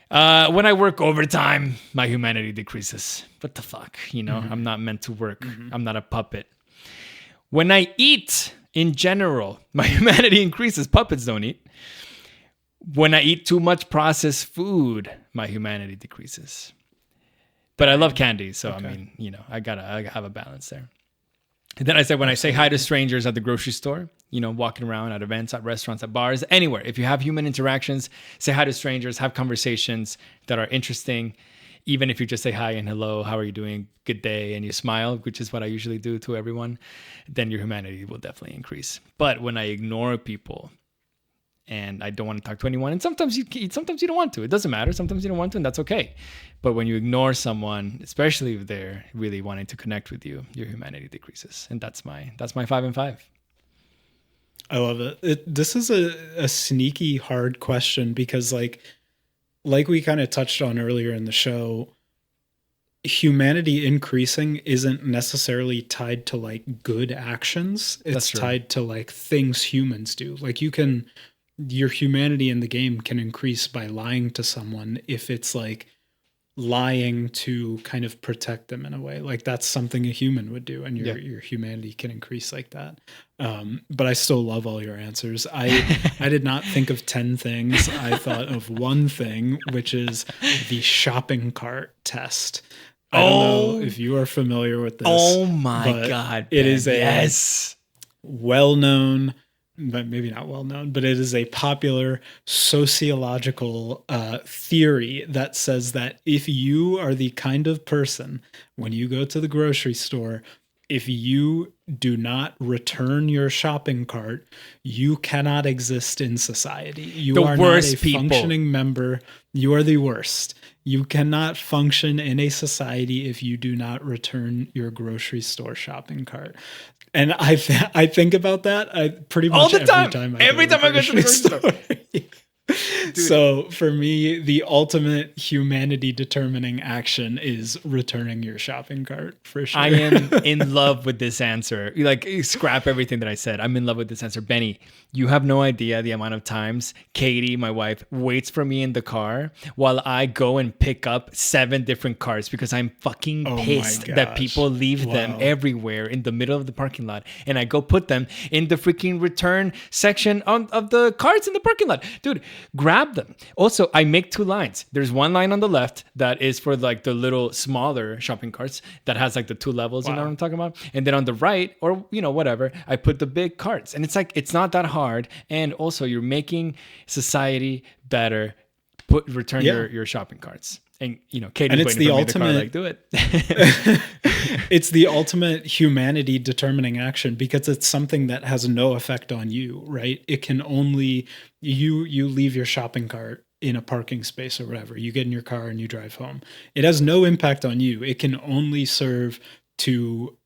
When I work overtime, my humanity decreases. What the fuck? I'm not meant to work. I'm not a puppet. When I eat, in general, my humanity increases. Puppets don't eat. When I eat too much processed food, my humanity decreases. But I love candy, so okay. I mean, I gotta have a balance there. And then I said, when I say hi to strangers at the grocery store, walking around at events, at restaurants, at bars, anywhere, if you have human interactions, say hi to strangers, have conversations that are interesting. Even if you just say hi and hello, how are you doing? Good day, and you smile, which is what I usually do to everyone, then your humanity will definitely increase. But when I ignore people and I don't want to talk to anyone, and sometimes you don't want to, it doesn't matter. Sometimes you don't want to, and that's okay. But when you ignore someone, especially if they're really wanting to connect with you, your humanity decreases. And that's my 5 and 5. I love it. This is a sneaky hard question because like we kind of touched on earlier in the show, humanity increasing isn't necessarily tied to like good actions. It's tied to like things humans do. Like your humanity in the game can increase by lying to someone if it's like lying to kind of protect them in a way. Like that's something a human would do, and your humanity can increase like that. But I still love all your answers. I did not think of 10 things. I thought of one thing, which is the shopping cart test. I don't know if you are familiar with this. Oh my God. It is a well-known, but maybe not well-known, but it is a popular sociological theory that says that if you are the kind of person, when you go to the grocery store, if you do not return your shopping cart, you cannot exist in society. You are not a functioning member. You are the worst. You cannot function in a society if you do not return your grocery store shopping cart. And I think about that pretty much all the time. Every time I go to the grocery store. So for me, the ultimate humanity determining action is returning your shopping cart, for sure. I am in love with this answer. Like, scrap everything that I said. I'm in love with this answer. Benny, you have no idea the amount of times Katie, my wife, waits for me in the car while I go and pick up 7 different carts because I'm fucking pissed that people leave them everywhere in the middle of the parking lot. And I go put them in the freaking return section of the carts in the parking lot. Dude, grab them. Also, I make 2 lines. There's one line on the left that is for like the little smaller shopping carts that has like the 2 levels, you know what I'm talking about? And then on the right, or whatever, I put the big carts. And it's like, it's not that hard. And also you're making society better. Return your shopping carts. And Katie's waiting for me in the car, like, do it. It's the ultimate humanity determining action because it's something that has no effect on you, right? It can only you leave your shopping cart in a parking space or whatever. You get in your car and you drive home. It has no impact on you. It can only serve to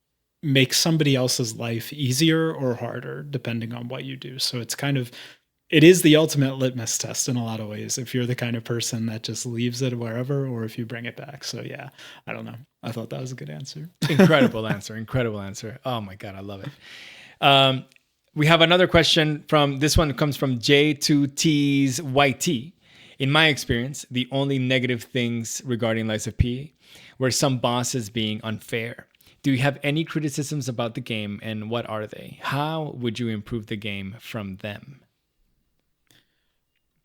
make somebody else's life easier or harder depending on what you do. So it is the ultimate litmus test in a lot of ways, if you're the kind of person that just leaves it wherever or if you bring it back. So yeah, I don't know. I thought that was a good answer. Incredible answer. Oh my God, I love it. We have another question this one comes from J2T's YT. In my experience, the only negative things regarding Lies of P were some bosses being unfair. Do you have any criticisms about the game, and what are they? How would you improve the game from them?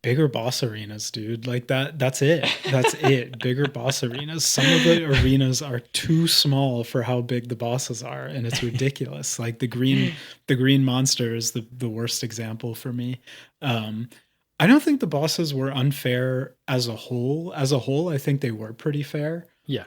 Bigger boss arenas, dude. Like that's it. That's it. Bigger boss arenas. Some of the arenas are too small for how big the bosses are, and it's ridiculous. Like the green monster is the worst example for me. I don't think the bosses were unfair as a whole. As a whole, I think they were pretty fair. Yeah.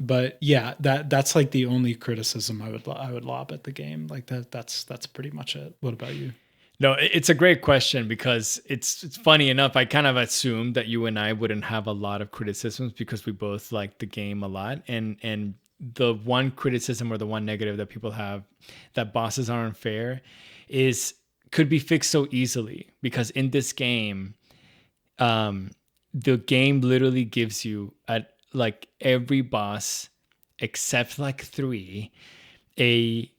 But yeah, that's like the only criticism I would lob at the game. Like that's pretty much it. What about you? No, it's a great question because it's funny enough. I kind of assumed that you and I wouldn't have a lot of criticisms because we both like the game a lot. And the one criticism or the one negative that people have that bosses are unfair is could be fixed so easily because in this game, um, the game literally gives you at like every boss except like three a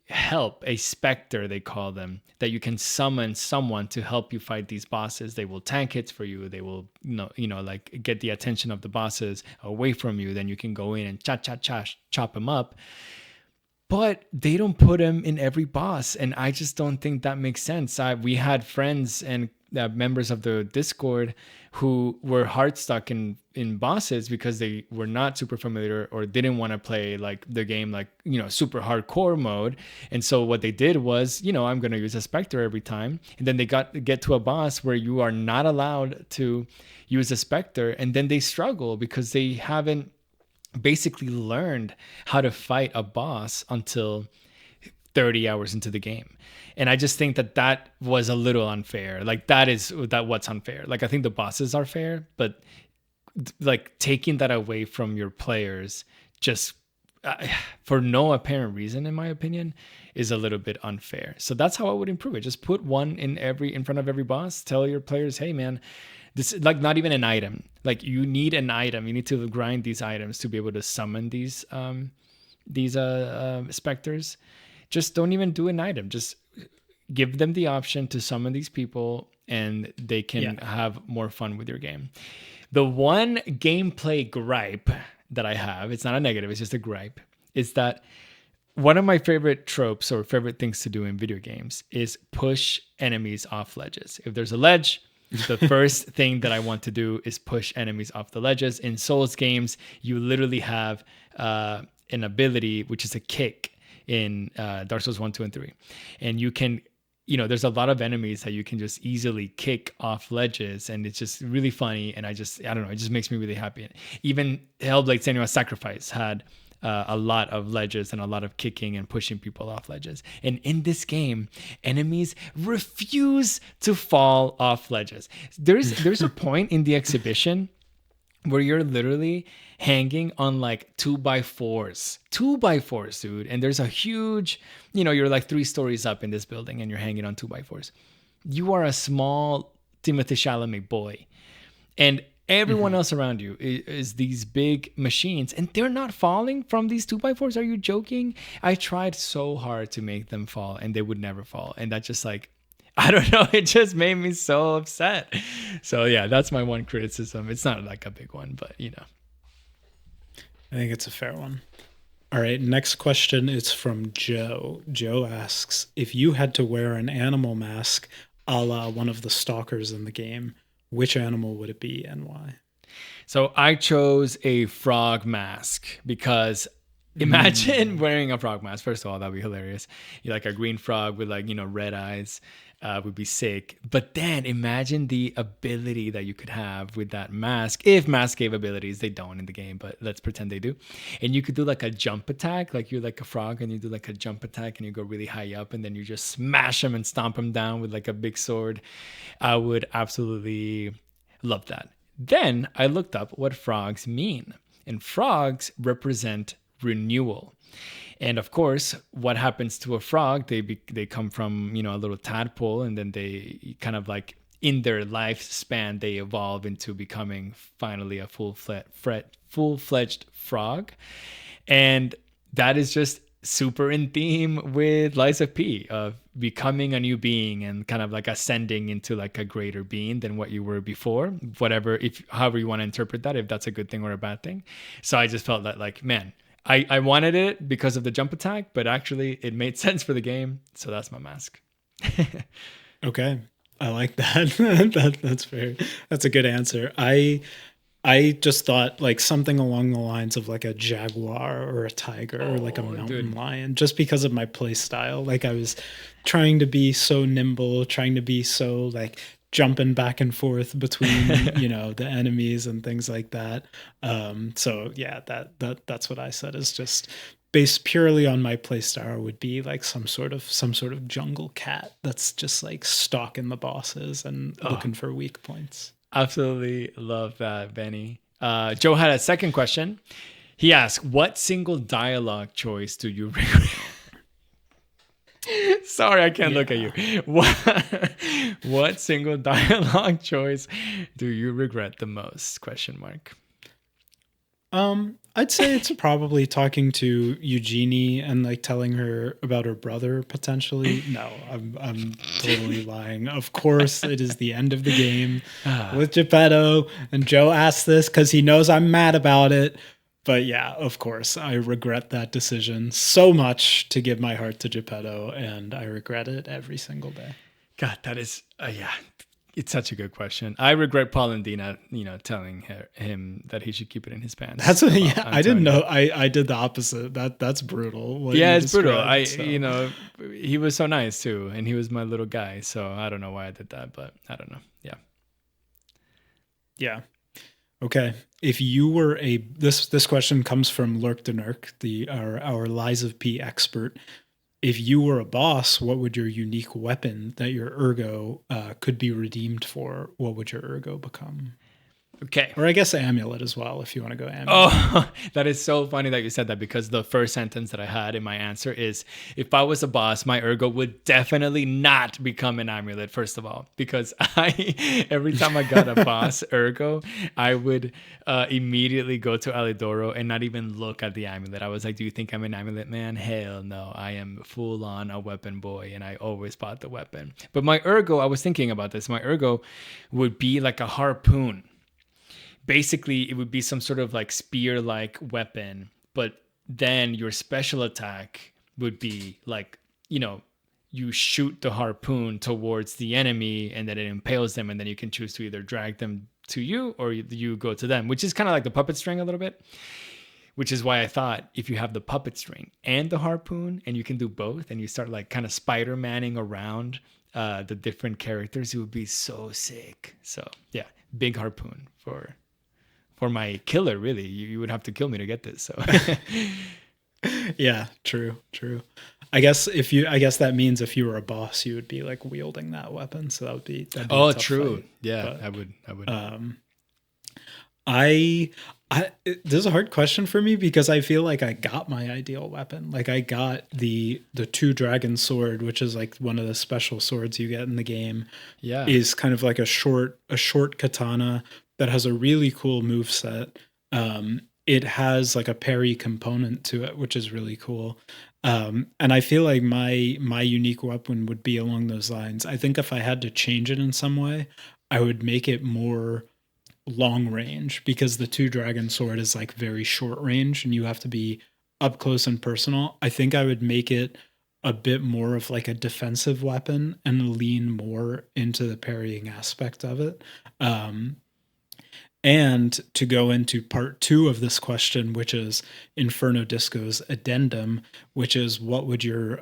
specter, they call them, that you can summon someone to help you fight these bosses. They will tank hits for you. They will, like get the attention of the bosses away from you. Then you can go in and chop them up. But they don't put them in every boss, and I just don't think that makes sense. We had friends and members of the Discord who were hard stuck in bosses because they were not super familiar or didn't want to play like the game like super hardcore mode. And so what they did was I'm going to use a Spectre every time, and then they get to a boss where you are not allowed to use a Spectre, and then they struggle because they haven't basically learned how to fight a boss until 30 hours into the game. And I just think that was a little unfair. Like what's unfair. Like I think the bosses are fair, but like taking that away from your players just for no apparent reason, in my opinion, is a little bit unfair. So that's how I would improve it. Just put one in front of every boss. Tell your players, hey man, this is like not even an item. Like you need an item. You need to grind these items to be able to summon these specters. Just don't even do an item. Just give them the option to summon these people, and they can have more fun with your game. The one gameplay gripe that I have, it's not a negative, it's just a gripe, is that one of my favorite tropes or favorite things to do in video games is push enemies off ledges. If there's a ledge, the first thing that I want to do is push enemies off the ledges. In Souls games, you literally have an ability, which is a kick in Dark Souls 1, 2, and 3. And you can, there's a lot of enemies that you can just easily kick off ledges. And it's just really funny. And I don't know, it just makes me really happy. Even Hellblade Senua's Sacrifice had a lot of ledges and a lot of kicking and pushing people off ledges. And in this game, enemies refuse to fall off ledges. There's a point in the exhibition where you're literally hanging on like 2x4s, dude. And there's a huge, you're like 3 stories up in this building and you're hanging on 2x4s. You are a small Timothée Chalamet boy. And everyone else around you is these big machines, and they're not falling from these 2x4s. Are you joking? I tried so hard to make them fall, and they would never fall. And that just like, I don't know, it just made me so upset. So yeah, that's my one criticism. It's not like a big one, but I think it's a fair one. All right, next question is from Joe. Joe asks, if you had to wear an animal mask a la one of the stalkers in the game, which animal would it be and why? So I chose a frog mask because imagine wearing a frog mask. First of all, that'd be hilarious. You're like a green frog with like, red eyes. Would be sick. But then imagine the ability that you could have with that mask. If masks gave abilities, they don't in the game, but let's pretend they do. And you could do like a jump attack, like you're like a frog and you do like a jump attack and you go really high up and then you just smash them and stomp them down with like a big sword. I would absolutely love that. Then I looked up what frogs mean, and frogs represent renewal. And of course, what happens to a frog? They come from a little tadpole, and then they kind of like in their lifespan they evolve into becoming finally a full-fledged frog, and that is just super in theme with Lies of P, of becoming a new being and kind of like ascending into like a greater being than what you were before. Whatever, however you want to interpret that, if that's a good thing or a bad thing. So I just felt that like, man, I wanted it because of the jump attack, but actually it made sense for the game. So that's my mask. Okay. I like that. That's fair. That's a good answer. I just thought like something along the lines of like a jaguar or a tiger or like a mountain lion, just because of my play style. Like I was trying to be so nimble, trying to be so like jumping back and forth between the enemies and things like that. So yeah, that's what I said, is just based purely on my playstyle would be like some sort of jungle cat that's just like stalking the bosses and looking for weak points. Absolutely love that, Benny. Joe had a second question. He asked, "What single dialogue choice do you regret?" Sorry, I can't look at you. What single dialogue choice do you regret the most? Question mark. I'd say it's probably talking to Eugenie and like telling her about her brother potentially. No, I'm totally lying. Of course, it is the end of the game with Geppetto, and Joe asked this because he knows I'm mad about it. But yeah, of course, I regret that decision so much to give my heart to Geppetto, and I regret it every single day. God, that is yeah. It's such a good question. I regret Paul and Dina, telling him that he should keep it in his pants. That's what, yeah. I didn't know. I did the opposite. That's brutal. Yeah, it's brutal. He was so nice too, and he was my little guy. So I don't know why I did that, but I don't know. Yeah. Yeah. Okay. If you were this question comes from Lurk de Nurk, our Lies of P expert. If you were a boss, what would your unique weapon that your ergo could be redeemed for? What would your ergo become? Okay. Or I guess amulet as well, if you want to go amulet. Oh, that is so funny that you said that, because the first sentence that I had in my answer is, if I was a boss, my ergo would definitely not become an amulet, first of all, because every time I got a boss ergo, I would immediately go to Alidoro and not even look at the amulet. I was like, do you think I'm an amulet man? Hell no, I am full on a weapon boy, and I always bought the weapon. But my ergo, I was thinking about this, my ergo would be like a harpoon. Basically, it would be some sort of like spear-like weapon, but then your special attack would be like, you shoot the harpoon towards the enemy and then it impales them, and then you can choose to either drag them to you or you go to them, which is kind of like the puppet string a little bit, which is why I thought if you have the puppet string and the harpoon and you can do both and you start like kind of Spider-Manning around the different characters, it would be so sick. So yeah, big harpoon for my killer, really. You would have to kill me to get this. So yeah, true. I guess that means if you were a boss, you would be like wielding that weapon. So that'd be a tough true. fight. Yeah, but, I would. This is a hard question for me because I feel like I got my ideal weapon. Like I got the two dragon sword, which is like one of the special swords you get in the game. Yeah, is kind of like a short katana that has a really cool moveset. It has like a parry component to it, which is really cool. And I feel like my unique weapon would be along those lines. I think if I had to change it in some way, I would make it more long range, because the two dragon sword is like very short range and you have to be up close and personal. I think I would make it a bit more of like a defensive weapon and lean more into the parrying aspect of it. And to go into part 2 of this question, which is Inferno Disco's addendum, which is what would your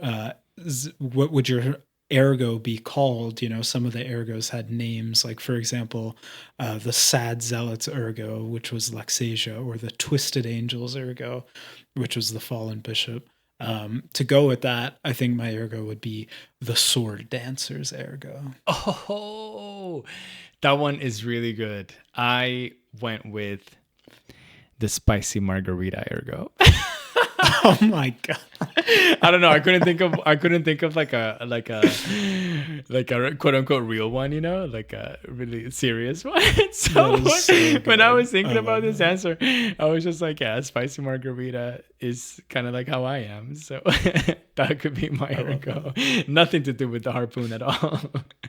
ergo be called? Some of the ergos had names, like for example, the Sad Zealot's ergo, which was Luxasia, or the Twisted Angel's ergo, which was the Fallen Bishop. To go with that, I think my ergo would be the Sword Dancer's ergo. Oh, that one is really good. I went with the Spicy Margarita ergo. Oh my god! I don't know. I couldn't think of like a quote unquote real one, like a really serious one. So when I was thinking about this answer, I was just like, yeah, Spicy Margarita is kind of like how I am. So that could be my ergo. Nothing to do with the harpoon at all.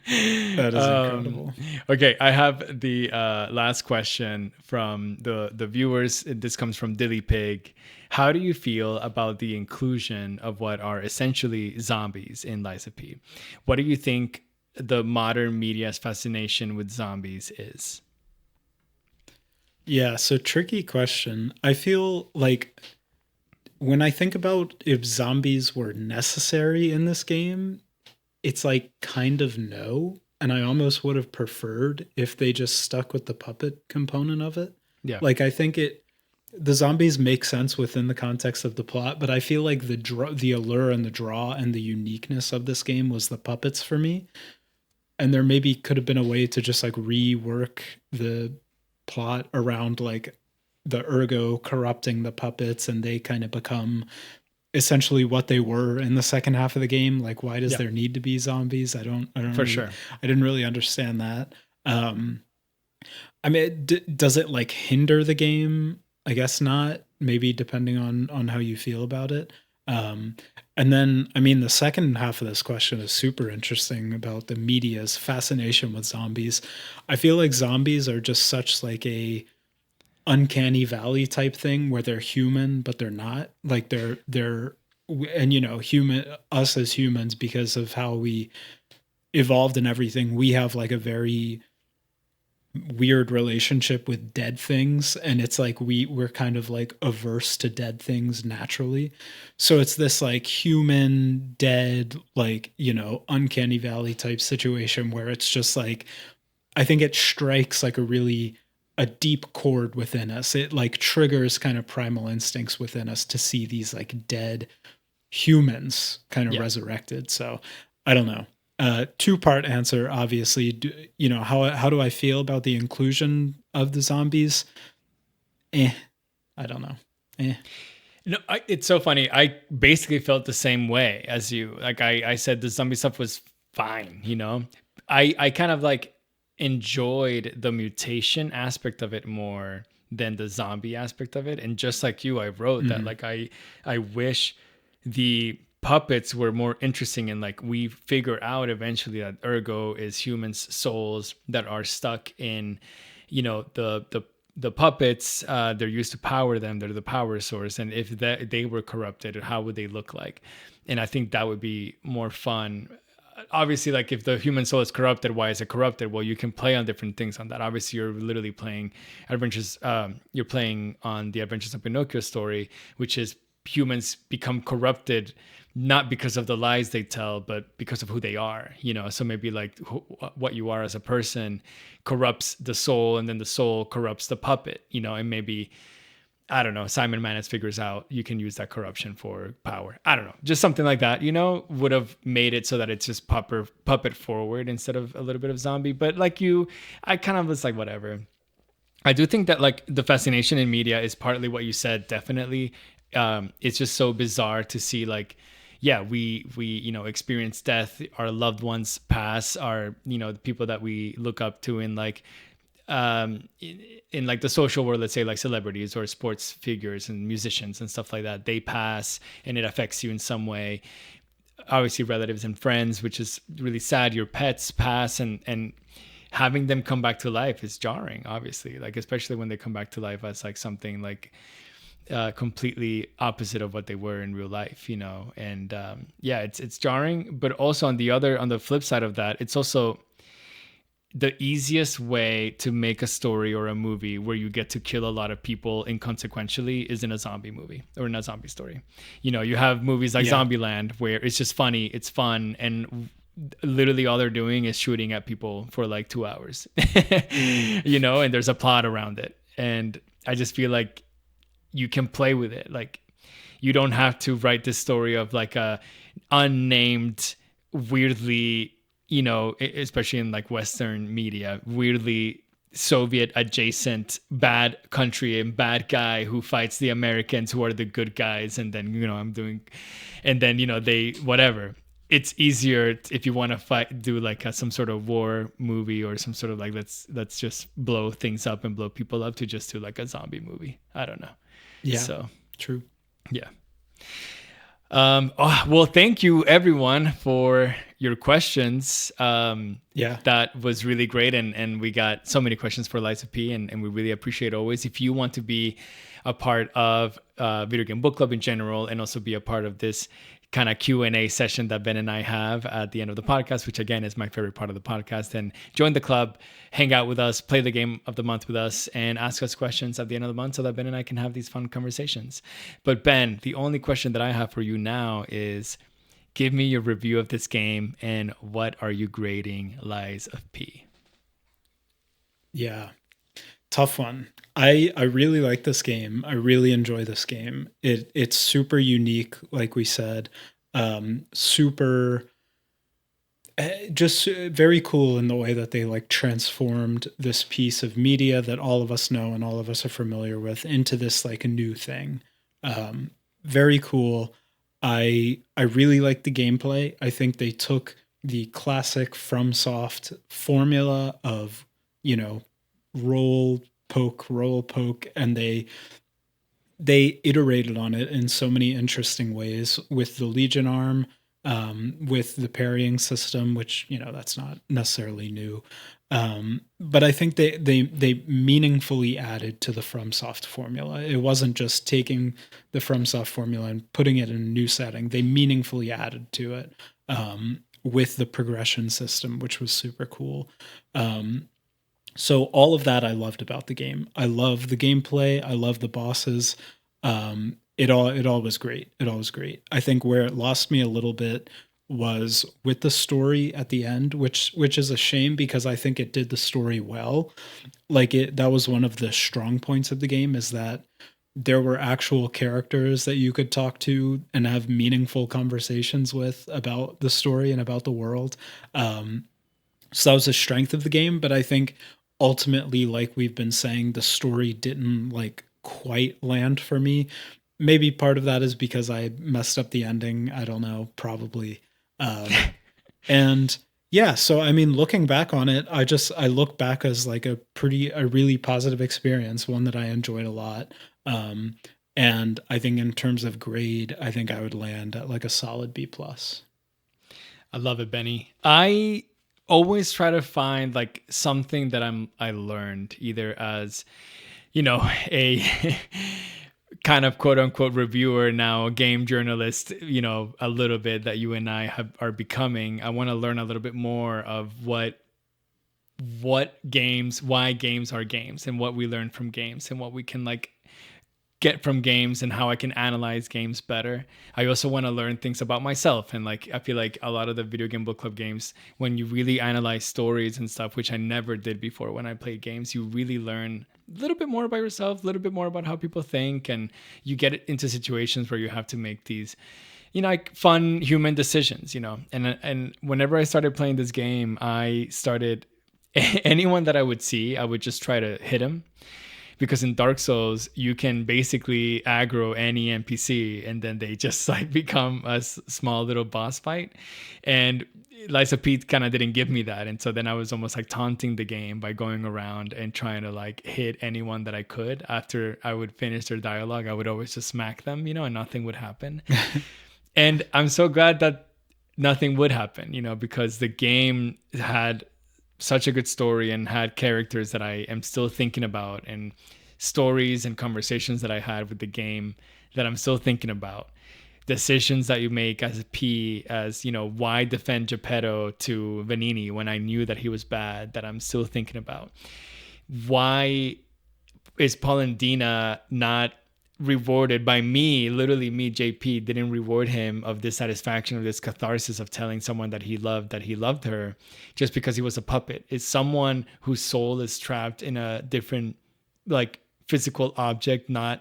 That is incredible. Okay, I have the last question from the viewers. This comes from Dilly Pig. How do you feel about the inclusion of what are essentially zombies in Lies of P? What do you think the modern media's fascination with zombies is? Yeah, so tricky question. I feel like when I think about if zombies were necessary in this game, it's like kind of no. And I almost would have preferred if they just stuck with the puppet component of it. Yeah. Like I think it the zombies make sense within the context of the plot, but I feel like the allure and the draw and the uniqueness of this game was the puppets for me. And there maybe could have been a way to just like rework the plot around like the ergo corrupting the puppets and they kind of become essentially what they were in the second half of the game. Like, why does there need to be zombies? I don't For really, sure. I didn't really understand that. I mean, does it like hinder the game? I guess not. Maybe depending on how you feel about it. Um, and then, I mean, the second half of this question is super interesting about the media's fascination with zombies. I feel like zombies are just such like a uncanny valley type thing where they're human but they're not. Like they're and you know, human us as humans, because of how we evolved and everything, we have like a very weird relationship with dead things, and it's like we're kind of like averse to dead things naturally. So it's this like human dead, like, you know, uncanny valley type situation where it's just like, I think it strikes like a deep chord within us. It like triggers kind of primal instincts within us to see these like dead humans kind of Yeah. resurrected. So I don't know. Two-part answer, obviously. You know, how do I feel about the inclusion of the zombies? I don't know. No, it's so funny. I basically felt the same way as you. Like I said, the zombie stuff was fine. You know, I kind of like enjoyed the mutation aspect of it more than the zombie aspect of it. And just like you, I wrote that Mhm. like I wish the puppets were more interesting, and like we figure out eventually that ergo is humans' souls that are stuck in, you know, the puppets. They're used to power them, they're the power source, and if they were corrupted, how would they look like? And I think that would be more fun. Obviously, like if the human soul is corrupted, why is it corrupted? Well, you can play on different things on that. Obviously, you're literally playing adventures. You're playing on the Adventures of Pinocchio story, which is humans become corrupted not because of the lies they tell, but because of who they are. You know, so maybe like what you are as a person corrupts the soul, and then the soul corrupts the puppet. You know, and maybe, I don't know, Simon Manis figures out you can use that corruption for power. I don't know, just something like that, you know, would have made it so that it's just puppet forward instead of a little bit of zombie. But like you, I kind of was like, whatever. I do think that like the fascination in media is partly what you said, definitely. It's just so bizarre to see like, yeah, we you know, experience death, our loved ones pass, our, you know, the people that we look up to in like in like the social world, let's say like celebrities or sports figures and musicians and stuff like that, they pass and it affects you in some way. Obviously relatives and friends, which is really sad. Your pets pass, and having them come back to life is jarring, obviously, like especially when they come back to life as like something like completely opposite of what they were in real life, you know. And yeah, it's jarring, but also on the flip side of that, it's also the easiest way to make a story or a movie where you get to kill a lot of people inconsequentially is in a zombie movie or in a zombie story. You know, you have movies like Yeah. Zombieland where it's just funny, it's fun, and literally all they're doing is shooting at people for like 2 hours, you know, and there's a plot around it. And I just feel like you can play with it. Like you don't have to write this story of like a unnamed, weirdly, you know, especially in like Western media, weirdly Soviet adjacent bad country and bad guy who fights the Americans who are the good guys. And then, you know, and then, you know, they, whatever. It's easier if you want to fight, do like some sort of war movie or some sort of like, let's just blow things up and blow people up, to just do like a zombie movie. I don't know. Yeah. So, True. yeah. Well, thank you everyone for your questions. Yeah. That was really great. And we got so many questions for Liza P, and we really appreciate always. If you want to be a part of Video Game Book Club in general, and also be a part of this kind of Q&A session that Ben and I have at the end of the podcast, which again is my favorite part of the podcast, and join the club, hang out with us, play the game of the month with us, and ask us questions at the end of the month so that Ben and I can have these fun conversations. But Ben, the only question that I have for you now is, give me your review of this game, and what are you grading Lies of P? Yeah. Tough one. I really like this game. I really enjoy this game. It's super unique, like we said. Super just very cool in the way that they like transformed this piece of media that all of us know and all of us are familiar with into this like a new thing. Very cool. I really like the gameplay. I think they took the classic FromSoft formula of, you know, roll poke, and they iterated on it in so many interesting ways with the Legion arm, with the parrying system, which, you know, that's not necessarily new. But I think they meaningfully added to the FromSoft formula. It wasn't just taking the FromSoft formula and putting it in a new setting. They meaningfully added to it, with the progression system, which was super cool. So all of that I loved about the game. I love the gameplay. I love the bosses. It all was great. It all was great. I think where it lost me a little bit was with the story at the end, which is a shame because I think it did the story well. Like it that was one of the strong points of the game, is that there were actual characters that you could talk to and have meaningful conversations with about the story and about the world. So that was the strength of the game, but I think ultimately, like we've been saying, the story didn't like quite land for me. Maybe part of that is because I messed up the ending. I don't know, probably. Um, and yeah, so I mean, looking back on it, I look back as like a really positive experience, one that I enjoyed a lot. Um, and I think in terms of grade, I think I would land at like a solid B plus. I love it, Benny. I always try to find like something that I learned either as, you know, a kind of quote unquote reviewer, now a game journalist, you know, a little bit that you and I are becoming. I want to learn a little bit more of what games, why games are games, and what we learn from games, and what we can like get from games, and how I can analyze games better. I also want to learn things about myself. And like, I feel like a lot of the video game book club games, when you really analyze stories and stuff, which I never did before when I played games, you really learn a little bit more about yourself, a little bit more about how people think. And you get into situations where you have to make these, you know, like fun human decisions, you know. And whenever I started playing this game, I started anyone that I would see, I would just try to hit him, because in Dark Souls you can basically aggro any NPC and then they just like become a small little boss fight. And Liza Pete kind of didn't give me that, and so then I was almost like taunting the game by going around and trying to like hit anyone that I could. After I would finish their dialogue, I would always just smack them, you know, and nothing would happen. And I'm so glad that nothing would happen, you know, because the game had such a good story and had characters that I am still thinking about, and stories and conversations that I had with the game that I'm still thinking about. Decisions that you make as a P, as, you know, why defend Geppetto to Vanini when I knew that he was bad, that I'm still thinking about. Why is Polendina not rewarded by me, literally me, JP, didn't reward him of this satisfaction, of this catharsis of telling someone that he loved her, just because he was a puppet? Is someone whose soul is trapped in a different like physical object not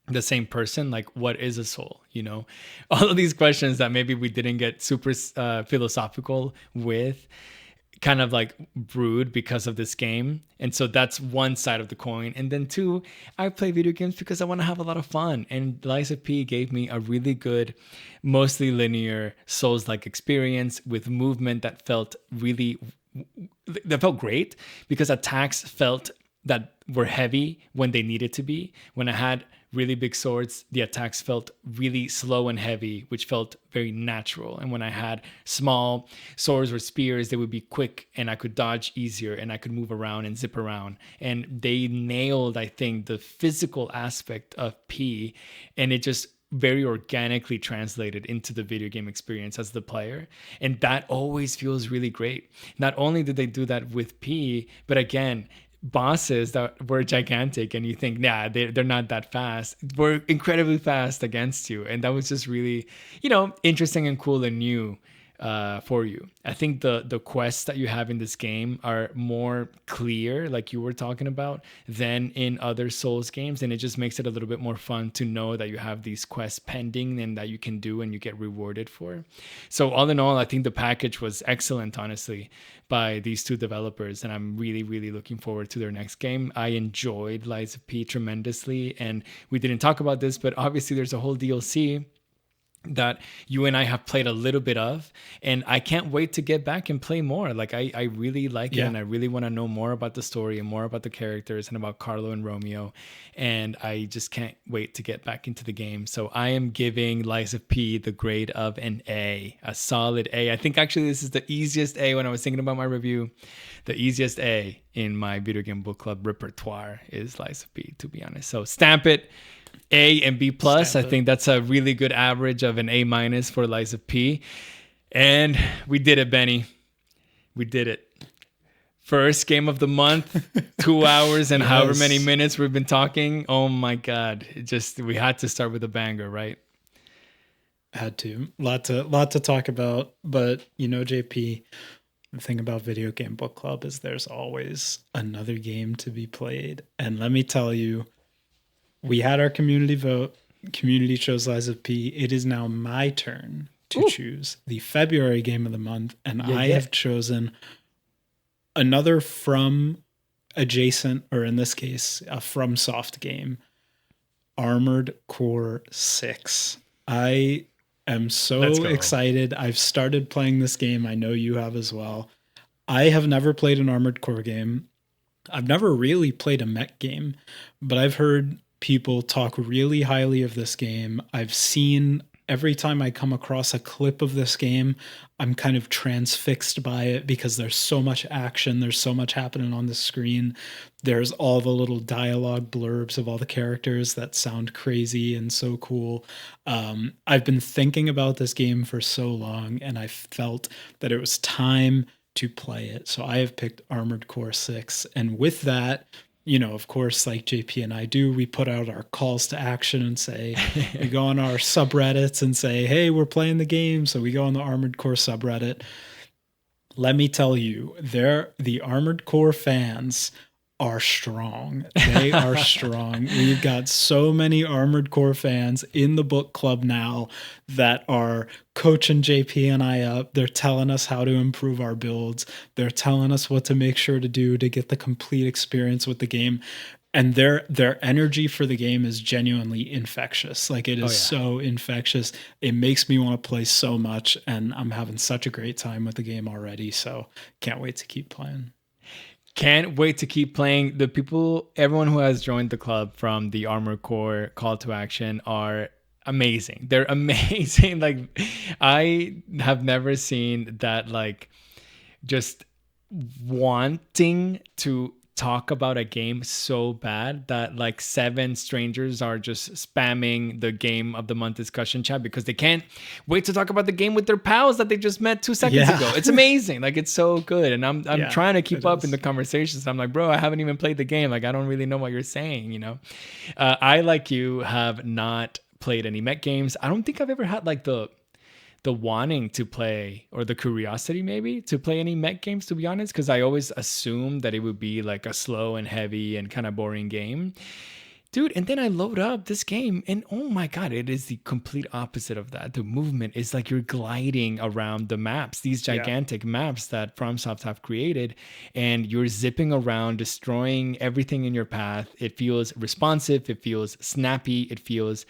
the same person? Like, what is a soul, you know? All of these questions that maybe we didn't get super philosophical with, kind of like brewed because of this game. And so that's one side of the coin. And then two, I play video games because I want to have a lot of fun. And Liza P gave me a really good, mostly linear Souls-like experience with movement that felt great, because attacks felt that were heavy when they needed to be. When I had really big swords, the attacks felt really slow and heavy, which felt very natural. And when I had small swords or spears, they would be quick and I could dodge easier and I could move around and zip around. And they nailed, I think, the physical aspect of P, and it just very organically translated into the video game experience as the player. And that always feels really great. Not only did they do that with P, but again, bosses that were gigantic and you think, nah, they're not that fast, were incredibly fast against you. And that was just really, you know, interesting and cool and new. for you. I think the quests that you have in this game are more clear, like you were talking about, than in other Souls games, and it just makes it a little bit more fun to know that you have these quests pending and that you can do and you get rewarded for. So all in all, I think the package was excellent, honestly, by these two developers, and I'm really, really looking forward to their next game. I enjoyed Lies of P tremendously, and we didn't talk about this, but obviously there's a whole DLC that you and I have played a little bit of, and I can't wait to get back and play more. Like I really like it, and I really want to know more about the story and more about the characters and about Carlo and Romeo, and I just can't wait to get back into the game. So I am giving Lies of P the grade of an A, a solid A. I think actually this is the easiest A. When I was thinking about my review, the easiest A in my video game book club repertoire is Lies of P, to be honest. So stamp it. A and B plus. I think that's a really good average of an A minus for Lies of P. And we did it, Benny. We did it. First game of the month, 2 hours and however many minutes we've been talking. Oh my God. We had to start with a banger, right? Had to. Lot to talk about. But you know, JP, the thing about Video Game Book Club is there's always another game to be played. And let me tell you, we had our community vote. Community chose Lies of P. It is now my turn to choose the February game of the month, and I have chosen another From adjacent, or in this case, a FromSoft game, Armored Core 6. I am so excited. I've started playing this game. I know you have as well. I have never played an Armored Core game. I've never really played a mech game, but I've heard people talk really highly of this game. I've seen, every time I come across a clip of this game, I'm kind of transfixed by it because there's so much action. There's so much happening on the screen. There's all the little dialogue blurbs of all the characters that sound crazy and so cool. I've been thinking about this game for so long, and I felt that it was time to play it. So I have picked Armored Core 6. And with that, you know, of course, like JP and I do, we put out our calls to action and say, we go on our subreddits and say, hey, we're playing the game. So we go on the Armored Core subreddit. Let me tell you, the Armored Core fans are strong. They are strong. We've got so many Armored Core fans in the book club now that are coaching JP and I up. They're telling us how to improve our builds. They're telling us what to make sure to do to get the complete experience with the game. And their energy for the game is genuinely infectious. Like, it is so infectious. It makes me want to play so much, and I'm having such a great time with the game already. So can't wait to keep playing. Can't wait to keep playing. The people, everyone who has joined the club from the Armored Core call to action are amazing. They're amazing. Like, I have never seen that, like, just wanting to talk about a game so bad that like 7 strangers are just spamming the game of the month discussion chat because they can't wait to talk about the game with their pals that they just met 2 seconds ago. It's amazing. Like, it's so good. And I'm trying to keep up in the conversations. I'm like, bro, I haven't even played the game. Like, I don't really know what you're saying, you know? I, like you, have not played any mech games. I don't think I've ever had like the wanting to play, or the curiosity maybe to play any mech games, to be honest, because I always assumed that it would be like a slow and heavy and kind of boring game. Dude, and then I load up this game and oh my God, it is the complete opposite of that. The movement is like you're gliding around the maps, these gigantic maps that FromSoft have created, and you're zipping around, destroying everything in your path. It feels responsive, it feels snappy, it feels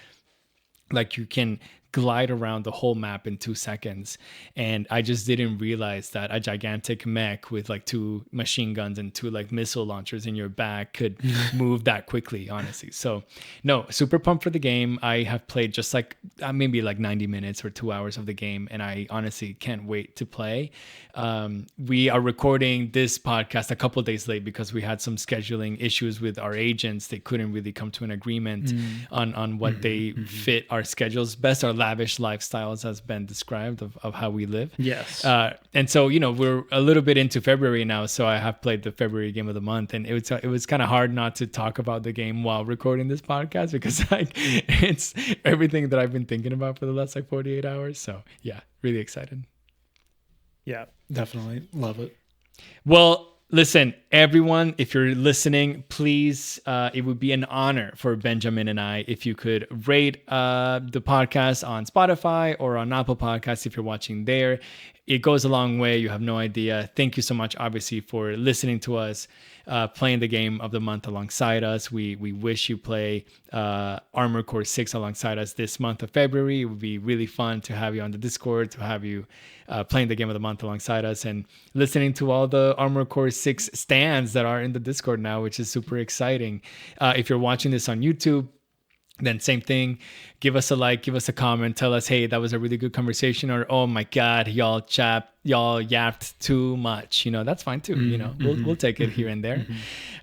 like you can glide around the whole map in 2 seconds. And I just didn't realize that a gigantic mech with like 2 machine guns and 2 like missile launchers in your back could move that quickly, honestly. So no, super pumped for the game. I have played just like maybe like 90 minutes or 2 hours of the game, and I honestly can't wait to play. We are recording this podcast a couple of days late because we had some scheduling issues with our agents. They couldn't really come to an agreement on what they fit our schedules best. Our lavish lifestyles has been described of how we live. Yes. And so, you know, we're a little bit into February now, so I have played the February game of the month, and it was kind of hard not to talk about the game while recording this podcast because like it's everything that I've been thinking about for the last like 48 hours. So yeah, really excited. Yeah, definitely love it. Well, listen, everyone, if you're listening, please, it would be an honor for Benjamin and I if you could rate the podcast on Spotify or on Apple Podcasts if you're watching there. It goes a long way. You have no idea. Thank you so much, obviously, for listening to us, playing the game of the month alongside us. We wish you play Armored Core 6 alongside us this month of February. It would be really fun to have you on the Discord, to have you playing the game of the month alongside us and listening to all the Armored Core 6 stands that are in the Discord now, which is super exciting. If you're watching this on YouTube, then same thing. Give us a like, give us a comment, tell us, hey, that was a really good conversation, or oh my God, y'all yapped too much. That's fine too. We'll take it here and there.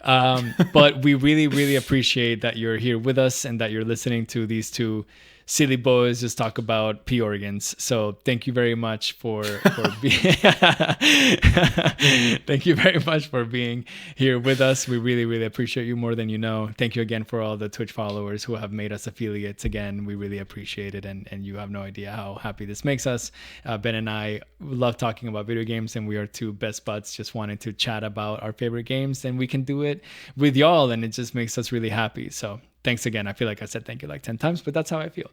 But we really, really appreciate that you're here with us and that you're listening to these two silly boys just talk about pea organs. So thank you very much for being thank you very much for being here with us. We really, really appreciate you more than you know. Thank you again for all the Twitch followers who have made us affiliates. Again, we really appreciate it, and you have no idea how happy this makes us. Ben and I love talking about video games, and we are two best buds just wanting to chat about our favorite games, and we can do it with y'all, and it just makes us really happy. So thanks again. I feel like I said thank you like 10 times, but that's how I feel.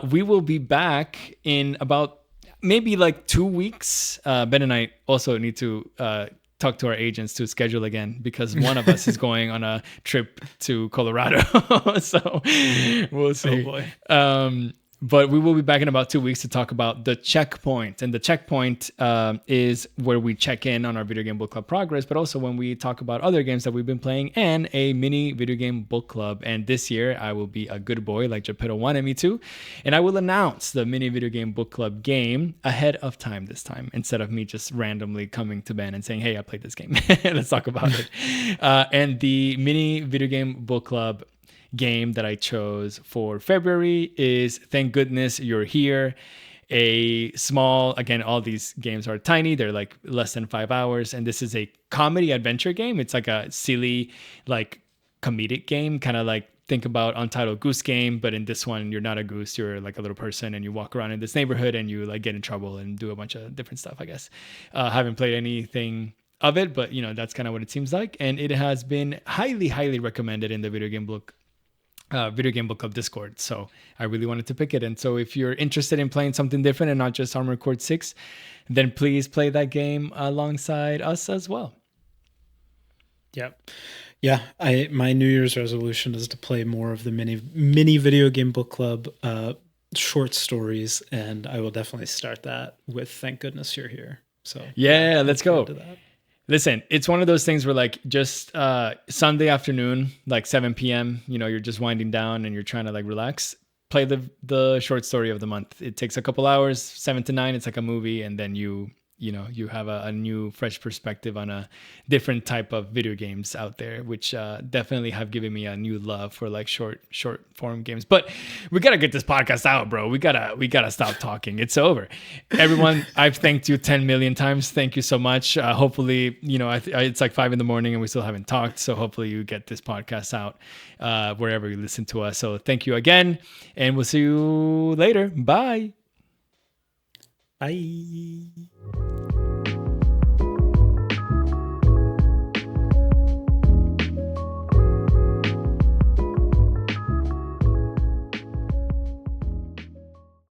We will be back in about maybe like 2 weeks. Ben and I also need to talk to our agents to schedule again because one of us is going on a trip to Colorado. So we'll see. Oh boy. But we will be back in about 2 weeks to talk about the checkpoint. And the checkpoint is where we check in on our video game book club progress, but also when we talk about other games that we've been playing and a mini video game book club. And this year I will be a good boy like Geppetto wanted me to. And I will announce the mini video game book club game ahead of time this time, instead of me just randomly coming to Ben and saying, hey, I played this game. Let's talk about it. And the mini video game book club game that I chose for February is Thank Goodness You're Here. A small, again, all these games are tiny. They're like less than 5 hours. And this is a comedy adventure game. It's like a silly, like comedic game, kind of like think about Untitled Goose Game, but in this one, you're not a goose. You're like a little person and you walk around in this neighborhood and you like get in trouble and do a bunch of different stuff, I guess. Haven't played anything of it, but that's kind of what it seems like. And it has been highly, highly recommended in the video game book club Discord. So I really wanted to pick it. And so if you're interested in playing something different and not just Armored Core 6, then please play that game alongside us as well. Yep. Yeah. My New Year's resolution is to play more of the mini video game book club short stories, and I will definitely start that with Thank Goodness You're Here. So yeah, let's go. Listen, it's one of those things where like just Sunday afternoon, like 7 p.m., you're just winding down and you're trying to like relax. Play the short story of the month. It takes a couple hours, 7 to 9. It's like a movie. And then you have a new fresh perspective on a different type of video games out there, which definitely have given me a new love for like short form games. But we got to get this podcast out, bro. We gotta stop talking. It's over. Everyone, I've thanked you 10 million times. Thank you so much. Hopefully, it's like 5 a.m. and we still haven't talked. So hopefully you get this podcast out wherever you listen to us. So thank you again, and we'll see you later. Bye. Bye.